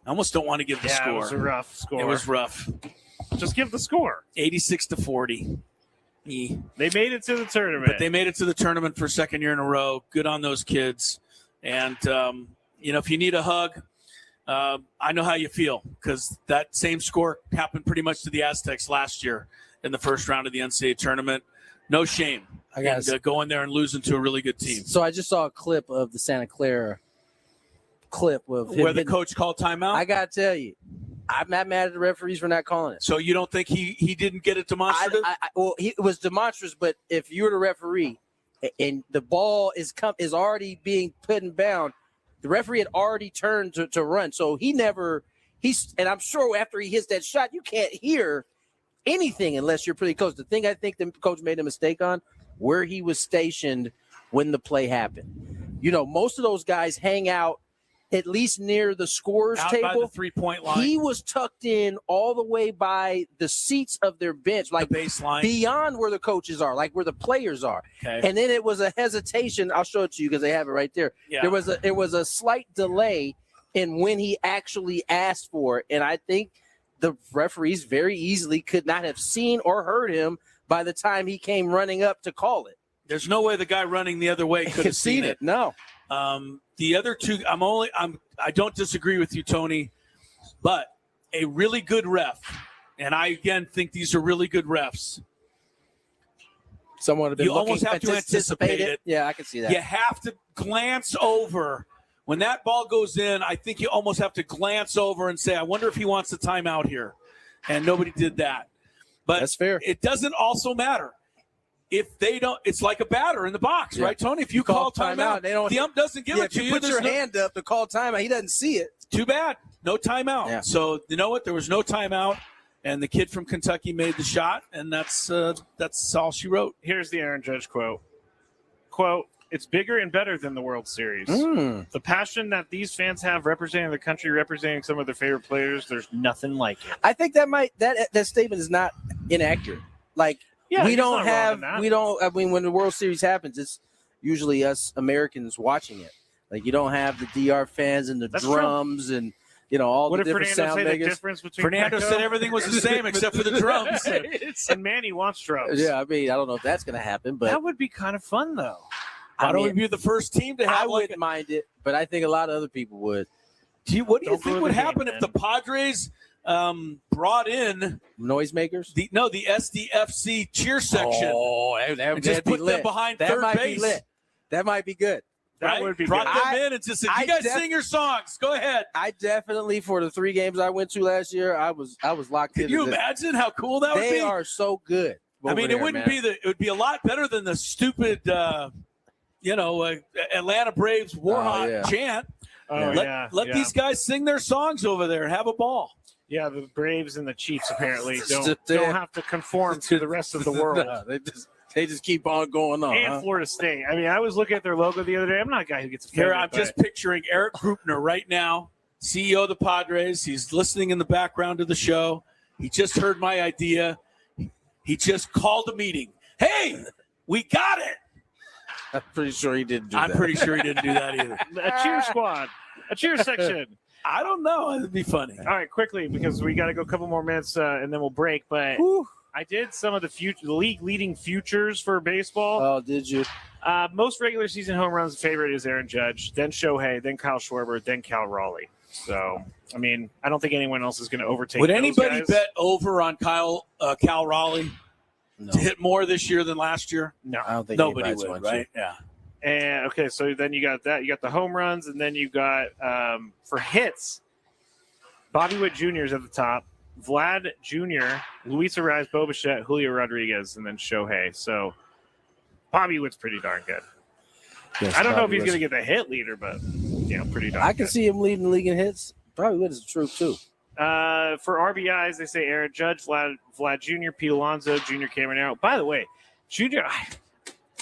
I almost don't want to give the score. It was a rough score. It was rough. Just give the score. 86-40. They made it to the tournament. But they made it to the tournament for second year in a row. Good on those kids. And, if you need a hug, I know how you feel because that same score happened pretty much to the Aztecs last year in the first round of the NCAA tournament. No shame. Going there and losing to a really good team. So I just saw a clip of the Santa Clara clip of where the coach called timeout. I got to tell you, I'm not mad at the referees for not calling it. So you don't think he didn't get it demonstrative? It was demonstrative, but if you're the referee and the ball is already being put in bound, the referee had already turned to run. So and I'm sure after he hits that shot, you can't hear anything unless you're pretty close. The thing I think the coach made a mistake on, where he was stationed when the play happened. Most of those guys hang out at least near the scorer's out table. By the three-point line. He was tucked in all the way by the seats of their bench, like the baseline, beyond where the coaches are, like where the players are. Okay. And then it was a hesitation. I'll show it to you because they have it right there. Yeah. There was a slight delay in when he actually asked for it, and I think the referees very easily could not have seen or heard him by the time he came running up to call it. There's no way the guy running the other way could have seen it. No. The other two, I don't disagree with you, Tony, but a really good ref, and I again think these are really good refs. Someone have been you almost have to anticipate it. Yeah, I can see that. You have to glance over. When that ball goes in, I think you almost have to glance over and say, I wonder if he wants the timeout here. And nobody did that. But that's fair. It doesn't also matter. If they don't, it's like a batter in the box, right, Tony? If you call timeout, the ump doesn't give it to you. If you put your hand up to call timeout, he doesn't see it. Too bad. No timeout. Yeah. So, you know what? There was no timeout, and the kid from Kentucky made the shot, and that's all she wrote. Here's the Aaron Judge quote. Quote, it's bigger and better than the World Series. The passion that these fans have representing the country, representing some of their favorite players, there's nothing like it. I think that statement is not inaccurate. Like, when the World Series happens, it's usually us Americans watching it. Like, you don't have the DR fans and the drums and, all the different sound makers. Fernando said everything was the same except for the drums. And Manny wants drums. Yeah, I don't know if that's going to happen, but that would be kind of fun, though. Why don't we be the first team to have? I wouldn't mind it, but I think a lot of other people would. What do you think would happen if the Padres brought in noisemakers? The SDFC cheer section. Oh, and just put them behind third base. That might be good. That would be brought good. them in and just said, "You guys sing your songs. Go ahead." I definitely, for the 3 games I went to last year, I was locked in. Can you imagine how cool that would be? They are so good. It wouldn't be it would be a lot better than the stupid, Atlanta Braves Warhawk chant. Let these guys sing their songs over there and have a ball. Yeah, the Braves and the Chiefs apparently don't have to conform to the rest of the world. No, they just keep on going on. And Florida State. I mean, I was looking at their logo the other day. I'm not a guy who gets offended. Here, I'm just picturing Eric Grupner right now, CEO of the Padres. He's listening in the background of the show. He just heard my idea. He just called a meeting. Hey, we got it. I'm pretty sure he didn't do that. I'm pretty sure he didn't do that either. A cheer squad. A cheer section. I don't know. It'd be funny. All right, quickly, because we got to go a couple more minutes and then we'll break. But I did some of the league leading futures for baseball. Oh, did you? Most regular season home runs favorite is Aaron Judge, then Shohei, then Kyle Schwarber, then Cal Raleigh. So, I mean, I don't think anyone else is going to overtake. Would anybody bet over on Cal Raleigh to hit more this year than last year? No, I don't think nobody would, right? Yeah. And okay, so then you got that. You got the home runs, and then you got for hits, Bobby Witt Jr. is at the top. Vlad Jr., Luis Arraez, Bo Bichette, Julio Rodriguez, and then Shohei. So Bobby Witt's pretty darn good. Yes, I don't know if Bobby he's going Witt. to get the hit leader, but pretty darn I can good. see him leading the league in hits. Probably Witt is the truth too. For RBIs, they say Aaron Judge, Vlad Jr., Pete Alonso, Junior Caminero. By the way, Junior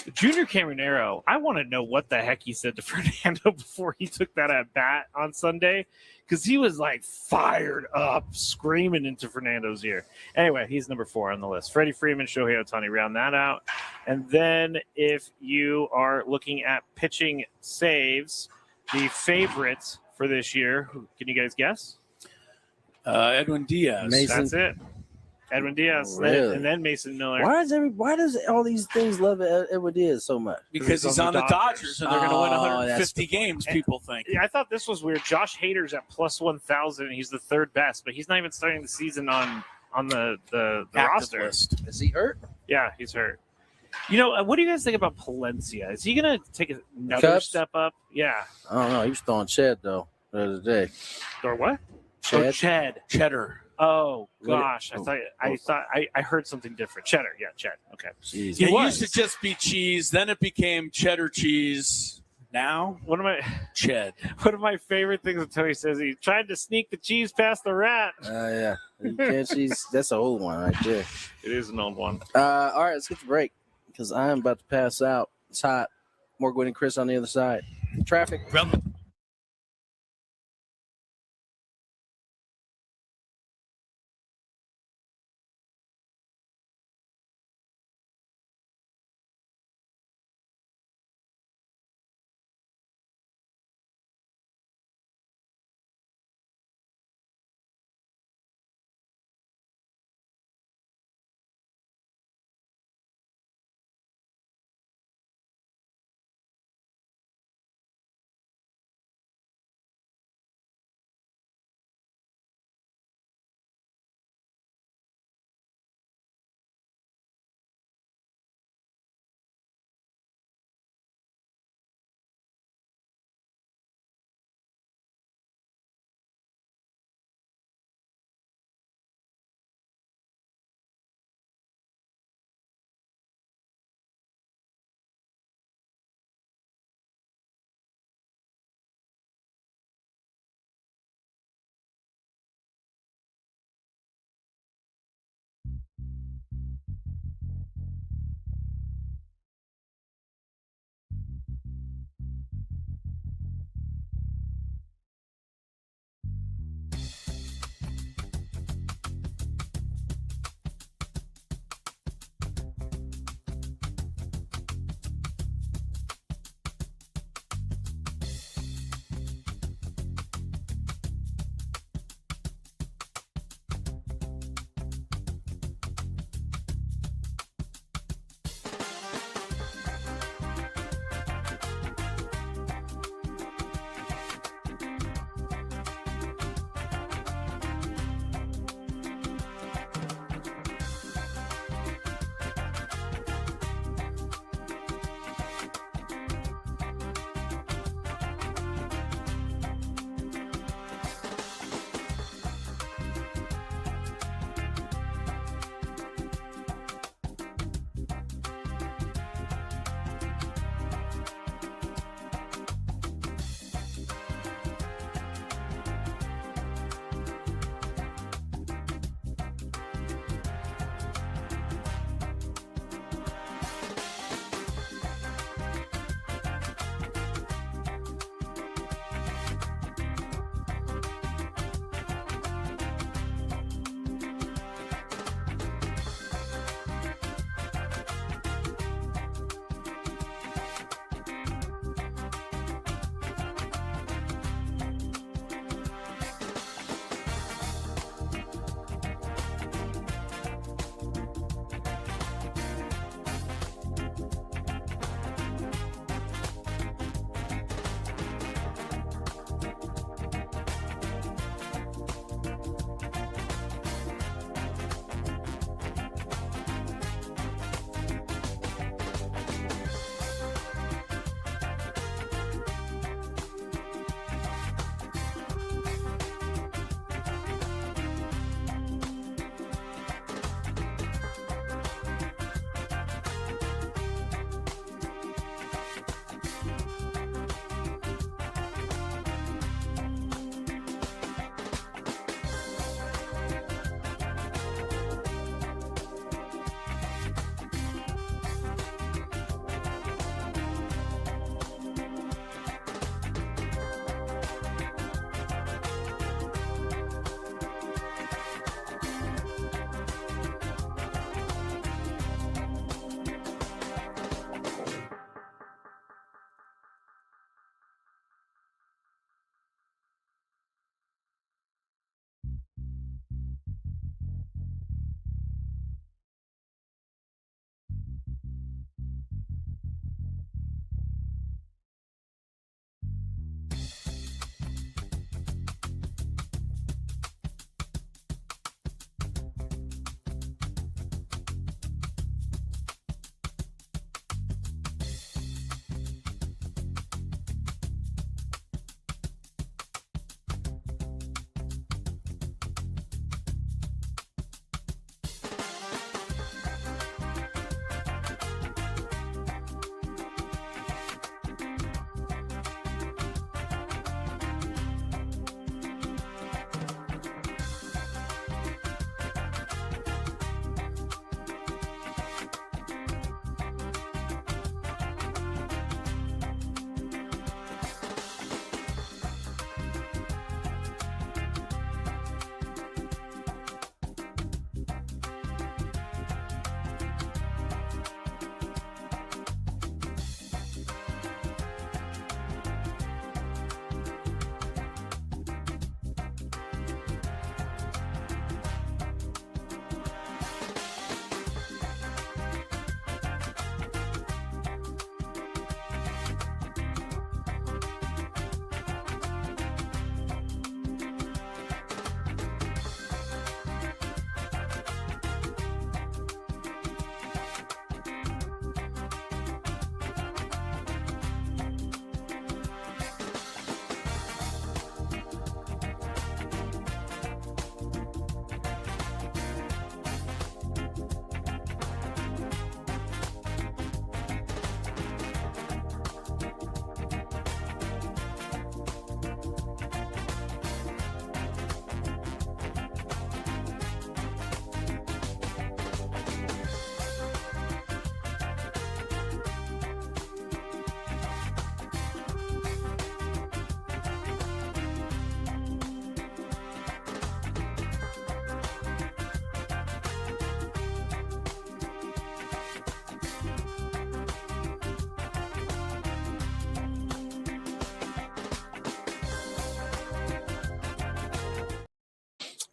Caminero, I want to know what the heck he said to Fernando before he took that at bat on Sunday, because he was like fired up, screaming into Fernando's ear. Anyway, he's number 4 on the list. Freddie Freeman, Shohei Ohtani round that out. And then if you are looking at pitching saves, the favorite for this year, can you guys guess? Edwin Diaz. Mason. That's it. Edwin Diaz, Really? and then Mason Miller. Why does all these things love Edwin Diaz so much? Because he's on the Dodgers and they're going to win 150 games, people think. Yeah, I thought this was weird. Josh Hader's at plus 1,000, and he's the 3rd best, but he's not even starting the season on the roster. List. Is he hurt? Yeah, he's hurt. What do you guys think about Palencia? Is he going to take another Cubs? step up? Yeah. I don't know. He was throwing Ched though the other day. Or what? Ched? Cheddar. Oh What- gosh, I heard something different. Cheddar, yeah, Ched. Okay. Jeez. Yeah, it used to just be cheese. Then it became cheddar cheese. Now, One of my favorite things that Tony says, he tried to sneak the cheese past the rat. Yeah. You can't see. That's an old one right there. It is an old one. All right, let's get the break because I am about to pass out. It's hot. More Gwynn and Chris on the other side. Traffic. From the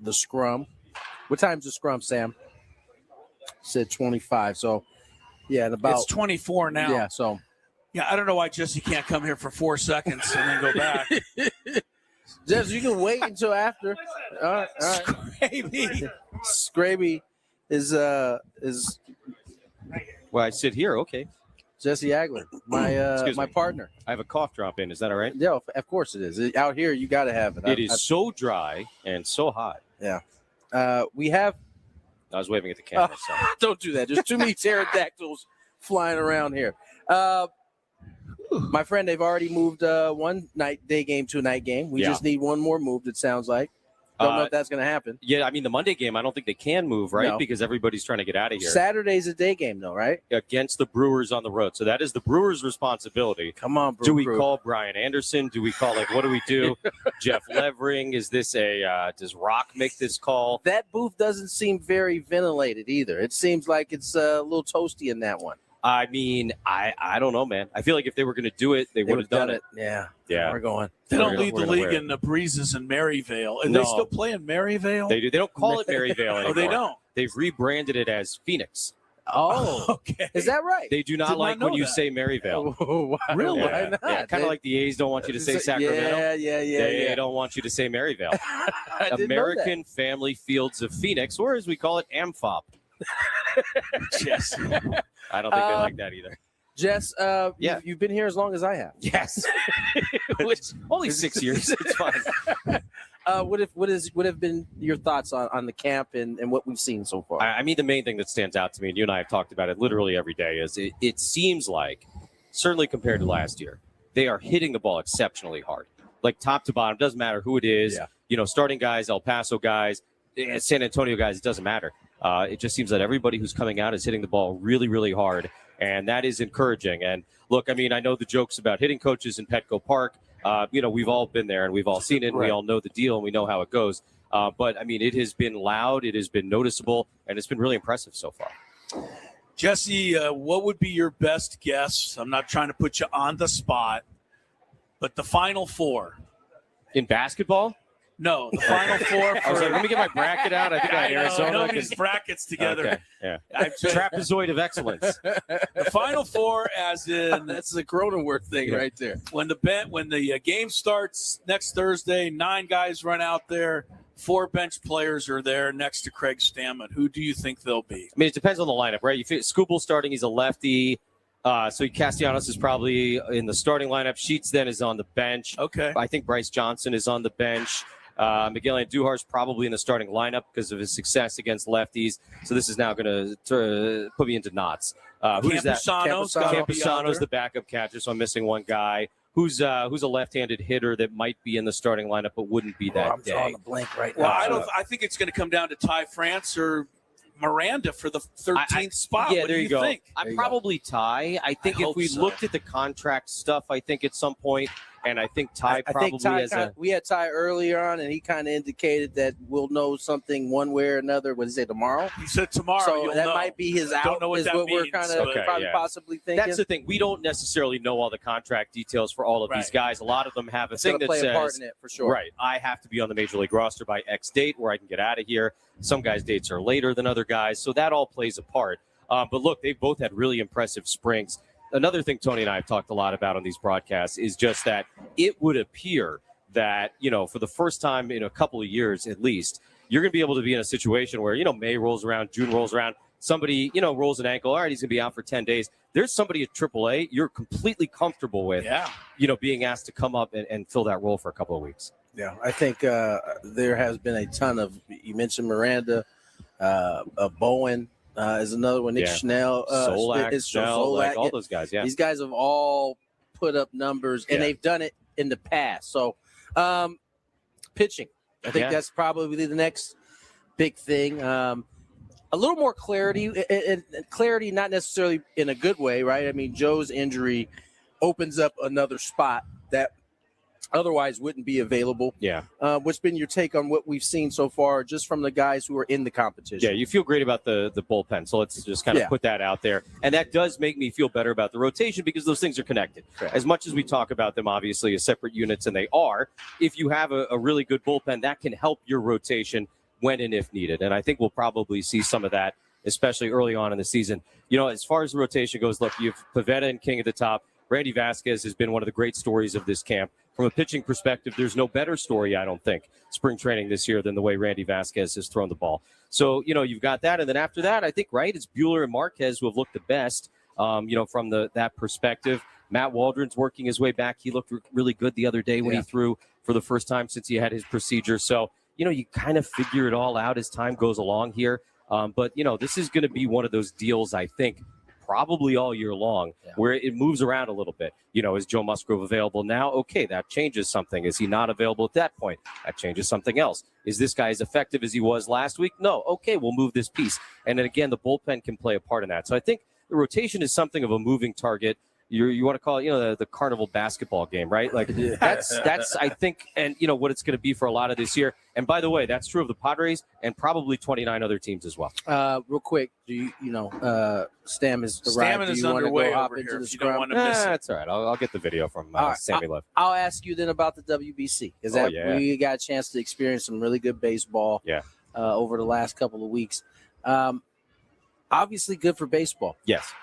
the scrum. What time's the scrum, Sam? Said 25. So, yeah, in about It's 24 now. Yeah, so yeah, I don't know why Jesse can't come here for 4 seconds and then go back. Jess, you can wait until after. All right. Scraby is Well, I sit here. Okay. Jesse Agler, my partner. I have a cough drop in. Is that all right? Yeah, of course it is. Out here, you got to have it. It is so dry and so hot. Yeah. We have. I was waving at the camera. So. Don't do that. There's too many pterodactyls flying around here. My friend, they've already moved one day game to a night game. We just need one more moved, it sounds like. Don't know if that's going to happen. Yeah, I mean, the Monday game, I don't think they can move, right? No. Because everybody's trying to get out of here. Saturday's a day game, though, right? Against the Brewers on the road. So that is the Brewers' responsibility. Come on, Do we call Brian Anderson? Do we call, what do we do? Jeff Levering? Is this does Rock make this call? That booth doesn't seem very ventilated either. It seems like it's a little toasty in that one. I mean, I don't know, man. I feel like if they were going to do it, they would have done it. Yeah. Yeah. We're going. They don't lead the league in the breezes in Maryvale. Are they still playing Maryvale? They do. They don't call it Maryvale anymore. Oh, they don't? They've rebranded it as Phoenix. Oh, okay. Is that right? They do not like when you say Maryvale. Oh, really? Why not? Yeah, kind of like the A's don't want you to say Sacramento. Yeah. They don't want you to say Maryvale. American Family Fields of Phoenix, or as we call it, AmFop. Yes. I don't think they like that either. Jess, you've been here as long as I have. Yes. Which, only 6 years. It's fine. What have been your thoughts on the camp and what we've seen so far? I mean, the main thing that stands out to me, and you and I have talked about it literally every day, is it seems like, certainly compared to last year, they are hitting the ball exceptionally hard. Like top to bottom, doesn't matter who it is. Yeah. You know, starting guys, El Paso guys, San Antonio guys, it doesn't matter. It just seems that everybody who's coming out is hitting the ball really, really hard, and that is encouraging. And look, I mean, I know the jokes about hitting coaches in Petco Park. We've all been there, and we've all seen it, and we all know the deal, and we know how it goes. But, I mean, it has been loud, it has been noticeable, and it's been really impressive so far. Jesse, what would be your best guess? I'm not trying to put you on the spot, but the Final Four. In basketball? No, the Final Four. I was like, let me get my bracket out. I think I had Arizona. Nobody's brackets together. Okay. Yeah. Trapezoid of excellence. The Final Four, as in that's the Cronenworth thing right there. When the game starts next Thursday, 9 guys run out there. 4 bench players are there next to Craig Stammen. Who do you think they'll be? I mean, it depends on the lineup, right? You fit Scooble's starting; he's a lefty. So Castellanos is probably in the starting lineup. Sheets then is on the bench. Okay. I think Bryce Johnson is on the bench. Miguel Andujar's probably in the starting lineup because of his success against lefties. So this is now going to put me into knots. Who's that? Campusano's the backup catcher, so I'm missing one guy. Who's a left-handed hitter that might be in the starting lineup but wouldn't be that I'm day? drawing a blank right now. Well, I think it's going to come down to Ty France or Miranda for the 13th spot. Yeah, what there do you go. Think? I'm probably Ty. I think if we looked at the contract stuff, I think at some point, and I think Ty we had Ty earlier on, and he kind of indicated that we'll know something one way or another. What did he say, tomorrow? He said tomorrow. So that might be his out. Don't know what is that what means, we're kind of possibly thinking. That's the thing. We don't necessarily know all the contract details for all of these guys. A lot of them have a thing that play says, a part in it for sure. Right, I have to be on the major league roster by X date where I can get out of here. Some guys' dates are later than other guys, so that all plays a part. But look, they've both had really impressive springs. Another thing Tony and I have talked a lot about on these broadcasts is just that it would appear that, for the first time in a couple of years at least, you're going to be able to be in a situation where, May rolls around, June rolls around, somebody, rolls an ankle, all right, he's going to be out for 10 days. There's somebody at AAA you're completely comfortable with, being asked to come up and fill that role for a couple of weeks. Yeah, I think there has been a ton of, you mentioned Miranda, Bowen, is another one. Nick Schnell, Solak, all those guys. Yeah, these guys have all put up numbers, and they've done it in the past. So, pitching, I think that's probably the next big thing. A little more clarity, and clarity not necessarily in a good way, right? I mean, Joe's injury opens up another spot that otherwise wouldn't be available. Yeah. What's been your take on what we've seen so far just from the guys who are in the competition? Yeah, you feel great about the bullpen. So let's just kind of put that out there. And that does make me feel better about the rotation because those things are connected. Correct. As much as we talk about them, obviously, as separate units, and they are, if you have a really good bullpen, that can help your rotation when and if needed. And I think we'll probably see some of that, especially early on in the season. As far as the rotation goes, look, you have Pivetta and King at the top. Randy Vasquez has been one of the great stories of this camp. From a pitching perspective, there's no better story, I don't think, spring training this year than the way Randy Vasquez has thrown the ball. So, you've got that. And then after that, I think, right, it's Buehler and Marquez who have looked the best, from that perspective. Matt Waldron's working his way back. He looked really good the other day when he threw for the first time since he had his procedure. So, you kind of figure it all out as time goes along here. But this is going to be one of those deals, I think, probably all year long, where it moves around a little bit. Is Joe Musgrove available now? Okay, that changes something. Is he not available at that point? That changes something else. Is this guy as effective as he was last week? No. Okay, we'll move this piece. And then again, the bullpen can play a part in that. So I think the rotation is something of a moving target. You want to call it, the carnival basketball game, right? Like that's I think, and what it's going to be for a lot of this year. And by the way, that's true of the Padres and probably 29 other teams as well. Real quick, Stam is arrived. Do you want to go hop into the scrum? That's all right. I'll get the video from Sammy Love. I'll ask you then about the WBC because we got a chance to experience some really good baseball. Over the last couple of weeks. Obviously, good for baseball. Yes.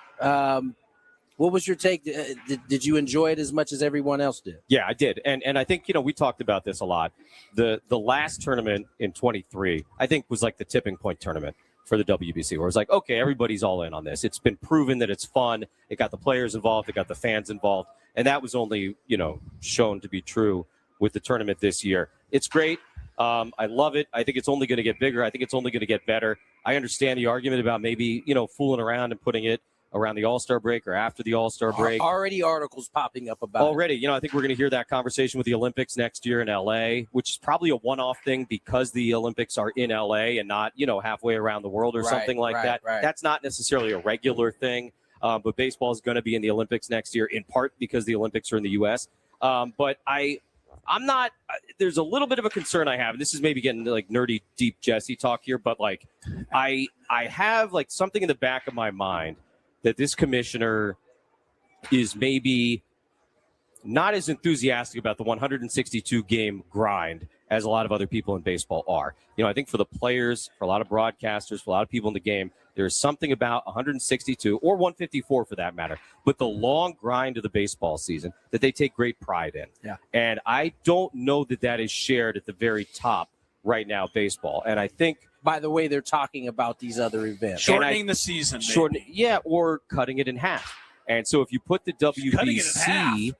What was your take? Did you enjoy it as much as everyone else did? Yeah, I did. And I think, we talked about this a lot. The last tournament in 23, I think, was like the tipping point tournament for the WBC, where it's like, okay, everybody's all in on this. It's been proven that it's fun. It got the players involved. It got the fans involved. And that was only, shown to be true with the tournament this year. It's great. I love it. I think it's only going to get bigger. I think it's only going to get better. I understand the argument about maybe, fooling around and putting it around the All-Star break or after the All-Star break. Already articles popping up about Already. it. I think we're going to hear that conversation with the Olympics next year in L.A., which is probably a one-off thing because the Olympics are in L.A. and not, halfway around the world or something like that. Right. That's not necessarily a regular thing, but baseball is going to be in the Olympics next year, in part because the Olympics are in the U.S. But I'm not – there's a little bit of a concern I have. This is maybe getting like nerdy, deep Jesse talk here, but like I have like something in the back of my mind that this commissioner is maybe not as enthusiastic about the 162-game grind as a lot of other people in baseball are. I think for the players, for a lot of broadcasters, for a lot of people in the game, there's something about 162 or 154 for that matter, but the long grind of the baseball season that they take great pride in. Yeah. And I don't know that is shared at the very top right now, baseball. And I think, by the way, they're talking about these other events. Shortening the season. Or cutting it in half. And so if you put the WBC,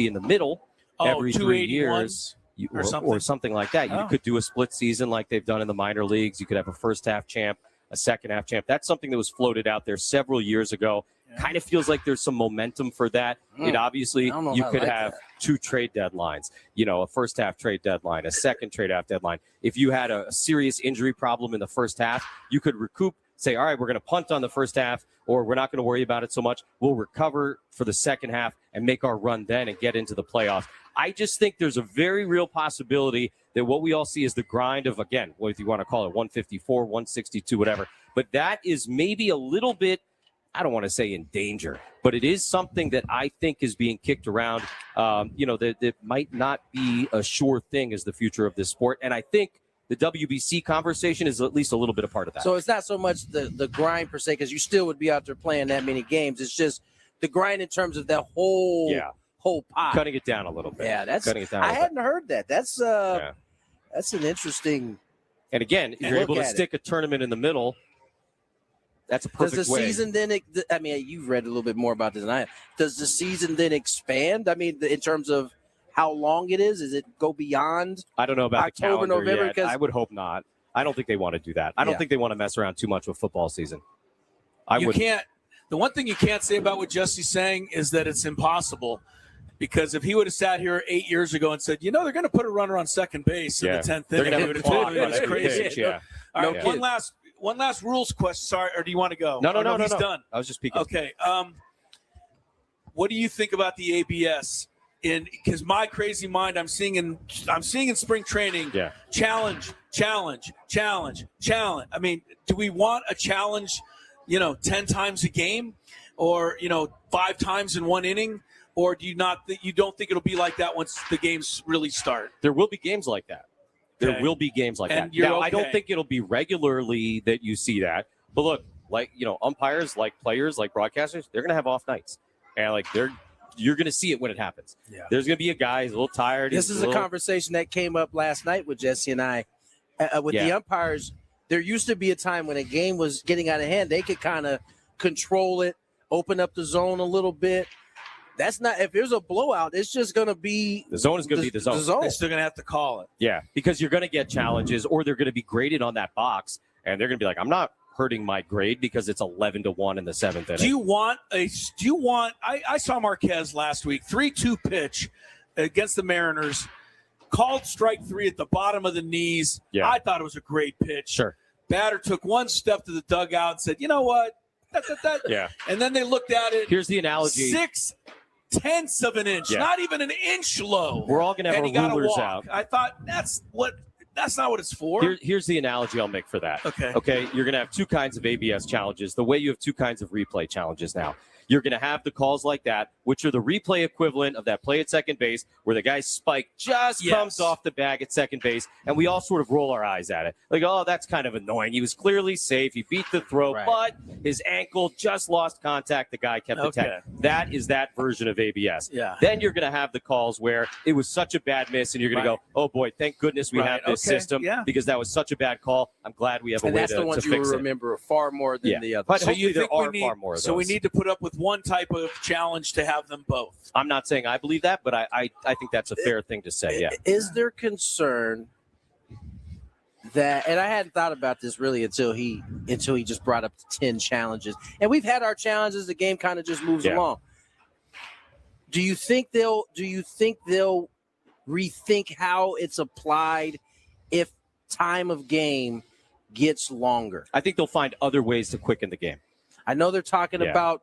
in the middle every 3 years, or something like that, you could do a split season like they've done in the minor leagues. You could have a first half champ, a second half champ. That's something that was floated out there several years ago. Kind of feels like there's some momentum for that. It obviously, you could have two trade deadlines, a first half trade deadline, a second trade half deadline. If you had a serious injury problem in the first half, you could recoup, say, all right, we're going to punt on the first half, or we're not going to worry about it so much. We'll recover for the second half and make our run then and get into the playoffs. I just think there's a very real possibility that what we all see is the grind of, again, what if you want to call it 154, 162, whatever. But that is maybe a little bit, I don't want to say in danger, but it is something that I think is being kicked around, that might not be a sure thing as the future of this sport. And I think the WBC conversation is at least a little bit a part of that. So it's not so much the grind per se, because you still would be out there playing that many games. It's just the grind in terms of that whole pot. Cutting it down a little bit. Yeah, that's. Cutting it down. I hadn't heard that. That's an interesting. And again, if you're able to stick a tournament in the middle, that's a perfect way. Does the season then? You've read a little bit more about this than I have. Does the season then expand? In terms of how long it is? Does it go beyond? I don't know about October, the calendar November. Yet. I would hope not. I don't think they want to do that. I don't think they want to mess around too much with football season. The one thing you can't say about what Jesse's saying is that it's impossible, because if he would have sat here 8 years ago and said, they're going to put a runner on second base in the 10th inning, it's crazy. All right, one last rules question. Sorry, or do you want to go? No, he's done. I was just peeking. Okay. What do you think about the ABS? Because my crazy mind, I'm seeing in spring training, challenge. I mean, do we want a challenge, 10 times a game, or 5 times in one inning, or do you don't think it'll be like that once the games really start? There will be games like that. There will be games like And that. you're Now, I don't okay. think it'll be regularly that you see that. But look, like, umpires, like players, like broadcasters, they're going to have off nights. And, like, you're going to see it when it happens. Yeah. There's going to be a guy who's a little tired. This is a conversation that came up last night with Jesse and I. With the umpires, there used to be a time when a game was getting out of hand. They could kind of control it, open up the zone a little bit. That's not – if there's a blowout, it's just going to be – the zone is going to be the zone. They're still going to have to call it. Yeah, because you're going to get challenges, or they're going to be graded on that box, and they're going to be like, I'm not hurting my grade because it's 11-1 in the seventh inning. Do you want I saw Marquez last week, 3-2 pitch against the Mariners, called strike 3 at the bottom of the knees. Yeah. I thought it was a great pitch. Sure. Batter took one step to the dugout and said, you know what? Yeah. And then they looked at it. Here's the analogy. 0.6 of an inch, Yeah. not even an inch low. We're all going to have and our he got a rulers walk. out. I thought that's not what it's for. Here's the analogy I'll make for that. Okay. You're going to have two kinds of ABS challenges, the way you have two kinds of replay challenges now. You're going to have the calls like that, which are the replay equivalent of that play at second base where the guy's spike just comes off the bag at second base, and we all sort of roll our eyes at it. Like, oh, that's kind of annoying. He was clearly safe. He beat the throw, but his ankle just lost contact. The guy kept it tight. That is that version of ABS. Yeah. Then you're going to have the calls where it was such a bad miss, and you're going to go, oh, boy, thank goodness we have this system because that was such a bad call. I'm glad we have a way to fix it. And that's the ones you will remember far more than the others. But So hopefully you there think we are need, far more of those. so we need to put up with one type of challenge to have them both. I'm not saying I believe that, but I think that's a fair thing to say, yeah. Is there concern that, and I hadn't thought about this really until he just brought up the 10 challenges, and we've had our challenges. The game kind of just moves along. Do you think they'll rethink how it's applied if time of game gets longer? I think they'll find other ways to quicken the game. I know they're talking about.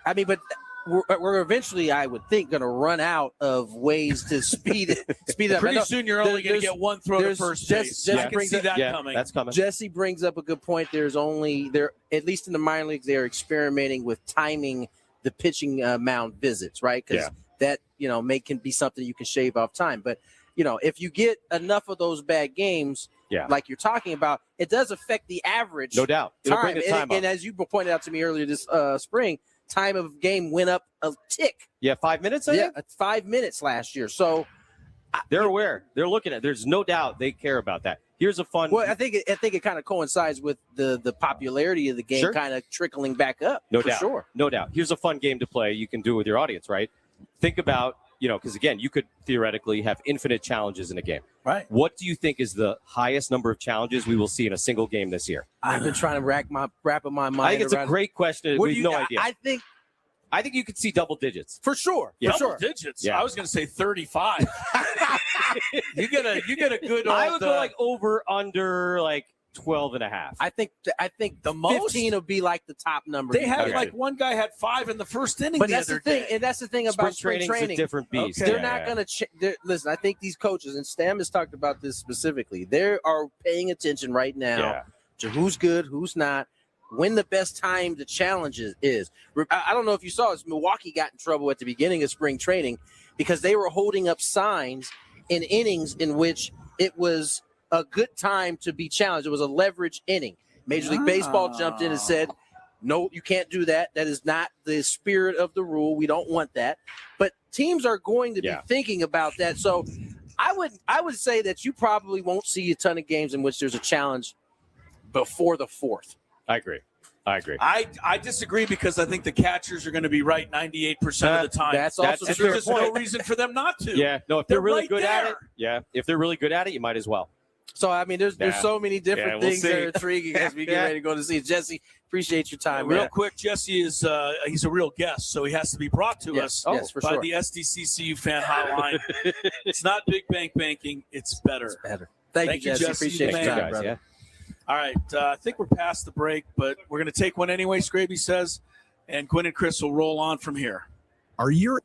I mean, but we're eventually, I would think, going to run out of ways to speed it up. Pretty soon, you're only going to get one throw to first base. I can see that coming. That's coming. Jesse brings up a good point. There's only at least in the minor leagues, they're experimenting with timing the pitching mound visits, right? Because that can be something you can shave off time. But if you get enough of those bad games, like you're talking about, it does affect the average. No doubt. It'll Time. bring the time up. And as you pointed out to me earlier this spring, time of game went up a tick. Yeah, 5 minutes, I think? 5 minutes last year. So they're aware. They're looking at it. There's no doubt they care about that. Here's a fun. Well, I think it kind of coincides with the popularity of the game kind of trickling back up. No for doubt. Sure. No doubt. Here's a fun game to play. You can do with your audience, right? Think about, because again, you could theoretically have infinite challenges in a game. Right. What do you think is the highest number of challenges we will see in a single game this year? I've been trying to wrap in my mind. I think it's a great question. We have no idea. I think you could see double digits. For sure. Yeah. For sure. Digits. Yeah. I was going to say 35. you get a good. I would go like over under like 12 and a half. I think the most 15 will be like the top number. They had like one guy had 5 in the first inning. But that's the thing, and that's the thing about spring training. A different beast. They're not going to listen. I think these coaches, and Stam has talked about this specifically. They are paying attention right now to who's good, who's not, when the best time to challenge is. I don't know if you saw this. Milwaukee got in trouble at the beginning of spring training because they were holding up signs in innings in which it was a good time to be challenged. It was a leverage inning. Major League Baseball jumped in and said, no, you can't do that. That is not the spirit of the rule. We don't want that. But teams are going to be thinking about that. So I would say that you probably won't see a ton of games in which there's a challenge before the fourth. I agree. I disagree because I think the catchers are going to be right 98% of the time. That's also There's true. just no reason for them not to. Yeah, no, if they're really right good at there. it. Yeah, if they're really good at it, you might as well. So, I mean, there's so many different we'll things that see. are intriguing as we get ready to go to see. Jesse, appreciate your time. Real man. quick, Jesse is he's a real guest, so he has to be brought to us for by sure. the SDCCU fan hotline. It's not big bank banking. It's better. It's better. Thank you, Jesse. Appreciate your time, brother. Yeah. All right. I think we're past the break, but we're going to take one anyway, Scraby says, and Gwynn and Chris will roll on from here. Are you?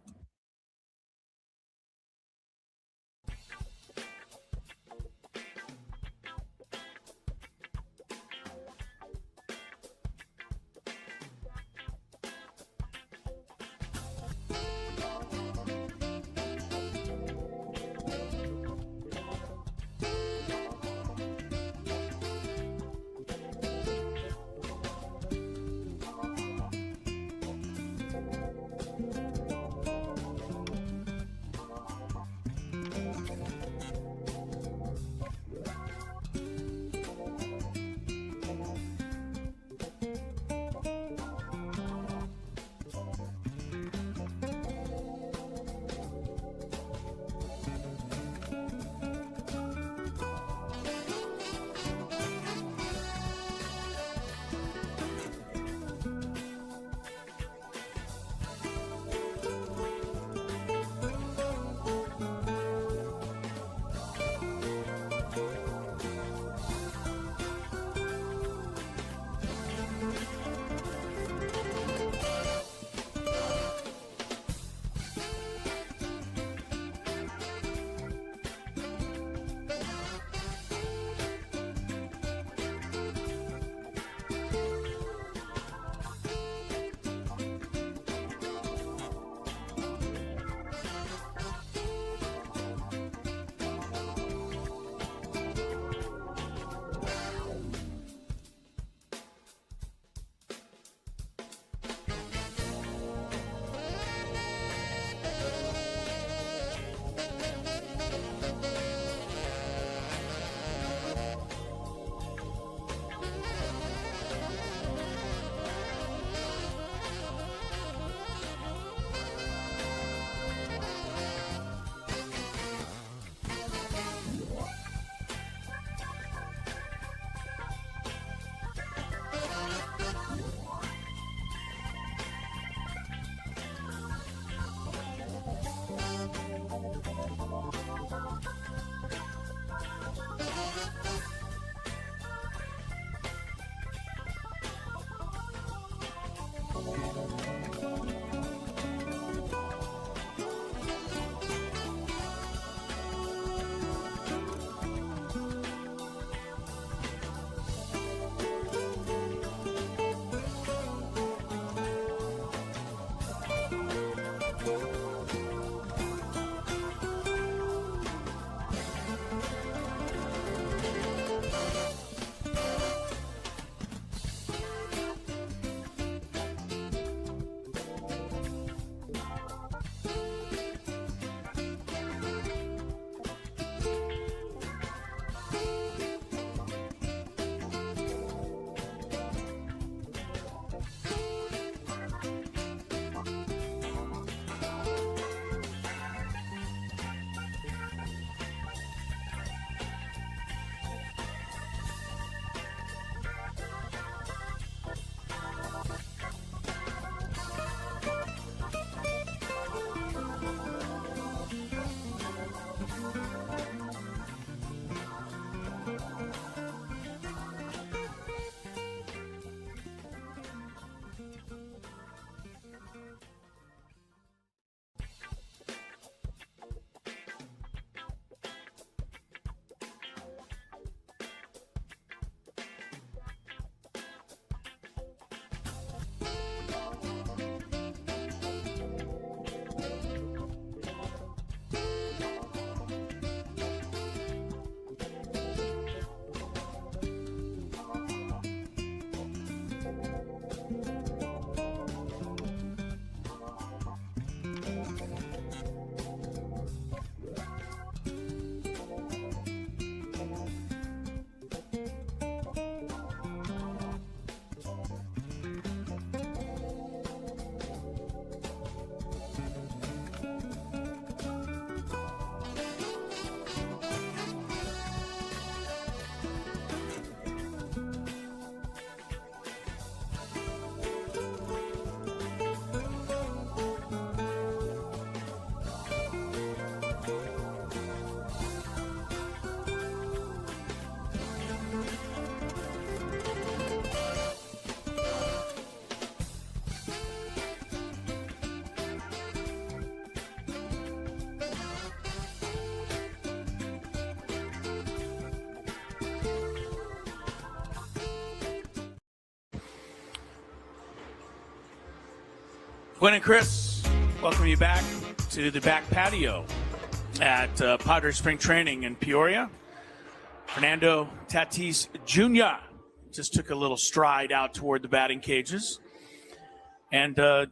Gwynn and Chris, welcome you back to the back patio at Padres Spring Training in Peoria. Fernando Tatis Jr. just took a little stride out toward the batting cages. And lo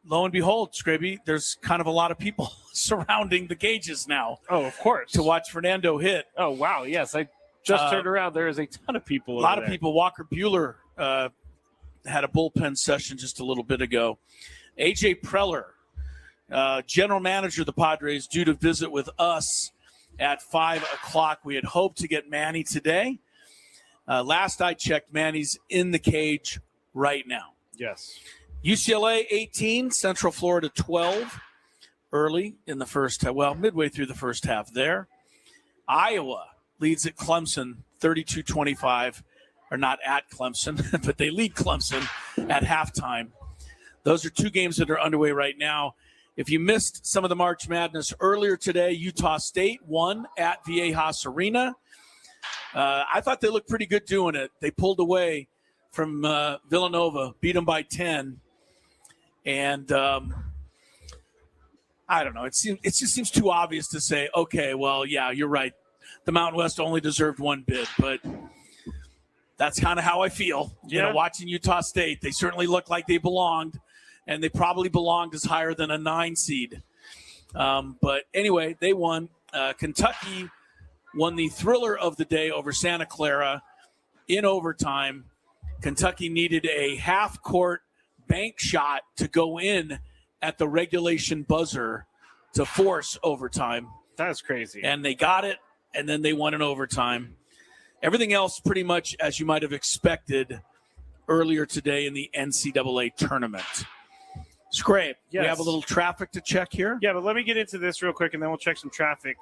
and behold, Scraby, there's kind of a lot of people surrounding the cages now. Oh, of course. To watch Fernando hit. Oh, wow. Yes, I just turned around. There is a ton of people. A lot of people. Walker Buehler had a bullpen session just a little bit ago. A.J. Preller, general manager of the Padres, due to visit with us at 5 o'clock. We had hoped to get Manny today. Last I checked, Manny's in the cage right now. Yes. UCLA 18, Central Florida 12, early in the first half. Well, midway through the first half there. Iowa leads at Clemson 32-25, or not at Clemson, but they lead Clemson at halftime. Those are two games that are underway right now. If you missed some of the March Madness earlier today, Utah State won at Viejas Arena. I thought they looked pretty good doing it. They pulled away from Villanova, beat them by 10. And I don't know. It just seems too obvious to say, okay, well, yeah, you're right. The Mountain West only deserved one bid, but that's kind of how I feel. Yeah. You know, watching Utah State, they certainly looked like they belonged, and they probably belonged as higher than a 9 seed. But anyway, they won. Kentucky won the thriller of the day over Santa Clara in overtime. Kentucky needed a half-court bank shot to go in at the regulation buzzer to force overtime. That's crazy. And they got it, and then they won in overtime. Everything else pretty much as you might have expected earlier today in the NCAA tournament. Scrape, yes. We have a little traffic to check here. Yeah, but let me get into this real quick, and then we'll check some traffic.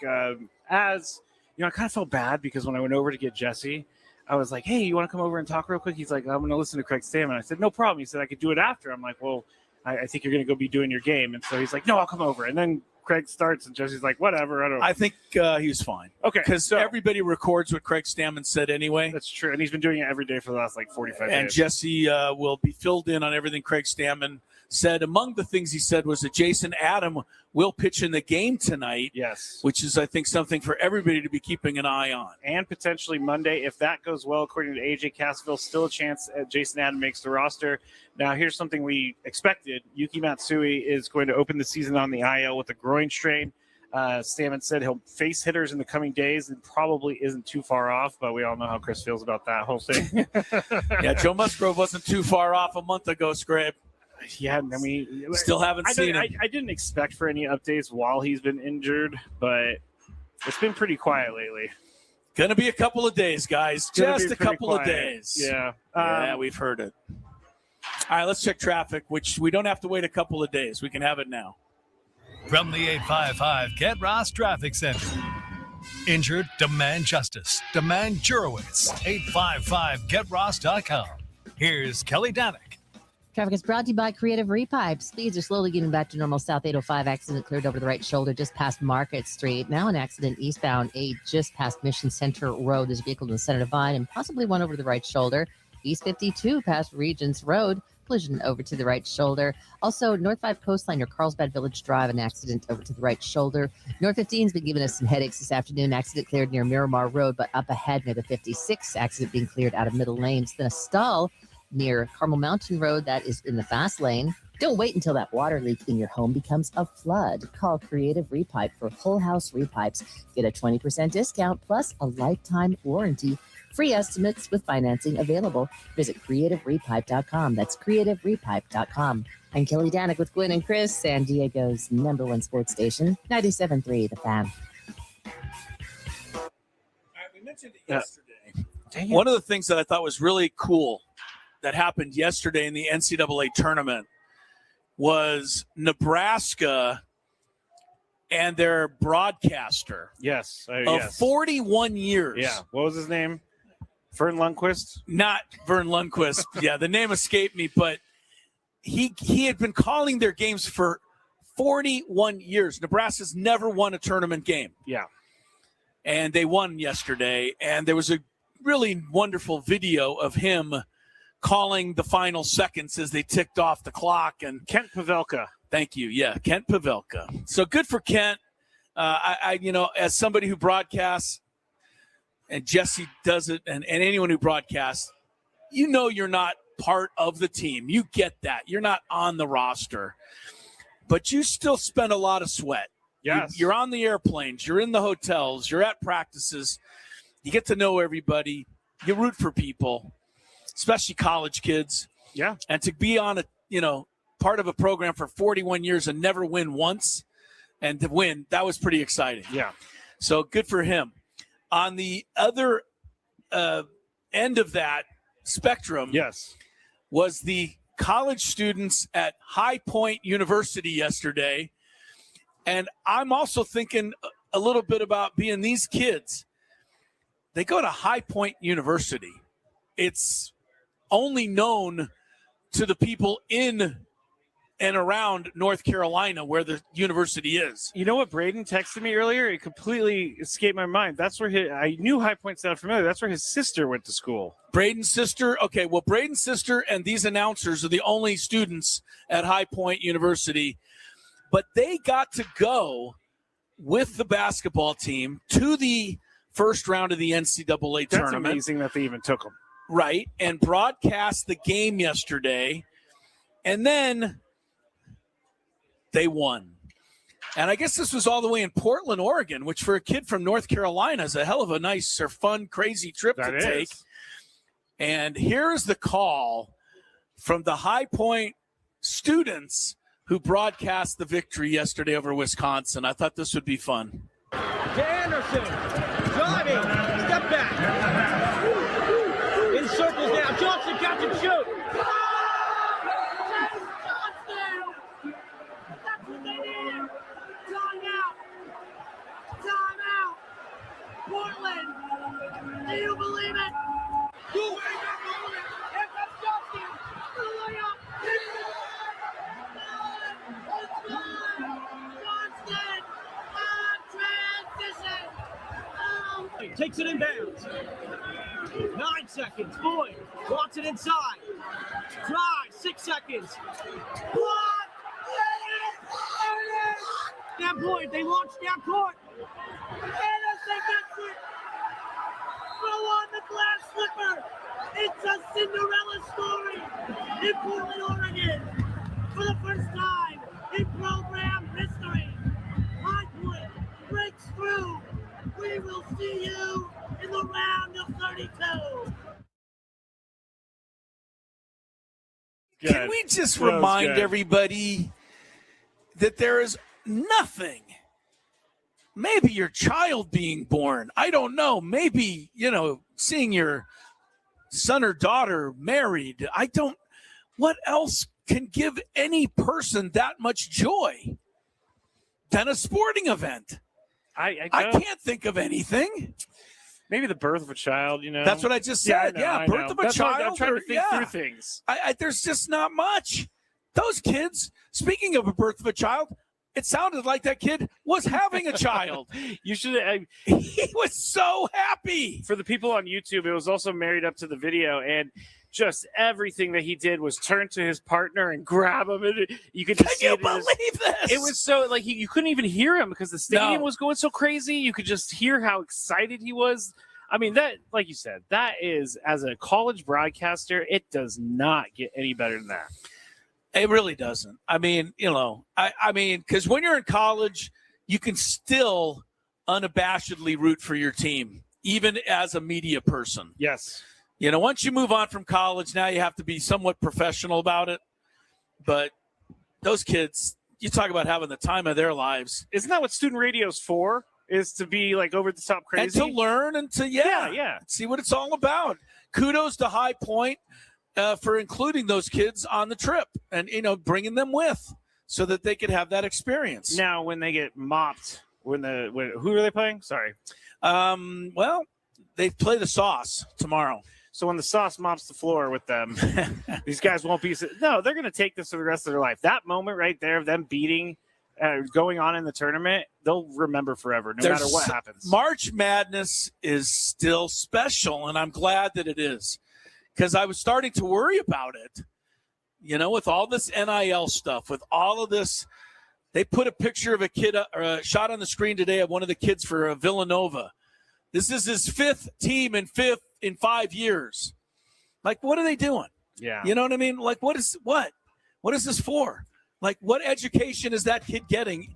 As you know, I kind of felt bad because when I went over to get Jesse, I was like, hey, you want to come over and talk real quick? He's like, I'm going to listen to Craig Stammen. I said, no problem. He said, I could do it after. I'm like, well, I think you're going to go be doing your game. And so he's like, no, I'll come over. And then Craig starts and Jesse's like, whatever. I think he was fine. Okay. Because everybody records what Craig Stammen said anyway. That's true. And he's been doing it every day for the last 45 days. And Jesse will be filled in on everything Craig Stammen said. Among the things he said was that Jason Adam will pitch in the game tonight. Yes. Which is, I think, something for everybody to be keeping an eye on. And potentially Monday, if that goes well, according to AJ Cassaville, still a chance Jason Adam makes the roster. Now, here's something we expected. Yuki Matsui is going to open the season on the IL with a groin strain. Stammen said he'll face hitters in the coming days and probably isn't too far off, but we all know how Chris feels about that whole thing. Yeah, Joe Musgrove wasn't too far off a month ago, Scrape. Yeah, I mean, still haven't seen him. I didn't expect for any updates while he's been injured, but it's been pretty quiet lately. Going to be a couple of days, guys. Just a couple of days. Yeah. Yeah, we've heard it. All right, let's check traffic, which we don't have to wait a couple of days. We can have it now. From the 855 Get Ross Traffic Center. Injured? Demand justice. Demand Jurowitz. 855GetRoss.com. Here's Kelly Danick. Traffic is brought to you by Creative Repipes. Speeds are slowly getting back to normal. South 805 accident cleared over the right shoulder just past Market Street. Now an accident eastbound 8 just past Mission Center Road. There's a vehicle in the center divide and possibly one over the right shoulder. East 52 past Regents Road. Collision over to the right shoulder. Also, North 5 Coastline near Carlsbad Village Drive, an accident over to the right shoulder. North 15 has been giving us some headaches this afternoon. Accident cleared near Miramar Road, but up ahead near the 56. Accident being cleared out of middle lanes. Then a stall near Carmel Mountain Road that is in the fast lane. Don't wait until that water leak in your home becomes a flood. Call Creative Repipe for whole house repipes. Get a 20% discount plus a lifetime warranty. Free estimates with financing available. Visit CreativeRepipe.com. That's CreativeRepipe.com. I'm Kelly Danick with Gwynn and Chris, San Diego's #1 sports station, 97.3 The Fan. All right, we mentioned it yesterday. One of the things that I thought was really cool that happened yesterday in the NCAA tournament was Nebraska and their broadcaster. Yes. Of 41 years. Yeah. What was his name? Vern Lundquist? Not Vern Lundquist. Yeah, the name escaped me, but he had been calling their games for 41 years. Nebraska's never won a tournament game. Yeah. And they won yesterday, and there was a really wonderful video of him calling the final seconds as they ticked off the clock. And Kent Pavelka. Thank you. Yeah, Kent Pavelka. So good for Kent. I as somebody who broadcasts, and Jesse does it, and anyone who broadcasts, you're not part of the team. You get that. You're not on the roster. But you still spend a lot of sweat. Yes. You're on the airplanes. You're in the hotels. You're at practices. You get to know everybody. You root for people, especially college kids. Yeah. And to be on part of a program for 41 years and never win once, and to win, that was pretty exciting. Yeah. So good for him. On the other end of that spectrum, yes, was the college students at High Point University yesterday. And I'm also thinking a little bit about being these kids. They go to High Point University. It's only known to the people in and around North Carolina where the university is. You know what Braden texted me earlier? It completely escaped my mind. That's where I knew High Point sounded familiar. That's where his sister went to school. Braden's sister? Okay, well, Braden's sister and these announcers are the only students at High Point University. But they got to go with the basketball team to the first round of the NCAA tournament. That's amazing that they even took them. Right, and broadcast the game yesterday. And then they won. And I guess this was all the way in Portland, Oregon, which for a kid from North Carolina is a hell of a nice or fun, crazy trip to take. And here's the call from the High Point students who broadcast the victory yesterday over Wisconsin. I thought this would be fun. Anderson, driving, step back. In circles now, Johnson catch and shoot. Portland, do you believe it? takes it inbounds. 9 seconds. Boyd wants it inside. Drive. 6 seconds. Block. Now Boyd, they launch down court. Anderson gets it. Throw on the glass slipper. It's a Cinderella story in Portland, Oregon. For the first time in program history, High Point breaks through. We will see you in the round of 32. Can we just remind everybody that there is nothing, maybe your child being born, I don't know, maybe, seeing your son or daughter married, what else can give any person that much joy than a sporting event? I can't think of anything. Maybe the birth of a child, That's what I just said. I birth know. of a That's child. why I'm trying to think through things. There's just not much. Those kids, speaking of a birth of a child, it sounded like that kid was having a child. You should. He was so happy. For the people on YouTube, it was also married up to the video, and just everything that he did was turn to his partner and grab him. And you could just Can you believe this? It was so like you couldn't even hear him because the stadium was going so crazy. You could just hear how excited he was. I mean, that, like you said, that is, as a college broadcaster, it does not get any better than that. It really doesn't. I mean, because when you're in college, you can still unabashedly root for your team, even as a media person. Yes. Once you move on from college, now you have to be somewhat professional about it. But those kids, you talk about having the time of their lives. Isn't that what student radio's for? Is to be like over the top crazy? And to learn and to, see what it's all about. Kudos to High Point for including those kids on the trip and, bringing them with so that they could have that experience. Now, when they get mopped, who are they playing? Sorry. Well, they play the Sauce tomorrow. So when the Sauce mops the floor with them, these guys won't be. No, they're going to take this for the rest of their life. That moment right there of them beating, going on in the tournament, they'll remember forever, no matter what happens. March Madness is still special, and I'm glad that it is, because I was starting to worry about it. With all this NIL stuff, with all of this, they put a picture of a kid, or a shot on the screen today of one of the kids for Villanova. This is his 5th team in 5 years. Like, what are they doing? Yeah. You know what I mean? Like, what is this for? Like, what education is that kid getting,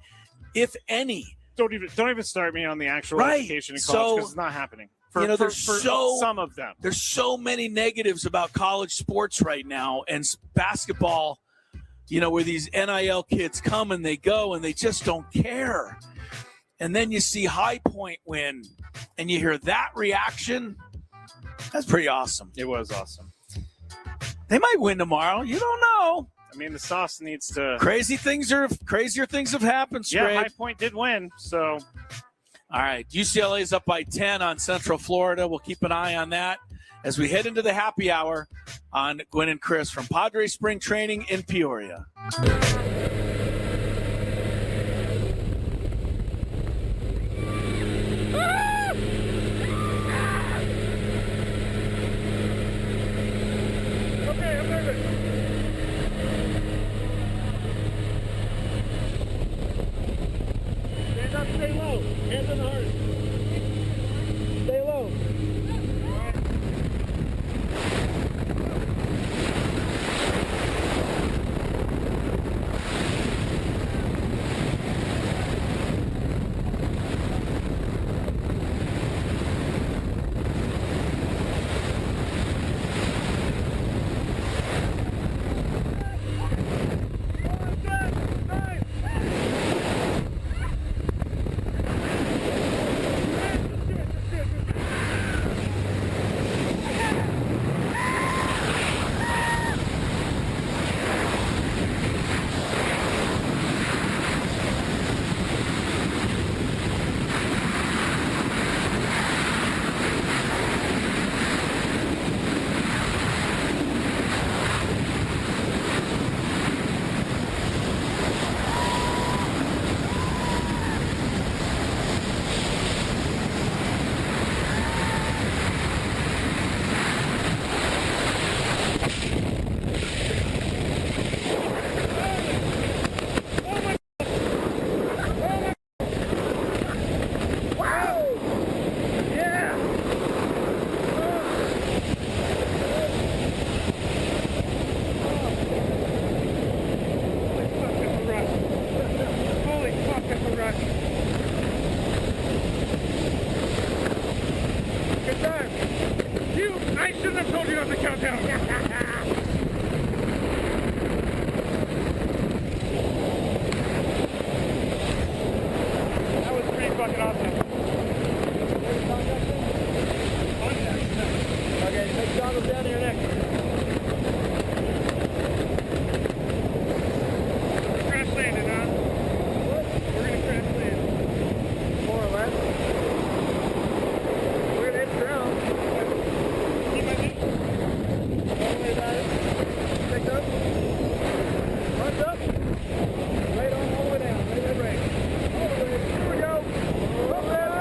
if any? Don't even start me on the actual education in college, because it's not happening. For some of them. There's so many negatives about college sports right now, and basketball, where these NIL kids come and they go and they just don't care. And then you see High Point win, and you hear that reaction. That's pretty awesome. It was awesome. They might win tomorrow. You don't know. I mean, the Sauce needs to. Crazier things have happened. Yeah, High Point did win. So, all right, UCLA's up by 10 on Central Florida. We'll keep an eye on that as we head into the happy hour on Gwynn and Chris from Padres Spring Training in Peoria. Stay low. Hands on the heart. Stay low. fucking off now. Okay, take Donald down here next. Crash landing, huh? What? We're gonna crash land. More or less. We're gonna hit the ground. Keep my knee. Don't worry about it. Pick up. Runs up. Right on all the way down. Right, right, right. All the way. Here we go. Up there.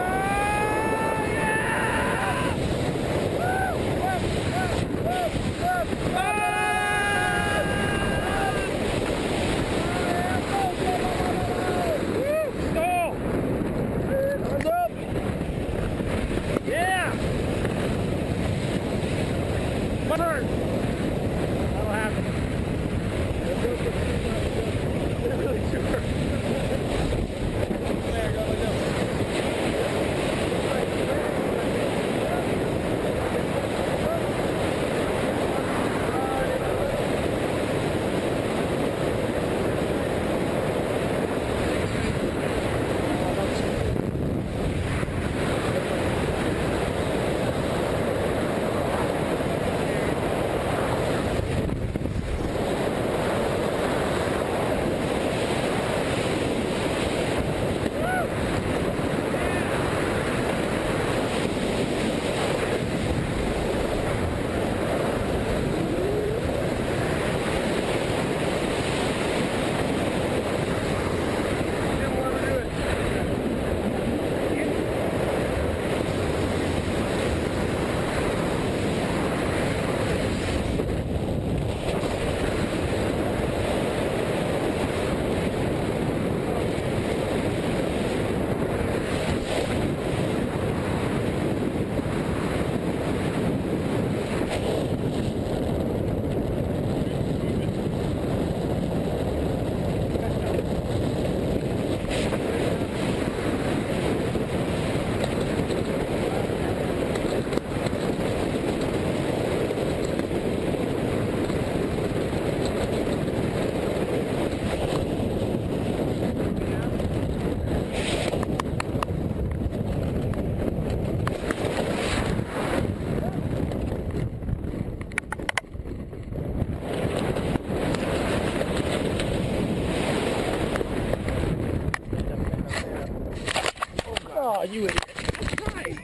You idiot.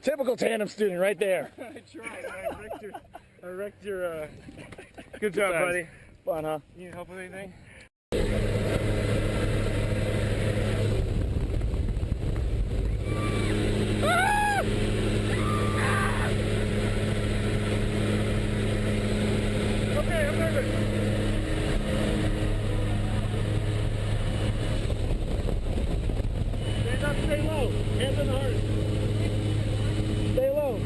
Typical tandem student right there. I tried. I wrecked your good job, buddy. Fun, huh? You need help with anything? Okay, I'm nervous. Stay low. Hands on the heart. Stay low.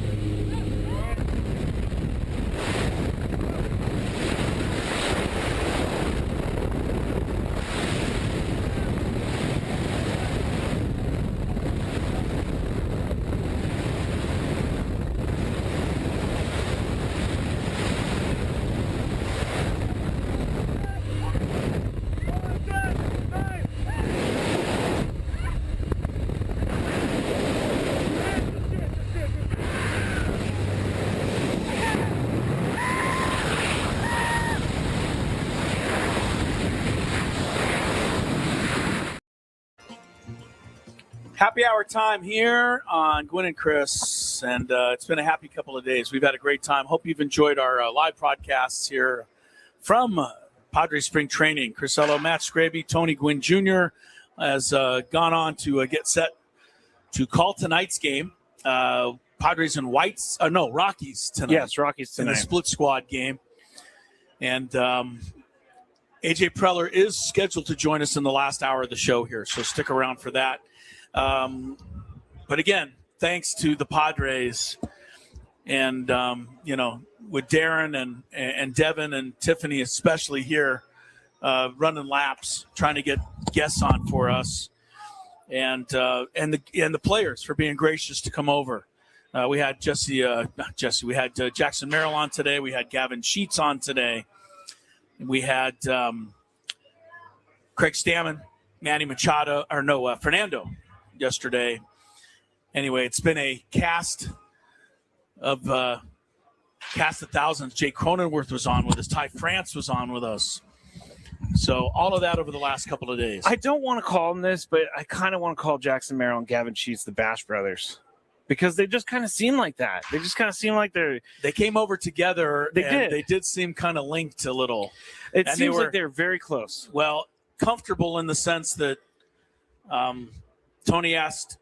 Happy hour time here on Gwynn and Chris, and it's been a happy couple of days. We've had a great time. Hope you've enjoyed our live broadcasts here from Padres Spring Training. Chris Ello, Matt Scraby, Tony Gwynn Jr. has gone on to get set to call tonight's game. Padres and Rockies tonight. Yes, Rockies tonight. In the split squad game. And AJ Preller is scheduled to join us in the last hour of the show here, so stick around for that. But again, thanks to the Padres and, with Darren and Devin and Tiffany, especially here, running laps, trying to get guests on for us, and the players for being gracious to come over. We had we had Jackson Merrill on today. We had Gavin Sheets on today. We had Craig Stammen, Manny Machado, Fernando yesterday. Anyway, it's been a cast of thousands. Jay Cronenworth was on with us. Ty France was on with us. So all of that over the last couple of days. I don't want to call them this, but I kind of want to call Jackson Merrill and Gavin Sheets the Bash Brothers, because they just kind of seem like that. They just kind of seem like they came over together. They did seem kind of linked a little. It seems like they're very close. Well, comfortable in the sense that Tony asked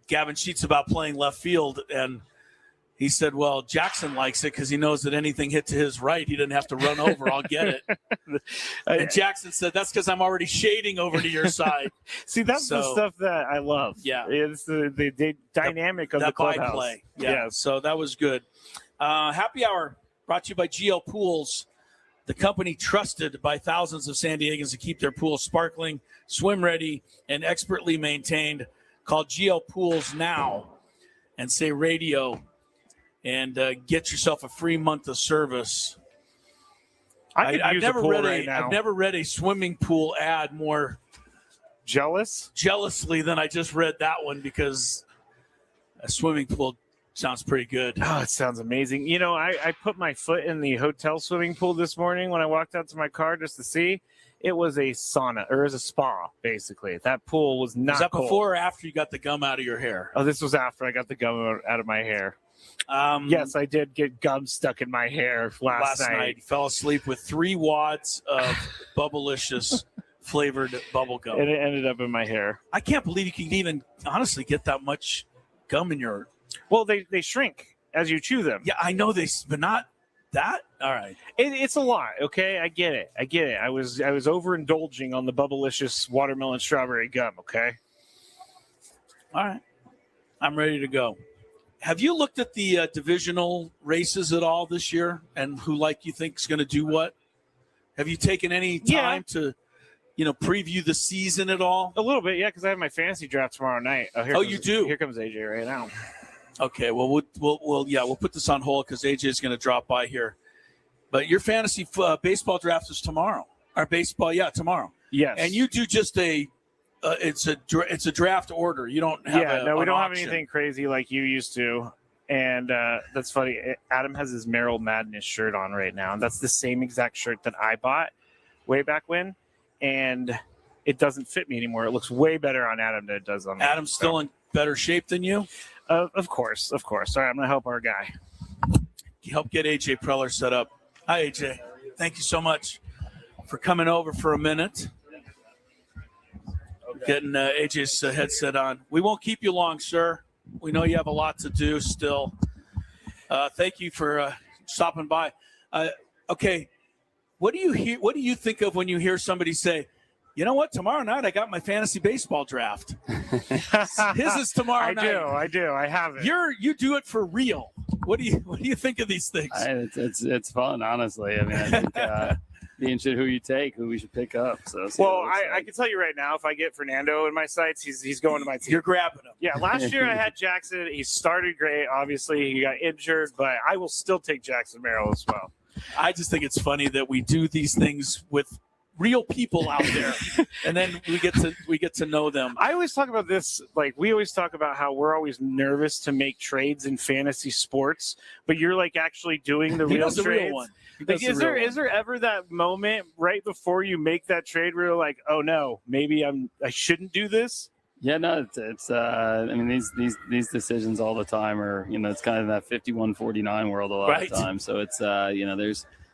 Gavin Sheets about playing left field, and he said, well, Jackson likes it because he knows that anything hit to his right, he didn't have to run over. I'll get it. And Jackson said, that's because I'm already shading over to your side. See, that's the stuff that I love. Yeah. It's the dynamic of the clubhouse. Play. Yeah. So that was good. Happy Hour brought to you by GL Pools, the company trusted by thousands of San Diegans to keep their pools sparkling, swim ready, and expertly maintained. Call GL Pools now and say radio, and get yourself a free month of service. I've never read a swimming pool ad more jealously than I just read that one, because a swimming pool sounds pretty good. Oh, it sounds amazing. You know, I put my foot in the hotel swimming pool this morning when I walked out to my car just to see. It was a sauna, or it was a spa, basically. That pool was not cold. Before or after you got the gum out of your hair? Oh, this was after I got the gum out of my hair. Yes, I did get gum stuck in my hair last night. You fell asleep with 3 wads of Bubblicious flavored bubble gum. And it ended up in my hair. I can't believe you can even honestly get that much gum in your... Well, they shrink as you chew them. Yeah, I know but not that. All right. It's a lot, okay? I get it. I was overindulging on the Bubblicious watermelon strawberry gum, okay? All right. I'm ready to go. Have you looked at the divisional races at all this year, and who you think is going to do what? Have you taken any time to, preview the season at all? A little bit, yeah, because I have my fantasy draft tomorrow night. You do? Here comes AJ right now. Okay, well, we'll put this on hold because AJ is going to drop by here. But your fantasy baseball draft is tomorrow. Or baseball, tomorrow. Yes. And you do just it's a draft order. You don't have we don't have auction. anything crazy like you used to. And that's funny. Adam has his Merrill Madness shirt on right now, and that's the same exact shirt that I bought way back when. And it doesn't fit me anymore. It looks way better on Adam than it does on me. Adam's still in better shape than you? Of course. All right, I'm going to help our guy. Help get AJ Preller set up. Hi, AJ. Thank you so much for coming over for a minute. Getting AJ's headset on. We won't keep you long, sir. We know you have a lot to do still. Thank you for stopping by. Okay, what do you think of when you hear somebody say, you know what, tomorrow night I got my fantasy baseball draft? His is tomorrow night. I do. I have it. You do it for real. What do you think of these things? It's fun, honestly. I mean, I think be interested who you take, who we should pick up. So I can tell you right now, if I get Fernando in my sights, he's going to my team. You're grabbing him. Yeah, last year I had Jackson. He started great. Obviously, he got injured, but I will still take Jackson Merrill as well. I just think it's funny that we do these things with real people out there, and then we get to know them. I always talk about this, we always talk about how we're always nervous to make trades in fantasy sports, but you're actually doing the real trades. Real one. Is there ever that moment right before you make that trade where you're like, oh no, maybe I shouldn't do this? Yeah, no, it's I mean, these decisions all the time are, it's kind of that 51-49 world a lot of times. So it's,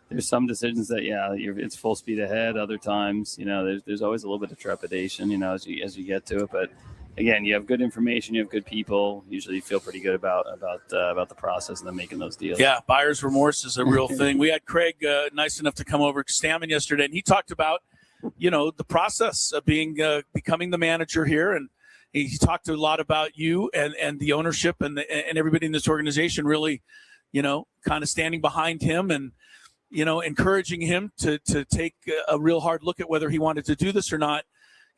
there's some decisions that, it's full speed ahead. Other times, there's always a little bit of trepidation, as you get to it. But again, you have good information, you have good people. Usually you feel pretty good about the process and then making those deals. Yeah, buyer's remorse is a real thing. We had Craig nice enough to come over to Stammen yesterday, and he talked about, the process of becoming the manager here. And he talked a lot about you and the ownership and everybody in this organization really, kind of standing behind him and, encouraging him to take a real hard look at whether he wanted to do this or not.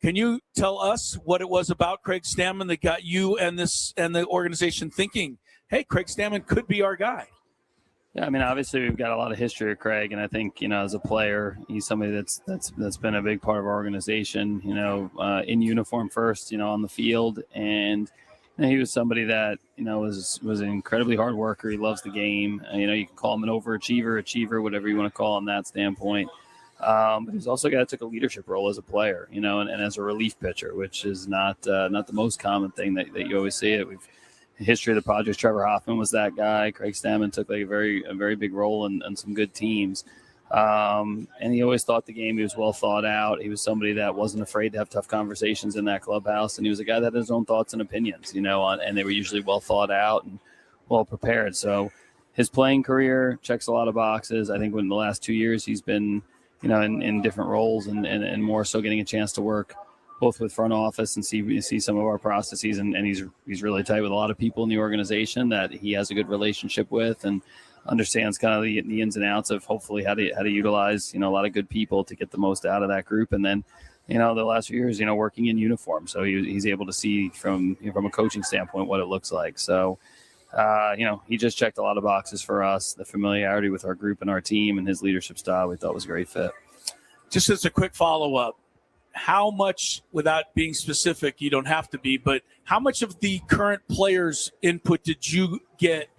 Can you tell us what it was about Craig Stammen that got you and the organization thinking, hey, Craig Stammen could be our guy? Yeah, I mean, obviously we've got a lot of history with Craig, and I think, as a player, he's somebody that's been a big part of our organization. In uniform first, on the field, and he was somebody that was an incredibly hard worker. He loves the game. You can call him an overachiever, achiever, whatever you want to call him that standpoint. But he's also a guy that took a leadership role as a player, and as a relief pitcher, which is not the most common thing that you always see it. History of the Padres, Trevor Hoffman was that guy. Craig Stammen took a very big role in some good teams. And he always thought the game, he was well thought out. He was somebody that wasn't afraid to have tough conversations in that clubhouse. And he was a guy that had his own thoughts and opinions, and they were usually well thought out and well prepared. So his playing career checks a lot of boxes. I think in the last 2 years, he's been, in different roles and more so getting a chance to work both with front office and see some of our processes, and he's really tight with a lot of people in the organization that he has a good relationship with and understands kind of the ins and outs of hopefully how to utilize a lot of good people to get the most out of that group. And then the last few years working in uniform, so he's able to see from a coaching standpoint what it looks like. So he just checked a lot of boxes for us. The familiarity with our group and our team and his leadership style we thought was a great fit. Just as a quick follow-up, how much, without being specific, you don't have to be, but how much of the current players' input did you get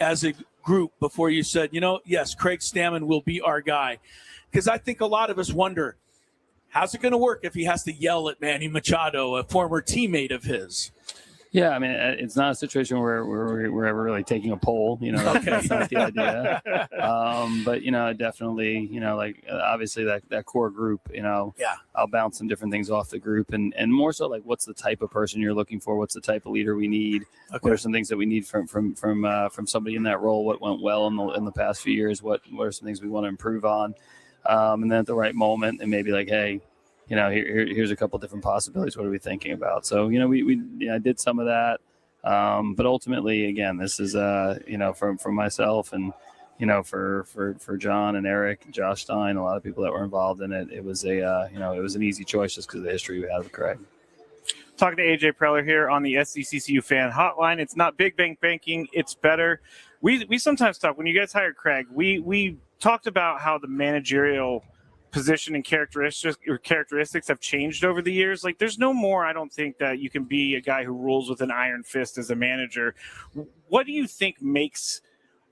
as a group before you said, yes, Craig Stammen will be our guy? Because I think a lot of us wonder, how's it going to work if he has to yell at Manny Machado, a former teammate of his? Yeah, I mean, it's not a situation where we're ever really taking a poll. That's not the idea. But definitely, obviously that core group. I'll bounce some different things off the group, and more so like what's the type of person you're looking for, what's the type of leader we need, what are some things that we need from somebody in that role, what went well in the past few years, what are some things we want to improve on, and then at the right moment, and maybe like, hey, here's a couple different possibilities. What are we thinking about? So, I did some of that. But ultimately, again, this is, from myself and, for John and Eric, and Josh Stein, a lot of people that were involved in it. It was it was an easy choice just because of the history we had with Craig. Talking to AJ Preller here on the SDCCU fan hotline. It's not big bank banking. It's better. We sometimes talk, when you guys hired Craig, we talked about how the managerial position and characteristics have changed over the years. Like, there's no more, I don't think, that you can be a guy who rules with an iron fist as a manager. What do you think is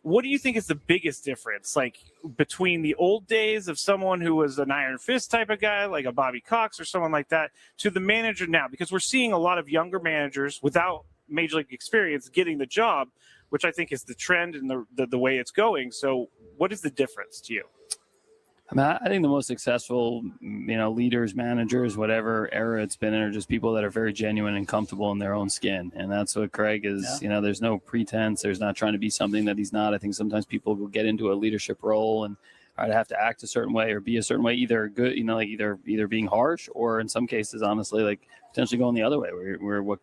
the biggest difference, like, between the old days of someone who was an iron fist type of guy, like a Bobby Cox or someone like that, to the manager now? Because we're seeing a lot of younger managers without major league experience getting the job, which I think is the trend and the way it's going. So what is the difference to you? I mean, I think the most successful, leaders, managers, whatever era it's been in, are just people that are very genuine and comfortable in their own skin. And that's what Craig is. Yeah. There's no pretense. There's not trying to be something that he's not. I think sometimes people will get into a leadership role and have to act a certain way or be a certain way, either good, either being harsh, or in some cases, honestly, like potentially going the other way, where what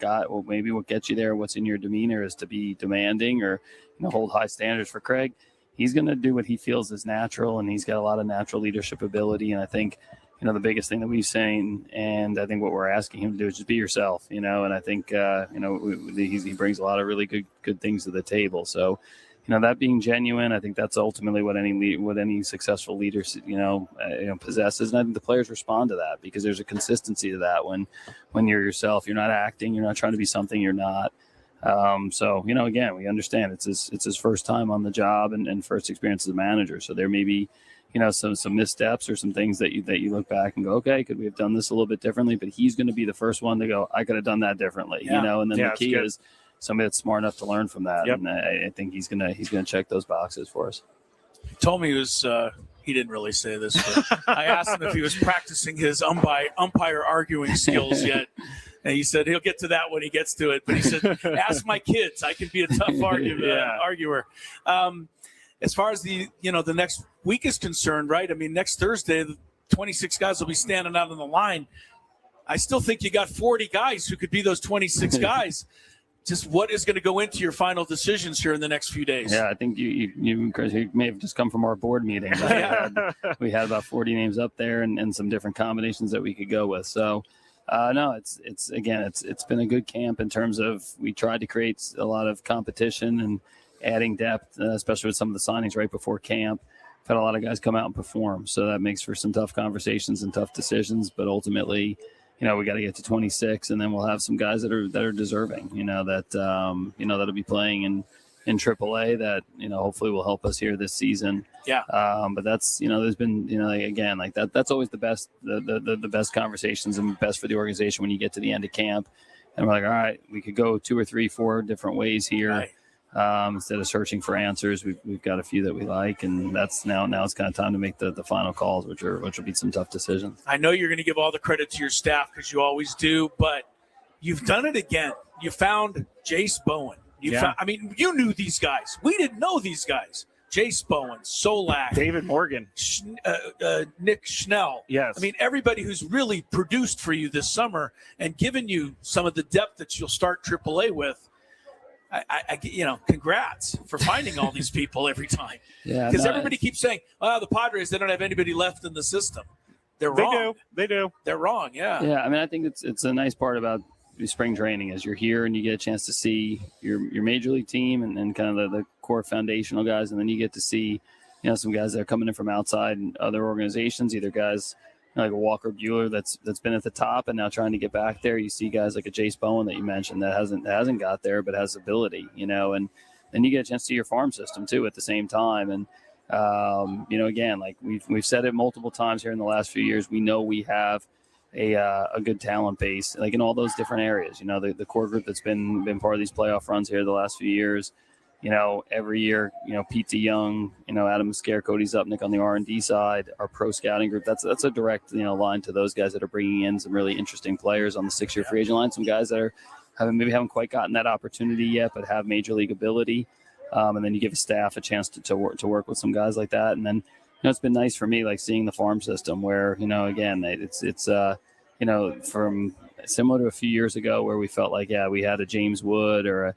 gets you there, what's in your demeanor is to be demanding or, hold high standards. For Craig, he's going to do what he feels is natural, and he's got a lot of natural leadership ability. And I think, the biggest thing that we've seen, and I think what we're asking him to do, is just be yourself, and I think, he brings a lot of really good things to the table. So, that being genuine, I think that's ultimately what any successful leader, possesses. And I think the players respond to that because there's a consistency to that when you're yourself, you're not acting, you're not trying to be something you're not. So, again, we understand it's his first time on the job and first experience as a manager. So there may be, some missteps or some things that you look back and go, okay, could we have done this a little bit differently? But he's going to be the first one to go, I could have done that differently, and then the key is somebody that's smart enough to learn from that. Yep. And I think he's going to check those boxes for us. He told me he didn't really say this, but I asked him if he was practicing his umpire arguing skills yet. And he said he'll get to that when he gets to it. But he said, ask my kids. I can be a tough arguer. As far as the next week is concerned, right? I mean, next Thursday, the 26 guys will be standing out on the line. I still think you got 40 guys who could be those 26 guys. Just what is going to go into your final decisions here in the next few days? Yeah, I think you Chris, you may have just come from our board meeting. We had about 40 names up there and some different combinations that we could go with. So, no, it's been a good camp in terms of we tried to create a lot of competition and adding depth, especially with some of the signings right before camp. I've had a lot of guys come out and perform, so that makes for some tough conversations and tough decisions. But ultimately, we got to get to 26, and then we'll have some guys that are deserving. That'll be playing in AAA that hopefully will help us here this season. Yeah. But that's there's been again like that. That's always the best the best conversations and best for the organization when you get to the end of camp, and we're like, all right, we could go 2 or 3, 4 different ways here. Right. Instead of searching for answers, we've got a few that we like, and that's now it's kind of time to make the final calls, which will be some tough decisions. I know you're going to give all the credit to your staff because you always do, but you've done it again. You found Jace Bowen. You knew these guys. We didn't know these guys. Jace Bowen, Solak, David Morgan, Nick Schnell. Yes. I mean, everybody who's really produced for you this summer and given you some of the depth that you'll start AAA with. Congrats for finding all these people every time. Yeah, because everybody keeps saying, the Padres, they don't have anybody left in the system. They're wrong. They do. They're wrong. Yeah. Yeah. I mean, I think it's a nice part about spring training is you're here and you get a chance to see your major league team and kind of the core foundational guys. And then you get to see, some guys that are coming in from outside and other organizations, either guys like a Walker Buehler that's been at the top and now trying to get back there. You see guys like a Jace Bowen that you mentioned that hasn't got there but has ability, and then you get a chance to see your farm system too at the same time. And again, like we've said it multiple times here in the last few years, we know we have a good talent base, like in all those different areas. The core group that's been part of these playoff runs here the last few years. Every year, Pete Young, Adam Mascare, Cody Zupnik on the R&D side, our pro scouting group. That's a direct, line to those guys that are bringing in some really interesting players on the 6-year free agent line. Some guys that haven't quite gotten that opportunity yet, but have major league ability. And then you give a staff a chance to work with some guys like that. And then, it's been nice for me, like seeing the farm system where, again, it's from similar to a few years ago where we felt like, we had a James Wood or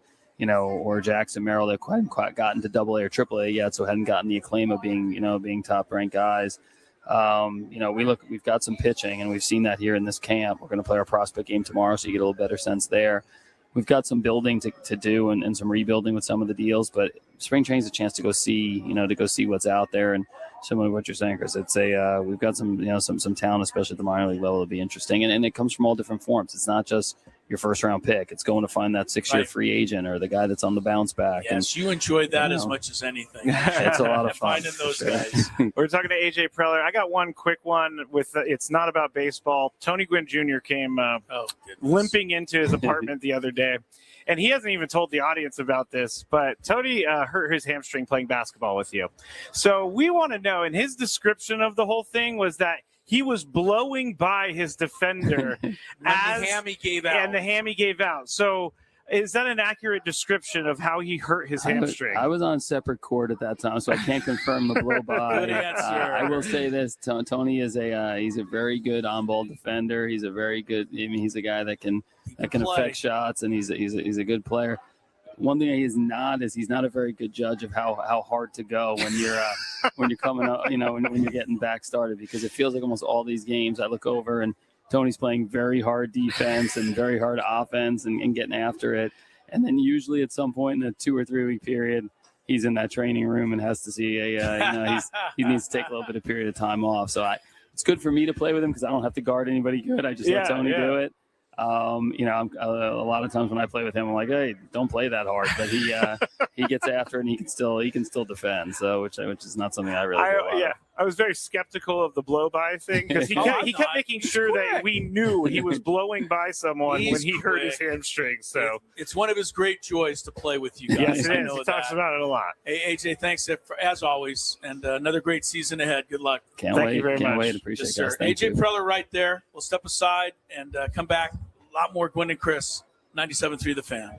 or Jackson Merrill that hadn't quite gotten to AA or AAA yet, so hadn't gotten the acclaim of being top-ranked guys. We've got some pitching, and we've seen that here in this camp. We're going to play our prospect game tomorrow, so you get a little better sense there. We've got some building to do and some rebuilding with some of the deals, but spring training is a chance to go see what's out there. And similar to what you're saying, Chris, it's we've got some talent, especially at the minor league level, to be interesting. And it comes from all different forms. It's not just your first round pick. It's going to find that 6-year free agent or the guy that's on the bounce back. Yes, you enjoyed that as much as anything. It's a lot of fun. Finding those guys. We're talking to AJ Preller. I got one quick one it's not about baseball. Tony Gwynn Jr. came limping into his apartment the other day. And he hasn't even told the audience about this, but Tony hurt his hamstring playing basketball with you. So we want to know, and his description of the whole thing was that he was blowing by his defender the hammy gave out. And the hammy gave out. So is that an accurate description of how he hurt his hamstring? I was on separate court at that time, so I can't confirm the blow by. Good answer. I will say this: Tony is he's a very good on-ball defender. He's a very good. He's a guy that can affect shots, and he's a good player. One thing he's not a very good judge of how hard to go when you're coming up, when you're getting back started, because it feels like almost all these games I look over and Tony's playing very hard defense and very hard offense and getting after it. And then usually at some point in a 2 or 3 week period, he's in that training room and has to see he needs to take a little bit of period of time off. So it's good for me to play with him because I don't have to guard anybody good. I just let Tony do it. A lot of times when I play with him, I'm like, hey, don't play that hard. But he gets after it and he can still defend. So which is not something I really do. I was very skeptical of the blow by thing because he kept making sure that we knew he was blowing by someone when he hurt his hamstring. So it's one of his great joys to play with you guys. Yes, it is. He talks about it a lot. Hey, AJ, thanks as always, and another great season ahead. Good luck. Thank you very much. Can't wait. it, Appreciate it, sir. guys. Thank AJ you. Preller right there. We'll step aside and come back. A lot more Gwynn and Chris, 97.3 The Fan.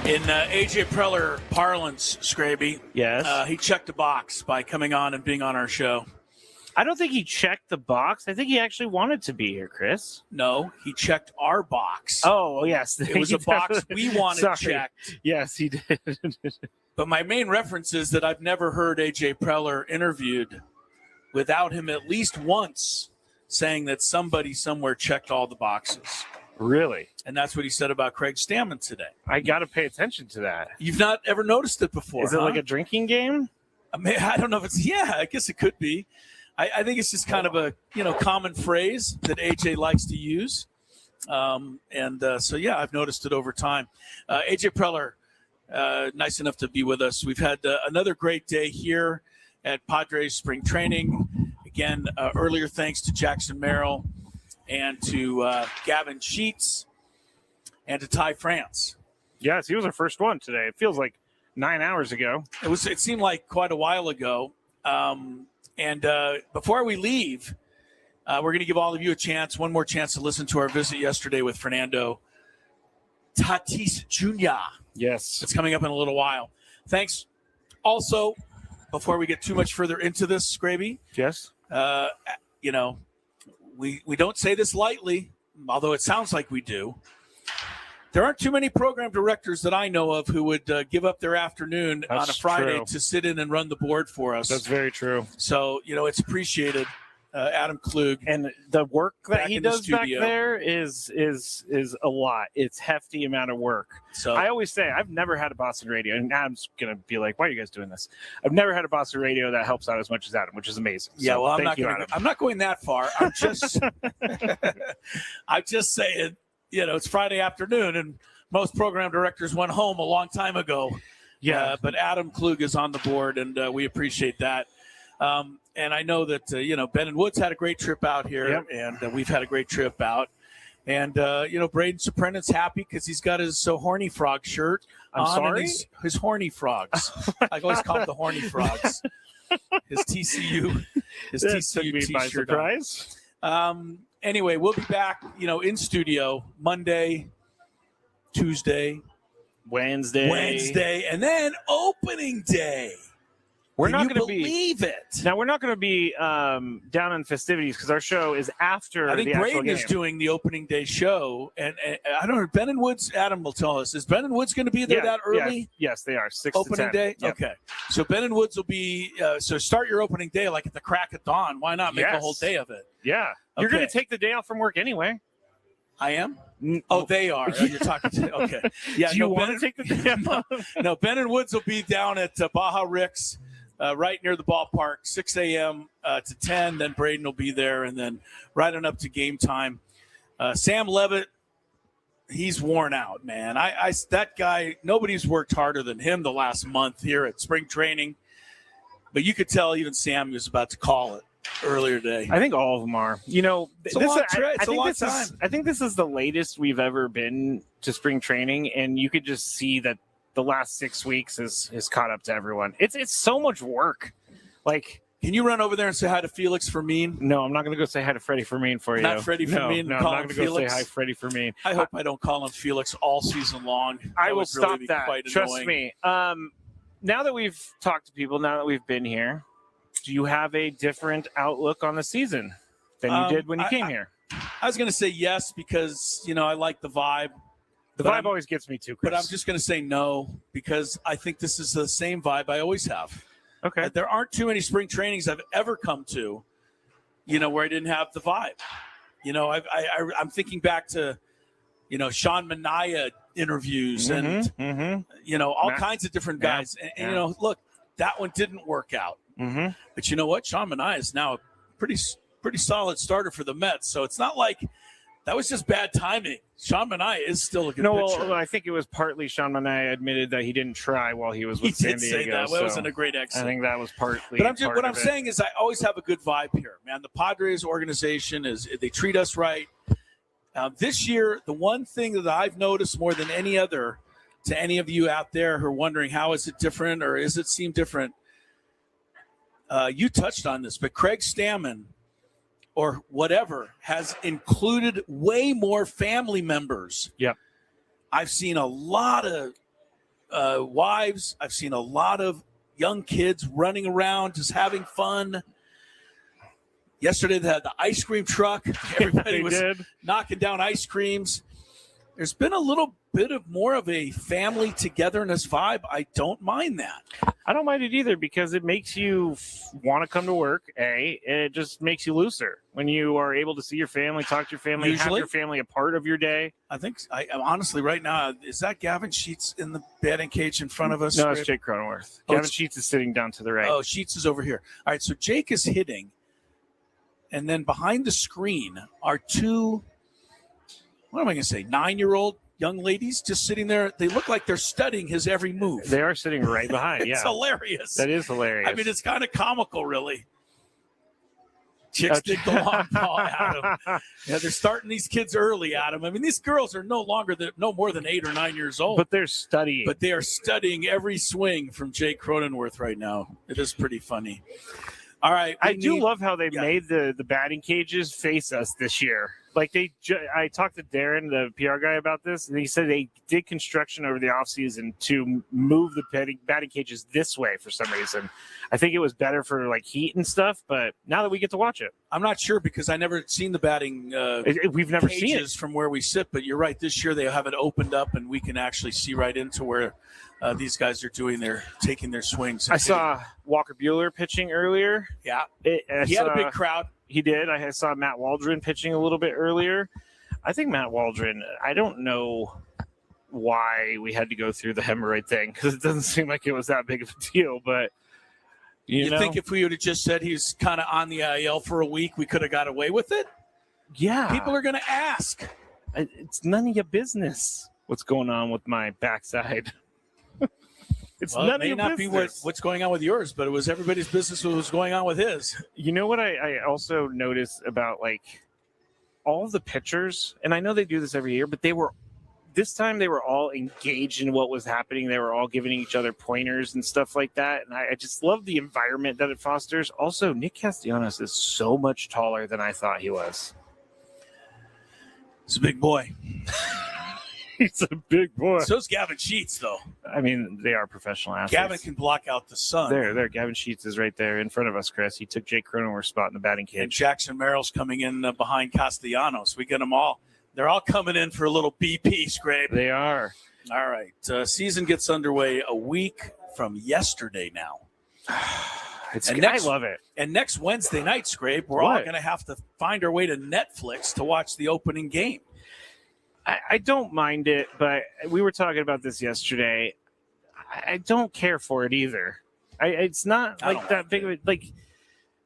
In AJ Preller parlance, Scraby, yes, he checked a box by coming on and being on our show. I don't think he checked the box. I think he actually wanted to be here, Chris. No, he checked our box. Oh, yes. It was a box we wanted checked. Yes, he did. But my main reference is that I've never heard AJ Preller interviewed without him at least once saying that somebody somewhere checked all the boxes. Really? And that's what he said about Craig Stammen today. I got to pay attention to that. You've not ever noticed it before, Is it like a drinking game? I mean, I don't know if it's, I guess it could be. I think it's just kind of a, common phrase that AJ likes to use. So, I've noticed it over time. AJ Preller, nice enough to be with us. We've had another great day here at Padres Spring Training. Again, earlier thanks to Jackson Merrill and to Gavin Sheets and to Ty France. Yes, he was our first one today. It feels like 9 hours ago. It seemed like quite a while ago. And before we leave, we're going to give all of you one more chance to listen to our visit yesterday with Fernando Tatis Jr. Yes. It's coming up in a little while. Thanks. Also, before we get too much further into this, Scraby. Yes. We don't say this lightly, although it sounds like we do. There aren't too many program directors that I know of who would give up their afternoon on a Friday to sit in and run the board for us. That's very true. So, it's appreciated. Adam Klug. And the work that he does back there is a lot. It's hefty amount of work. So I always say I've never had a Boston radio, and Adam's going to be like, why are you guys doing this? I've never had a Boston radio that helps out as much as Adam, which is amazing. Yeah, so well, I'm not going that far. I'm just I'm just saying, it's Friday afternoon, and most program directors went home a long time ago. Yeah. But Adam Klug is on the board, and we appreciate that. And I know that, Ben and Woods had a great trip out here, and we've had a great trip out. And, Braden Soprenant's happy because he's got his So Horny Frog shirt I'm on. sorry? And his Horny Frogs. I always call them the Horny Frogs. His TCU by T-shirt surprise. Anyway, we'll be back, in studio Monday, Tuesday, Wednesday, and then opening day. We're not going to believe it. Now, we're not going to be down in festivities because our show is after I think the actual Braden game. is doing the opening day show, and I don't know. Ben and Woods, Adam will tell us. Is Ben and Woods going to be there that early? Yes, they are. 6 opening to 10. day. Yep. Okay, so Ben and Woods will be. So start your opening day like at the crack of dawn. Why not make a whole day of it? Yeah, you're going to take the day off from work anyway. I am. Oh, they are. Oh, you're talking to. Okay. Yeah. Do you want to take the day off? No, Ben and Woods will be down at Baja Rick's. Right near the ballpark, 6 a.m. To 10. Then Braden will be there, and then right on up to game time. Sam Levitt, he's worn out, man. That guy, nobody's worked harder than him the last month here at spring training. But you could tell even Sam was about to call it earlier today. I think all of them are. It's a long trip. It's a long time. I think this is the latest we've ever been to spring training, and you could just see that the last 6 weeks is caught up to everyone. It's so much work. Like, can you run over there and say hi to Felix Fermin? No, I'm not going to go say hi to Freddie Fermin for you. Not Freddie Fermin. No, I'm not going to go say hi, Freddie Fermin. I hope I don't call him Felix all season long. I will stop really that. Quite Trust annoying. me. Now that we've talked to people, now that we've been here, do you have a different outlook on the season than you did when you came here? I was going to say yes because, I like the vibe. The vibe always gets me too, Chris. But I'm just going to say no because I think this is the same vibe I always have. Okay. There aren't too many spring trainings I've ever come to, where I didn't have the vibe. I'm thinking back to, Sean Manaea interviews and, all kinds of different guys. And look, that one didn't work out. Mm-hmm. But you know what? Sean Manaea is now a pretty solid starter for the Mets. So it's not like that was just bad timing. Sean Manaea is still a good pitcher. Well, I think it was partly Sean Manaea admitted that he didn't try while he was with San Diego. He did say that. Well, it wasn't a great exit. I think that was partly. But what I'm saying is I always have a good vibe here, man. The Padres organization they treat us right. This year, the one thing that I've noticed more than any other to any of you out there who are wondering how is it different or does it seem different, you touched on this, but Craig Stammen or whatever has included way more family members. Yep. I've seen a lot of wives. I've seen a lot of young kids running around, just having fun. Yesterday, they had the ice cream truck. Everybody was knocking down ice creams. There's been a little bit of more of a family togetherness vibe. I don't mind that. I don't mind it either because it makes you want to come to work, and it just makes you looser when you are able to see your family, talk to your family, have your family a part of your day. I think, honestly, right now, is that Gavin Sheets in the batting cage in front of us? No, it's Jake Cronenworth. Gavin Sheets is sitting down to the right. Oh, Sheets is over here. All right, so Jake is hitting, and then behind the screen are two, what am I going to say, 9-year-old young ladies just sitting there. They look like they're studying his every move. They are sitting right behind. It's hilarious. That is hilarious. I mean, it's kind of comical, really. Chicks dig the long ball, Adam. Yeah, they're starting these kids early, Adam. I mean, these girls are no more than 8 or 9 years old. But they're studying. But they are studying every swing from Jake Cronenworth right now. It is pretty funny. All right. I do love how they made the batting cages face us this year. Like I talked to Darren, the PR guy, about this, and he said they did construction over the offseason to move the batting cages this way for some reason. I think it was better for like heat and stuff, but now that we get to watch it, I'm not sure because I never seen the batting. We've never seen it from where we sit, but you're right. This year they have it opened up, and we can actually see right into where these guys are taking their swings. I saw Walker Buehler pitching earlier. Yeah, he had a big crowd. He did. I saw Matt Waldron pitching a little bit earlier. I think Matt Waldron, I don't know why we had to go through the hemorrhoid thing because it doesn't seem like it was that big of a deal. But, you know, think if we would have just said he's kind of on the IL for a week, we could have got away with it? Yeah. People are going to ask. It's none of your business what's going on with my backside. It may not be what's going on with yours, but it was everybody's business what was going on with his. You know what I also noticed about like all of the pitchers, and I know they do this every year, but this time they were all engaged in what was happening. They were all giving each other pointers and stuff like that. And I just love the environment that it fosters. Also, Nick Castellanos is so much taller than I thought he was. He's a big boy. He's a big boy. So's Gavin Sheets, though. I mean, they are professional athletes. Gavin can block out the sun. There. Gavin Sheets is right there in front of us, Chris. He took Jake Cronenworth's spot in the batting cage. And Jackson Merrill's coming in behind Castellanos. We get them all. They're all coming in for a little BP scrape. They are. All right. Season gets underway a week from yesterday now. I love it. And next Wednesday night, Scrape, we're all going to have to find our way to Netflix to watch the opening game. I don't mind it, but we were talking about this yesterday. I don't care for it either. It's not like that big of a, like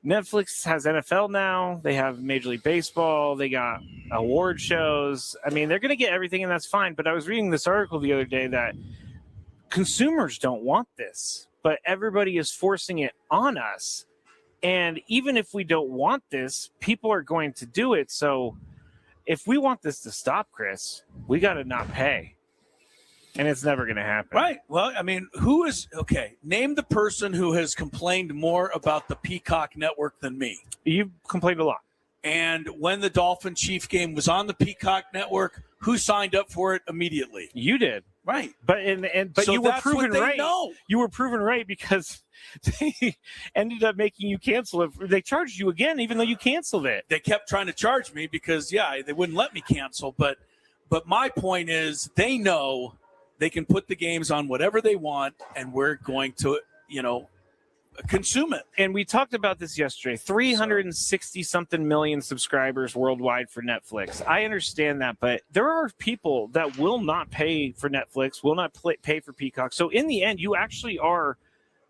Netflix has NFL now. They have Major League Baseball. They got award shows. I mean, they're going to get everything, and that's fine. But I was reading this article the other day that consumers don't want this, but everybody is forcing it on us. And even if we don't want this, people are going to do it. So if we want this to stop, Chris, we got to not pay. And it's never going to happen. Right. Well, I mean, name the person who has complained more about the Peacock network than me. You've complained a lot. And when the Dolphin Chief game was on the Peacock network, who signed up for it immediately? You did. Right. But so you were proven right. Know. You were proven right because they ended up making you cancel it. They charged you again, even though you canceled it. They kept trying to charge me because, they wouldn't let me cancel. But my point is they know they can put the games on whatever they want, and we're going to, consume it. And we talked about this yesterday. 360-something million subscribers worldwide for Netflix. I understand that, but there are people that will not pay for Netflix, will not pay for Peacock. So in the end, you actually are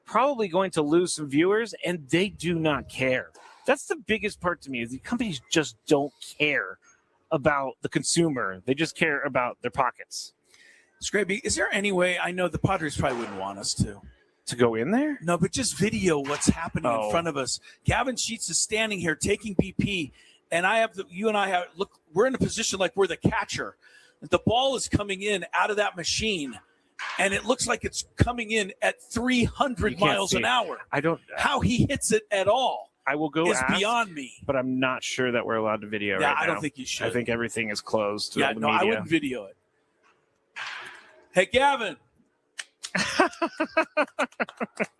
probably going to lose some viewers, and they do not care. That's the biggest part to me, is the companies just don't care about the consumer. They just care about their pockets. Scraby, is there any way, I know the Padres probably wouldn't want us to go in there? No, but just video what's happening in front of us. Gavin Sheets is standing here taking BP, and we're in a position like we're the catcher. The ball is coming in out of that machine, and it looks like it's coming in at 300 miles an hour. How he hits it at all. I will go is beyond me. But I'm not sure that we're allowed to video right now. I don't think you should. I think everything is closed. I wouldn't video it. Hey, Gavin.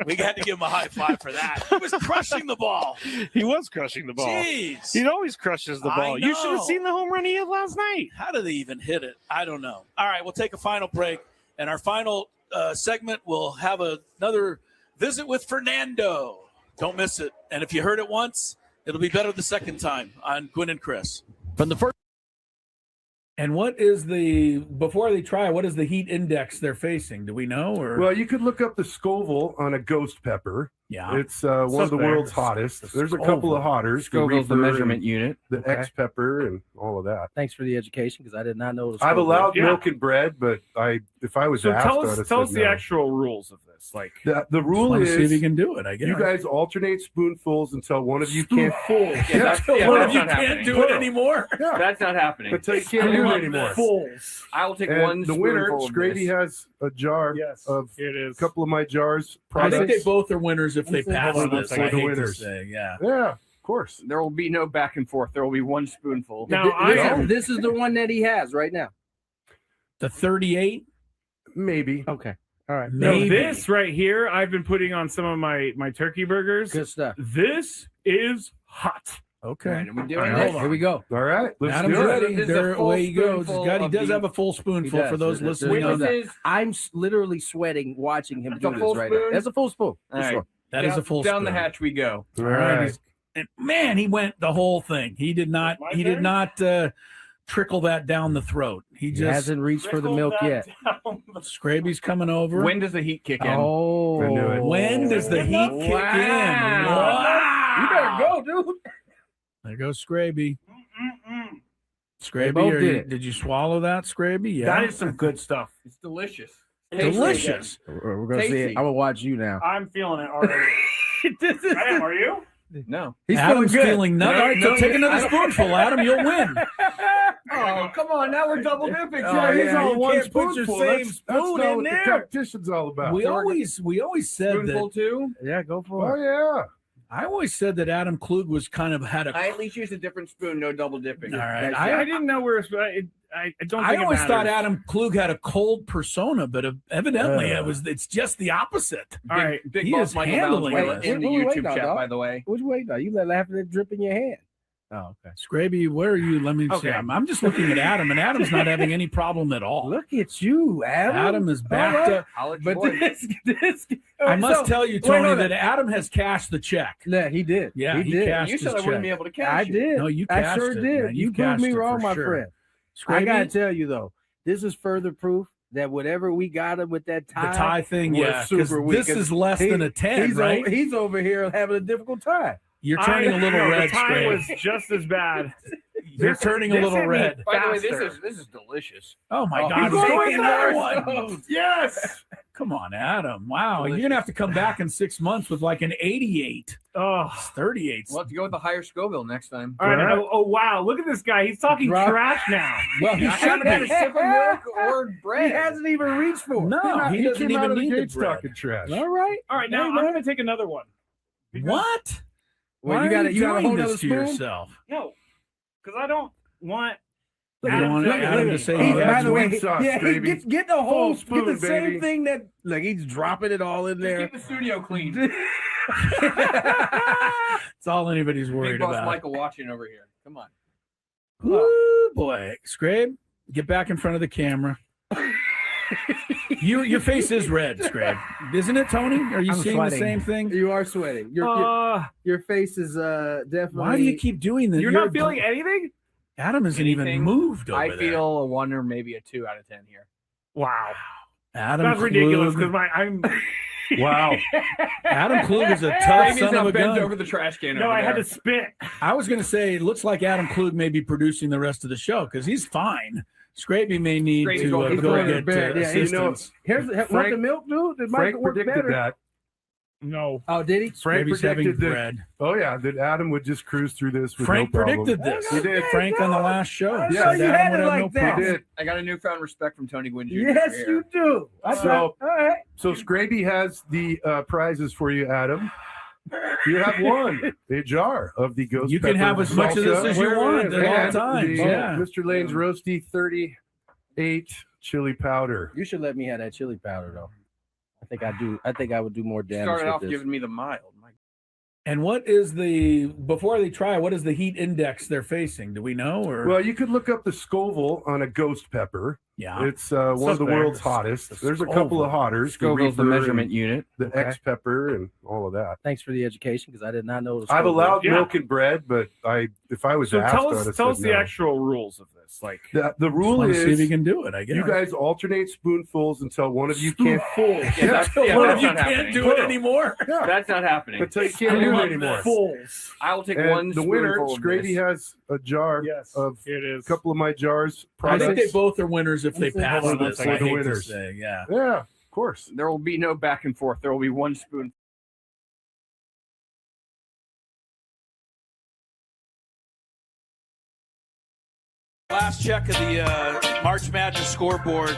We had to give him a high five for that. He was crushing the ball. He was crushing the ball. Jeez. He always crushes the ball. You should have seen the home run he hit last night. How did they even hit it? I don't know. All right, we'll take a final break. And our final segment, we'll have another visit with Fernando. Don't miss it. And if you heard it once, it'll be better the second time on Gwynn and Chris. From the first. And what is before they try, what is the heat index they're facing? Do we know? Or Well, you could look up the Scoville on a ghost pepper. Yeah. It's one of the world's hottest. There's a couple of hotters. Scoville's the measurement unit. The X pepper and all of that. Thanks for the education, because I did not know. I've allowed milk and bread, but if I was asked, tell us the actual rules of this. Like the rule is, see if you can do it. I guess you guys alternate spoonfuls until one of you can't. One of you can't do it anymore. Yeah. That's not happening. Until you can't do it anymore. I will take And one. the winner, spoonful of Scraby, this. has a jar of a couple of my jars. I think they products. both are winners if they pass Hold on this. a second. I hate to Winners. say, yeah. Yeah, of course. There will be no back and forth. There will be one spoonful. This is the one that he has right now. The 38? Maybe. Okay. All right. No, this right here, I've been putting on some of my turkey burgers. Good stuff. This is hot. Okay. All right, here we go. All right. Let's Adam's do ready. it. There, away he goes. He does have a full spoonful for those listening on that. I'm literally sweating watching him do a this full right now. spoon? That's a full spoon. All right. Sure. That is a full Down spoon. the hatch we go. All right. And man, he went the whole thing. He did not. He did not trickle that down the throat. He just hasn't reached for the milk yet. Scraby's coming over. When does the heat kick in? Oh, I knew it. When does the heat kick in? Wow. You better go, dude. There goes Scraby. They Scraby, both did. did you swallow that, Scraby? Yeah. That is some good stuff. It's delicious. delicious. We're gonna see it. I'm gonna watch you now. I'm feeling it already. I am. Are you? No. He's Adam's feeling good. feeling nothing. All right, so take another spoonful, Adam. You'll win. Oh, come on. Now we're double dipping. He's all you one can't put your spoonful. same That's spoon not in what there. the competition's all about. We always said Spoonful that. too? Yeah, go for Oh, it. yeah. I always said that Adam Klug was kind of had a. I at least used a different spoon, no double dipping. All right. I didn't know where I don't. I Think always it thought matters. Adam Klug had a cold persona, but evidently it's just the opposite. All right, Big He boss is Michael handling Valenzuela it. in the Wait, YouTube now, chat, dog. by the way. What you waiting on? You let laughing at drip in your hand. Oh, okay. Scraby, where are you? Let me see. Okay. I'm just looking at Adam, and Adam's not having any problem at all. Look at you, Adam. Adam is backed up. But this I must tell you, Tony, hold that on. Adam has cashed the check. Yeah, he did. Yeah, he did. cashed You said I his wouldn't check. be able to cash I it. did. No, you I cashed sure it, did. man. You proved cashed me it wrong, for my sure. friend. Scraby, I gotta tell you though, this is further proof that whatever we got him with that the tie, tie thing, was yeah, because super weak. this is less than a 10, he's right? He's over here having a difficult time. You're turning a little red, The time Scraby. was just as bad. You're turning a This little hit me red. By the way, faster. this is delicious. Oh my God! he's He's going going another more. one. Yes. Come on, Adam. Wow, Delicious. you're gonna have to come back in 6 months with like an 88. Oh. It's 38. We'll have to go with the higher Scoville next time. All right. Oh, wow. Look at this guy. He's talking Drop- trash now. Well, he I should haven't had a be. sip of milk or bread. He hasn't even reached for it. No, he doesn't came out even of the need the gates bread. talking trash. All right. All right. Now Hey, I'm man. going to take another one. What? Well, Why you are got to doing hold this another to spoon. yourself. No, because I don't want. You don't want Adam to say He, he by has the way, sweet sauce, yeah, he baby. get the whole Full spoon, get the same baby. thing that like he's dropping it all in there. Keep the studio clean. It's all anybody's Big worried boss about. Michael watching over here. Come on. Ooh, boy, Scrabe, get back in front of the camera. Your face is red, Scrabe, isn't it, Tony? Are you I'm seeing sweating. the same thing? You are sweating. Your face is definitely. Why do you keep doing this? You're not feeling anything? Adam isn't even Anything? moved over I there. feel a 1 or maybe a 2 out of 10 here. Wow. Adam That's ridiculous Klug. because I'm. Wow. Adam Klug is a tough Amy's son of not a bent gun. over the trash can. No, over I had there. to spit. I was going to say, it looks like Adam Klug may be producing the rest of the show because he's fine. Scraby may need Scraby's to going go to get bed. Yeah, you know, assistance. here's want Frank- the milk, dude. It might Frank work predicted better. that. No. Oh, did he? Frank Scraby's having predicted that. bread. Oh yeah, that Adam would just cruise through this with Frank no problem. predicted this. He did. Frank on the last show. I said know you Adam had would it have like no that. problem. He did. I got a newfound respect from Tony Gwynn Jr. Yes, here. you do. So- all right. So Scraby has the prizes for you, Adam. You have one, a jar of the ghost You can pepper have as much of this salsa as you want at all and times. the Yeah. Mr. Lane's Roasty 38 chili powder. You should let me have that chili powder though. I think I would do more damage. Started with off this. giving me the mild. And before they try, what is the heat index they're facing? Do we know? Or Well, you could look up the Scoville on a ghost pepper. Yeah. It's one of the world's hottest. There's a couple of hotters. Scoville's the Reaper measurement and unit. The X pepper and all of that. Thanks for the education, because I did not know. I've allowed milk and bread, but if I was So asked, tell I'd have us said the no. actual rules of this. Like The rule wanna is see if you can do it, I guess. you guys alternate spoonfuls until one of you can't. that's One of not you happening. can't do it anymore. Yeah. That's not happening. Until you can't do it anymore. I will take And one. the winner, spoonful of Scrady, this. has a jar of Here it is. a couple of my jars. I think Products. they both are winners if they pass Hold on, this. for I the hate to winners. say, yeah. Yeah, of course. There will be no back and forth. There will be one spoon. Last check of the March Madness scoreboard.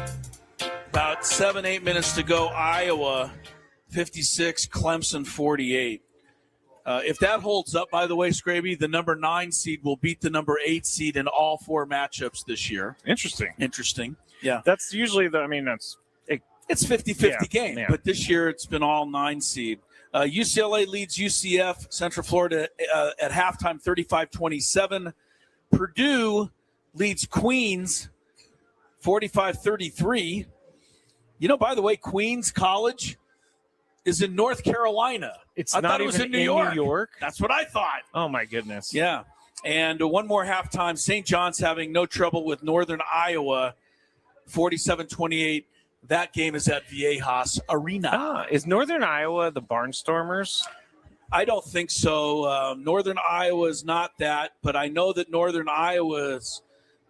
About 7-8 minutes to go. Iowa 56, Clemson 48. If that holds up, by the way, Scraby, the number 9 seed will beat the number 8 seed in all 4 matchups this year. Interesting. Yeah. That's usually It's 50-50 game, but this year it's been all 9 seed. UCLA leads UCF, Central Florida at halftime 35-27. Purdue leads Queens 45-33. You know, by the way, Queens College is in North Carolina. I thought it was in New York. That's what I thought. Oh, my goodness. Yeah. And one more halftime. St. John's having no trouble with Northern Iowa, 47-28. That game is at Viejas Arena. Is Northern Iowa the Barnstormers? I don't think so. Northern Iowa is not that, but I know that Northern Iowa's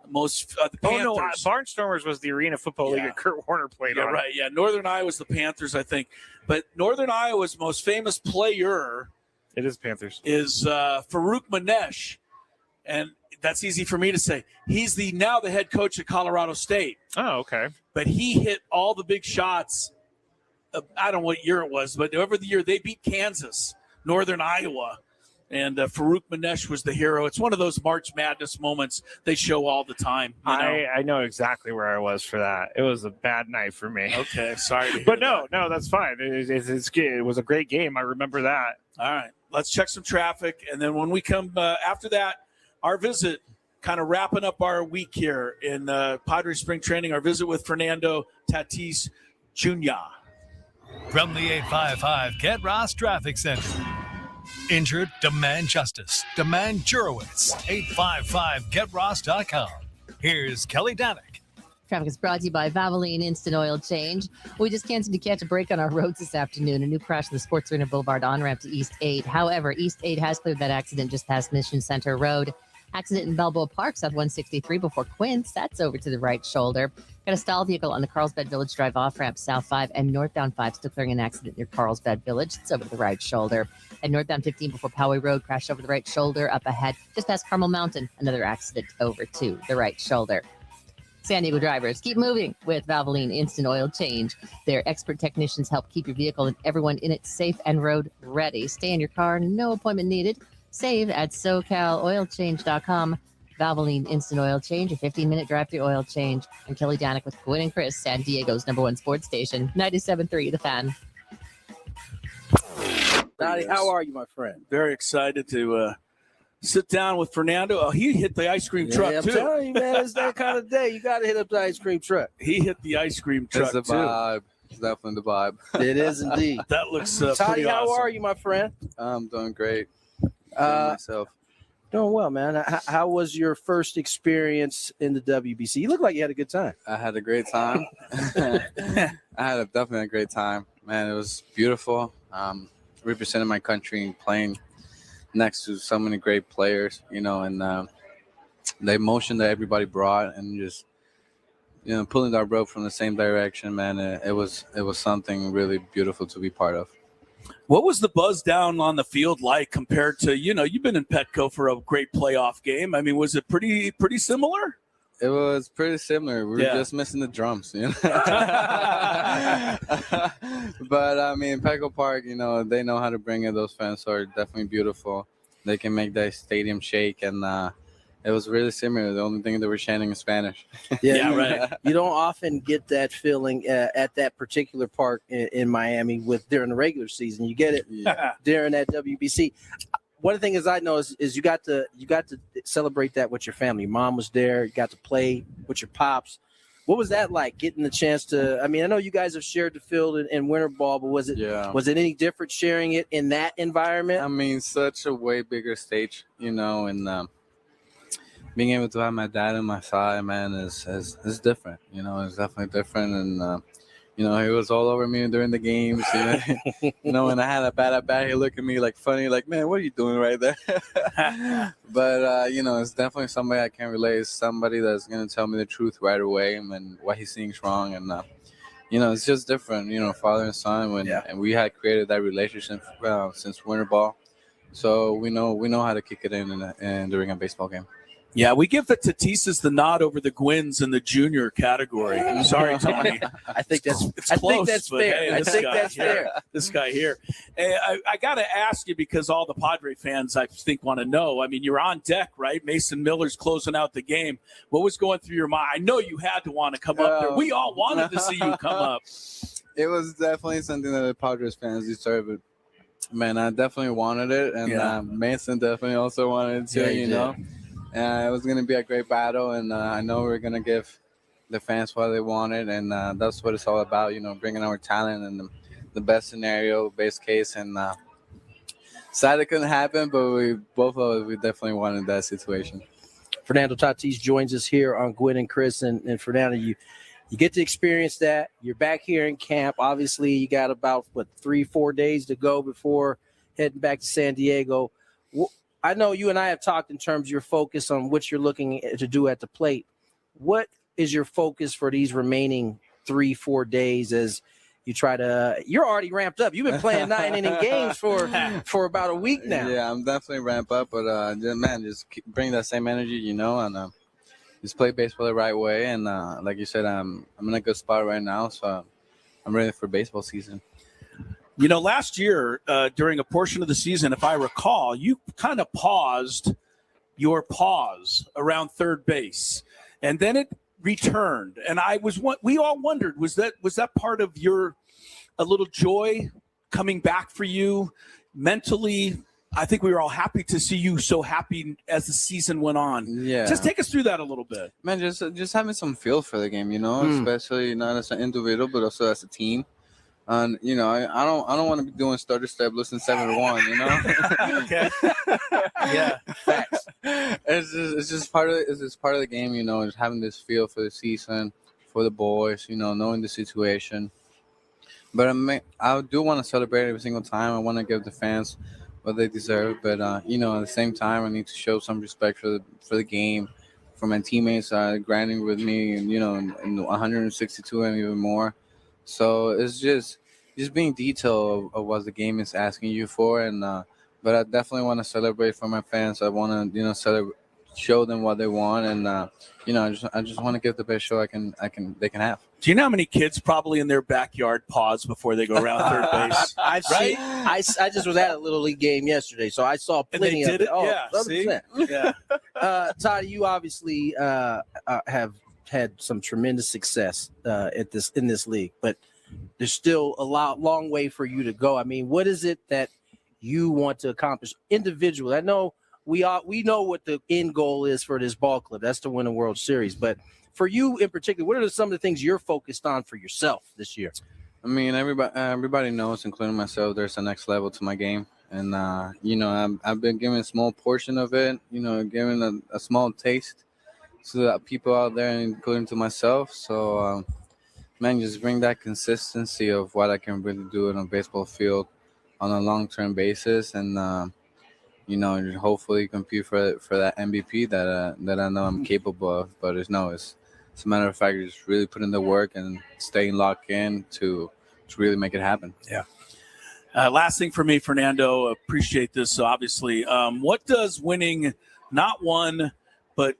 most the Panthers. Oh, no, Barnstormers was the Arena Football League that Kurt Warner played on. Right. Yeah, Northern Iowa's the Panthers, I think. But Northern Iowa's most famous player It is Panthers. is Farouk Manesh. And that's easy for me to say. He's now the head coach at Colorado State. Oh, okay. But he hit all the big shots. I don't know what year it was, but over the year they beat Kansas, Northern Iowa. And Farouk Manesh was the hero. It's one of those March Madness moments they show all the time. I know exactly where I was for that. It was a bad night for me. Okay, sorry. But no, that's fine. It was a great game. I remember that. All right, let's check some traffic. And then when we come after that, our visit, kind of wrapping up our week here in Padres Spring Training, our visit with Fernando Tatis Jr. From the 855 Get Ross Traffic Center. Injured? Demand justice. Demand Jurowitz. 855GetRoss.com. Here's Kelly Danick. Traffic is brought to you by Valvoline Instant Oil Change. We just can't seem to catch a break on our roads this afternoon. A new crash on the Sports Arena Boulevard on-ramp to East 8. However, East 8 has cleared that accident just past Mission Center Road. Accident in Balboa Park, South 163 before Quince. That's over to the right shoulder. Got a stalled vehicle on the Carlsbad Village Drive off-ramp, South 5 and northbound 5, still clearing an accident near Carlsbad Village. It's over to the right shoulder. And northbound 15 before Poway Road, crashed over the right shoulder. Up ahead, just past Carmel Mountain, another accident over to the right shoulder. San Diego drivers, keep moving with Valvoline Instant Oil Change. Their expert technicians help keep your vehicle and everyone in it safe and road ready. Stay in your car, no appointment needed. Save at SoCalOilChange.com. Valvoline Instant Oil Change, a 15-minute drive-through oil change. I'm Kelly Danick with Gwynn and Chris, San Diego's #1 sports station, 97.3 The Fan. Donnie, how are you, my friend? Very excited to sit down with Fernando. Oh, he hit the ice cream truck, I'm too. telling you, man, it's that kind of day. You got to hit up the ice cream truck. He hit the ice cream truck, It's the vibe. It's definitely the vibe. It is indeed. That looks Toddy, pretty how awesome. are you, my friend? I'm doing great. Myself. Doing well, man. How was your first experience in the WBC? You look like you had a good time. I had a great time. I had definitely a great time. Man, it was beautiful. Representing my country and playing next to so many great players, and the emotion that everybody brought and just, pulling our rope from the same direction, man, it was something really beautiful to be part of. What was the buzz down on the field like compared to, you've been in Petco for a great playoff game. I mean, was it pretty similar? It was pretty similar. We were just missing the drums, But, I mean, Petco Park, they know how to bring it. Those fans are definitely beautiful. They can make that stadium shake, and it was really similar. The only thing they were chanting in Spanish. Yeah, right. You don't often get that feeling at that particular park in Miami during the regular season. You get it during that WBC. One thing is I know is you got to celebrate that with your family. Your mom was there. You got to play with your pops. What was that like, getting the chance to? I mean, I know you guys have shared the field in winter ball, but was it any different sharing it in that environment? I mean, such a way bigger stage, and being able to have my dad on my side, man, is different. It's definitely different, and he was all over me during the games. When I had a bad at bat, he looked at me like funny, like, man, what are you doing right there? But it's definitely somebody I can relate. It's somebody that's gonna tell me the truth right away and what he's seeing is wrong. And it's just different. Father and son. And we had created that relationship since winter ball, so we know how to kick it in during a baseball game. Yeah, we give the Tatisas the nod over the Gwynns in the junior category. Sorry, Tony. I think that's but fair. hey, I think that's fair. This guy here. Hey, I got to ask you, because all the Padre fans, I think, want to know. I mean, you're on deck, right? Mason Miller's closing out the game. What was going through your mind? I know you had to want to come up there. We all wanted to see you come up. It was definitely something that the Padres fans deserve. But, man, I definitely wanted it. And Mason definitely also wanted it too, it was going to be a great battle, and I know we're going to give the fans what they wanted, and that's what it's all about, bringing our talent and the best scenario, best case, and sad it couldn't happen, but we definitely wanted that situation. Fernando Tatis joins us here on Gwynn and Chris, and Fernando, you get to experience that. You're back here in camp. Obviously, you got about, 3-4 days to go before heading back to San Diego. I know you and I have talked in terms of your focus on what you're looking to do at the plate. What is your focus for these remaining 3-4 days as you try to? You're already ramped up. You've been playing 9-inning games for about a week now. Yeah, I'm definitely ramped up, but just bring that same energy, and just play baseball the right way. And like you said, I'm in a good spot right now, so I'm ready for baseball season. Last year, during a portion of the season, if I recall, you kind of paused your pause around third base, and then it returned. And we all wondered, was that part of a little joy coming back for you mentally? I think we were all happy to see you so happy as the season went on. Yeah. Just take us through that a little bit. Man, just having some feel for the game, especially not as an individual, but also as a team. And I don't want to be doing starter step, listen 7-1. Okay. Yeah. Facts. It's just part of the game. Just having this feel for the season, for the boys. Knowing the situation. But I do want to celebrate every single time. I want to give the fans what they deserve. But at the same time, I need to show some respect for the game, for my teammates grinding with me, and in 162 and even more. So it's just being detailed of what the game is asking you for, and but I definitely want to celebrate for my fans. I want to show them what they want, and I just want to give the best show they can have. Do you know how many kids probably in their backyard pause before they go around third base? I just was at a little league game yesterday, so I saw plenty of it. Oh, yeah, see? Yeah. Todd, you obviously have had some tremendous success in this league, but there's still a long way for you to go. I mean, what is it that you want to accomplish individually? I know we know what the end goal is for this ball club. That's to win a World Series. But for you in particular, what are some of the things you're focused on for yourself this year? I mean, everybody knows, including myself, there's a next level to my game. And, I've been given a small portion of it, given a small taste to the people out there, including to myself. So, just bring that consistency of what I can really do in a baseball field on a long-term basis, and hopefully compete for that MVP that I know I'm capable of. But it's a matter of fact, just really putting the work and staying locked in to really make it happen. Yeah. Last thing for me, Fernando, appreciate this, obviously. What does winning not one, but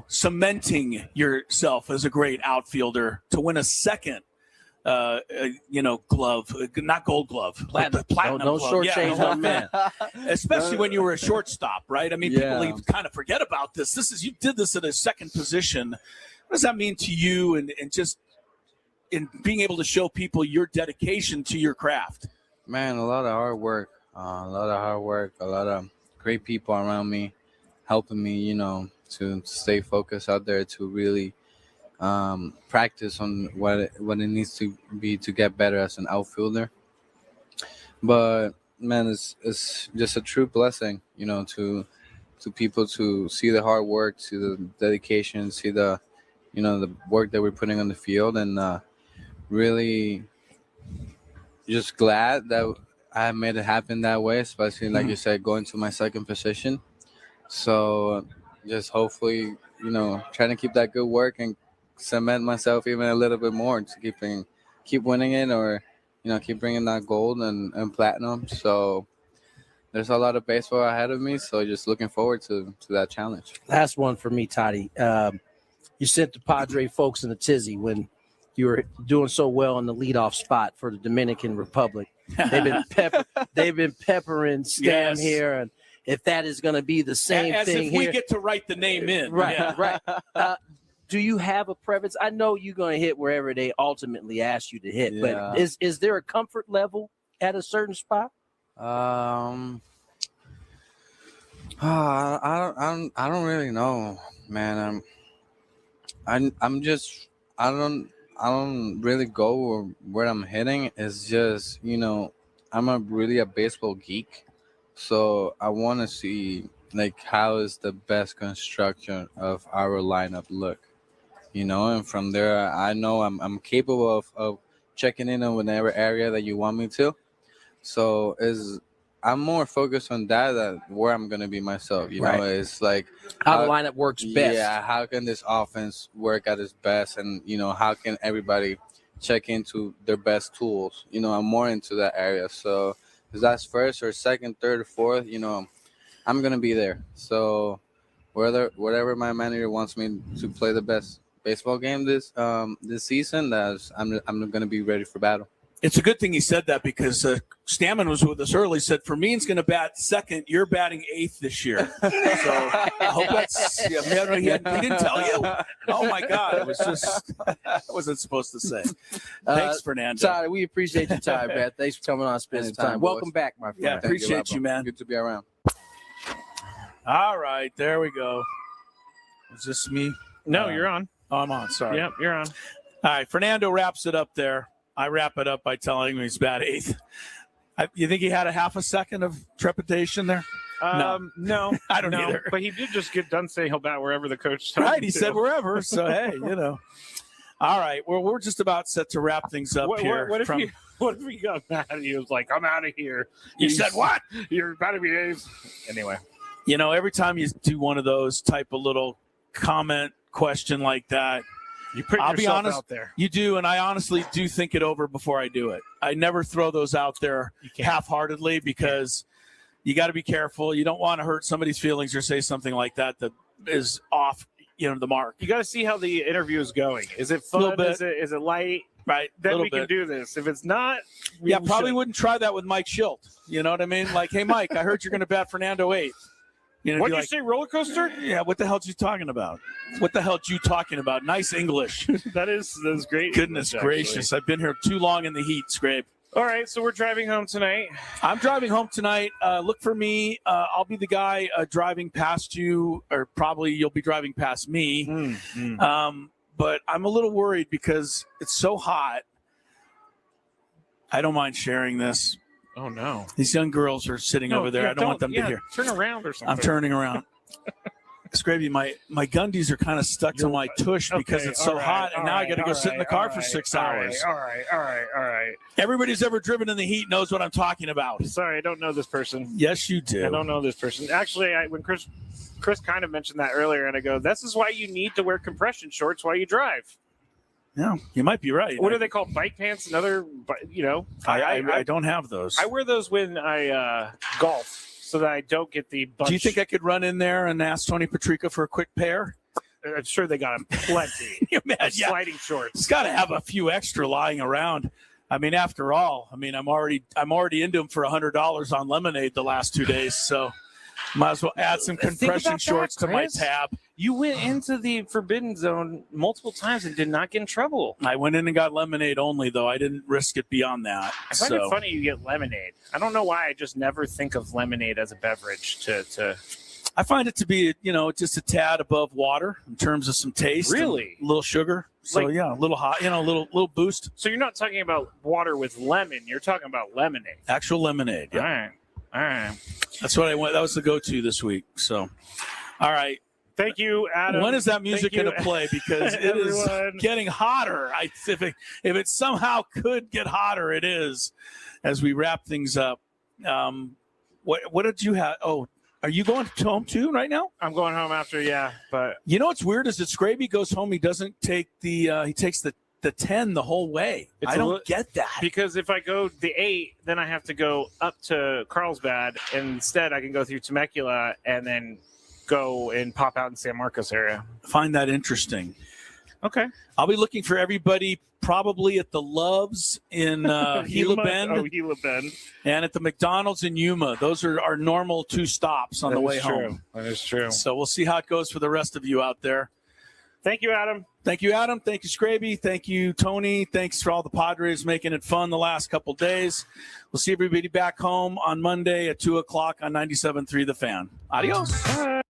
cementing yourself as a great outfielder to win a second glove, not Gold Glove, platinum Don't glove. shortchange my man. Especially when you were a shortstop, right? I mean, Yeah. people kind of forget about this. You did this at a second position. What does that mean to you, and just in being able to show people your dedication to your craft? Man, a lot of hard work, a lot of great people around me, helping me, to stay focused out there, to really practice on what it needs to be to get better as an outfielder. But man, it's just a true blessing, to people to see the hard work, see the dedication, see the the work that we're putting on the field, and really just glad that I made it happen that way, especially like you said, going to my second position. So just hopefully, trying to keep that good work and cement myself even a little bit more to keep winning it, or keep bringing that gold and platinum. So there's a lot of baseball ahead of me, so just looking forward to that challenge. Last one for me, Toddy. You sent the Padre folks in a tizzy when you were doing so well in the leadoff spot for the Dominican Republic. They've been peppering Stan here, and if that is going to be the same as thing if here, we get to write the name in, right? Do you have a preference? I know you're going to hit wherever they ultimately ask you to hit, but is there a comfort level at a certain spot? I don't really know, man. I don't really go where I'm hitting. It's just, I'm really a baseball geek. So I want to see, how is the best construction of our lineup look, and from there, I know I'm capable of checking in on whatever area that you want me to. So I'm more focused on that than where I'm going to be myself. Right. It's like how the lineup works best. Yeah, how can this offense work at its best? And, how can everybody check into their best tools? I'm more into that area. So if that's first or second, third, or fourth, I'm going to be there. So whatever my manager wants me to play the best baseball game this season, I'm going to be ready for battle. It's a good thing he said that, because Stammen was with us early. Said Fermin's going to bat second. You're batting eighth this year. So I hope that's. He didn't tell you. Oh my God! It was just. I wasn't supposed to say. Thanks, Fernando. Sorry, we appreciate your time, man. Thanks for coming on, spending time. Welcome back, my friend. Yeah, appreciate you, man. Good to be around. All right, there we go. Is this me? No, you're on. Oh, I'm on. Sorry. Yep, you're on. All right, Fernando wraps it up there. I wrap it up by telling him he's bat eighth. You think he had a half a second of trepidation there? No, I don't either. But he did just get done saying he'll bat wherever the coach told Right, him he to. said wherever. So hey, All right, well, we're just about set to wrap things up here. What if he got mad and he was like, "I'm out of here"? You said what? You're about to be A's. Anyway, every time you do one of those type of little comment question like that, I'll be honest, out there. You do, and I honestly do think it over before I do it. I never throw those out there half-heartedly, because you got to be careful. You don't want to hurt somebody's feelings or say something like that is off, the mark. You got to see how the interview is going. Is it fun? Is it light? Right. Then we can do this. If it's not, probably wouldn't try that with Mike Schilt. You know what I mean? Like, hey, Mike, I heard you're going to bat Fernando eighth. What did you say, roller coaster? Yeah, what the hell you talking about? What the hell you talking about? Nice English. that is great. Goodness gracious. I've been here too long in the heat, Scrape. All right, so we're driving home tonight. I'm driving home tonight. Look for me. I'll be the guy driving past you, or probably you'll be driving past me. But I'm a little worried because it's so hot. I don't mind sharing this. Oh, no. These young girls are sitting over there. I don't want them to hear. Turn around or something. I'm turning around. Scrappy, my Gundies are kind of stuck to my tush because it's so hot, and now I got to go sit in the car for 6 hours. All right. Everybody's ever driven in the heat knows what I'm talking about. Sorry, I don't know this person. Yes, you do. I don't know this person. Actually, when Chris kind of mentioned that earlier, and I go, this is why you need to wear compression shorts while you drive. No, you might be right. What are they called? Bike pants? Another, I don't have those. I wear those when I golf so that I don't get the bunch. Do you think I could run in there and ask Tony Patrica for a quick pair? I'm sure they got him plenty. of sliding shorts. He's got to have a few extra lying around. I mean, after all, I'm already into him for $100 on lemonade the last 2 days. So might as well add some compression shorts to my tab. You went into the forbidden zone multiple times and did not get in trouble. I went in and got lemonade only, though. I didn't risk it beyond that. I find it funny you get lemonade. I don't know why I just never think of lemonade as a beverage to I find it to be, just a tad above water in terms of some taste. Really? A little sugar. So, a little hot, a little boost. So you're not talking about water with lemon. You're talking about lemonade. Actual lemonade. Yeah. All right. That's what I went. That was the go-to this week. So, all right. Thank you, Adam. When is that music going to play? Because it is getting hotter. If it somehow could get hotter, it is. As we wrap things up, what did you have? Oh, are you going home too right now? I'm going home after, but what's weird is that Scraby goes home. He doesn't take he takes the 10 the whole way. I don't get that. Because if I go the 8, then I have to go up to Carlsbad. And instead, I can go through Temecula and then go and pop out in San Marcos area. Find that interesting. Okay. I'll be looking for everybody probably at the Loves in Gila Bend. Oh, Gila Bend. And at the McDonald's in Yuma. Those are our normal 2 stops on the way home. That is true. So we'll see how it goes for the rest of you out there. Thank you, Adam. Thank you, Adam. Thank you, Scraby. Thank you, Tony. Thanks for all the Padres making it fun the last couple days. We'll see everybody back home on Monday at 2 o'clock on 97.3 The Fan. Adios. Bye.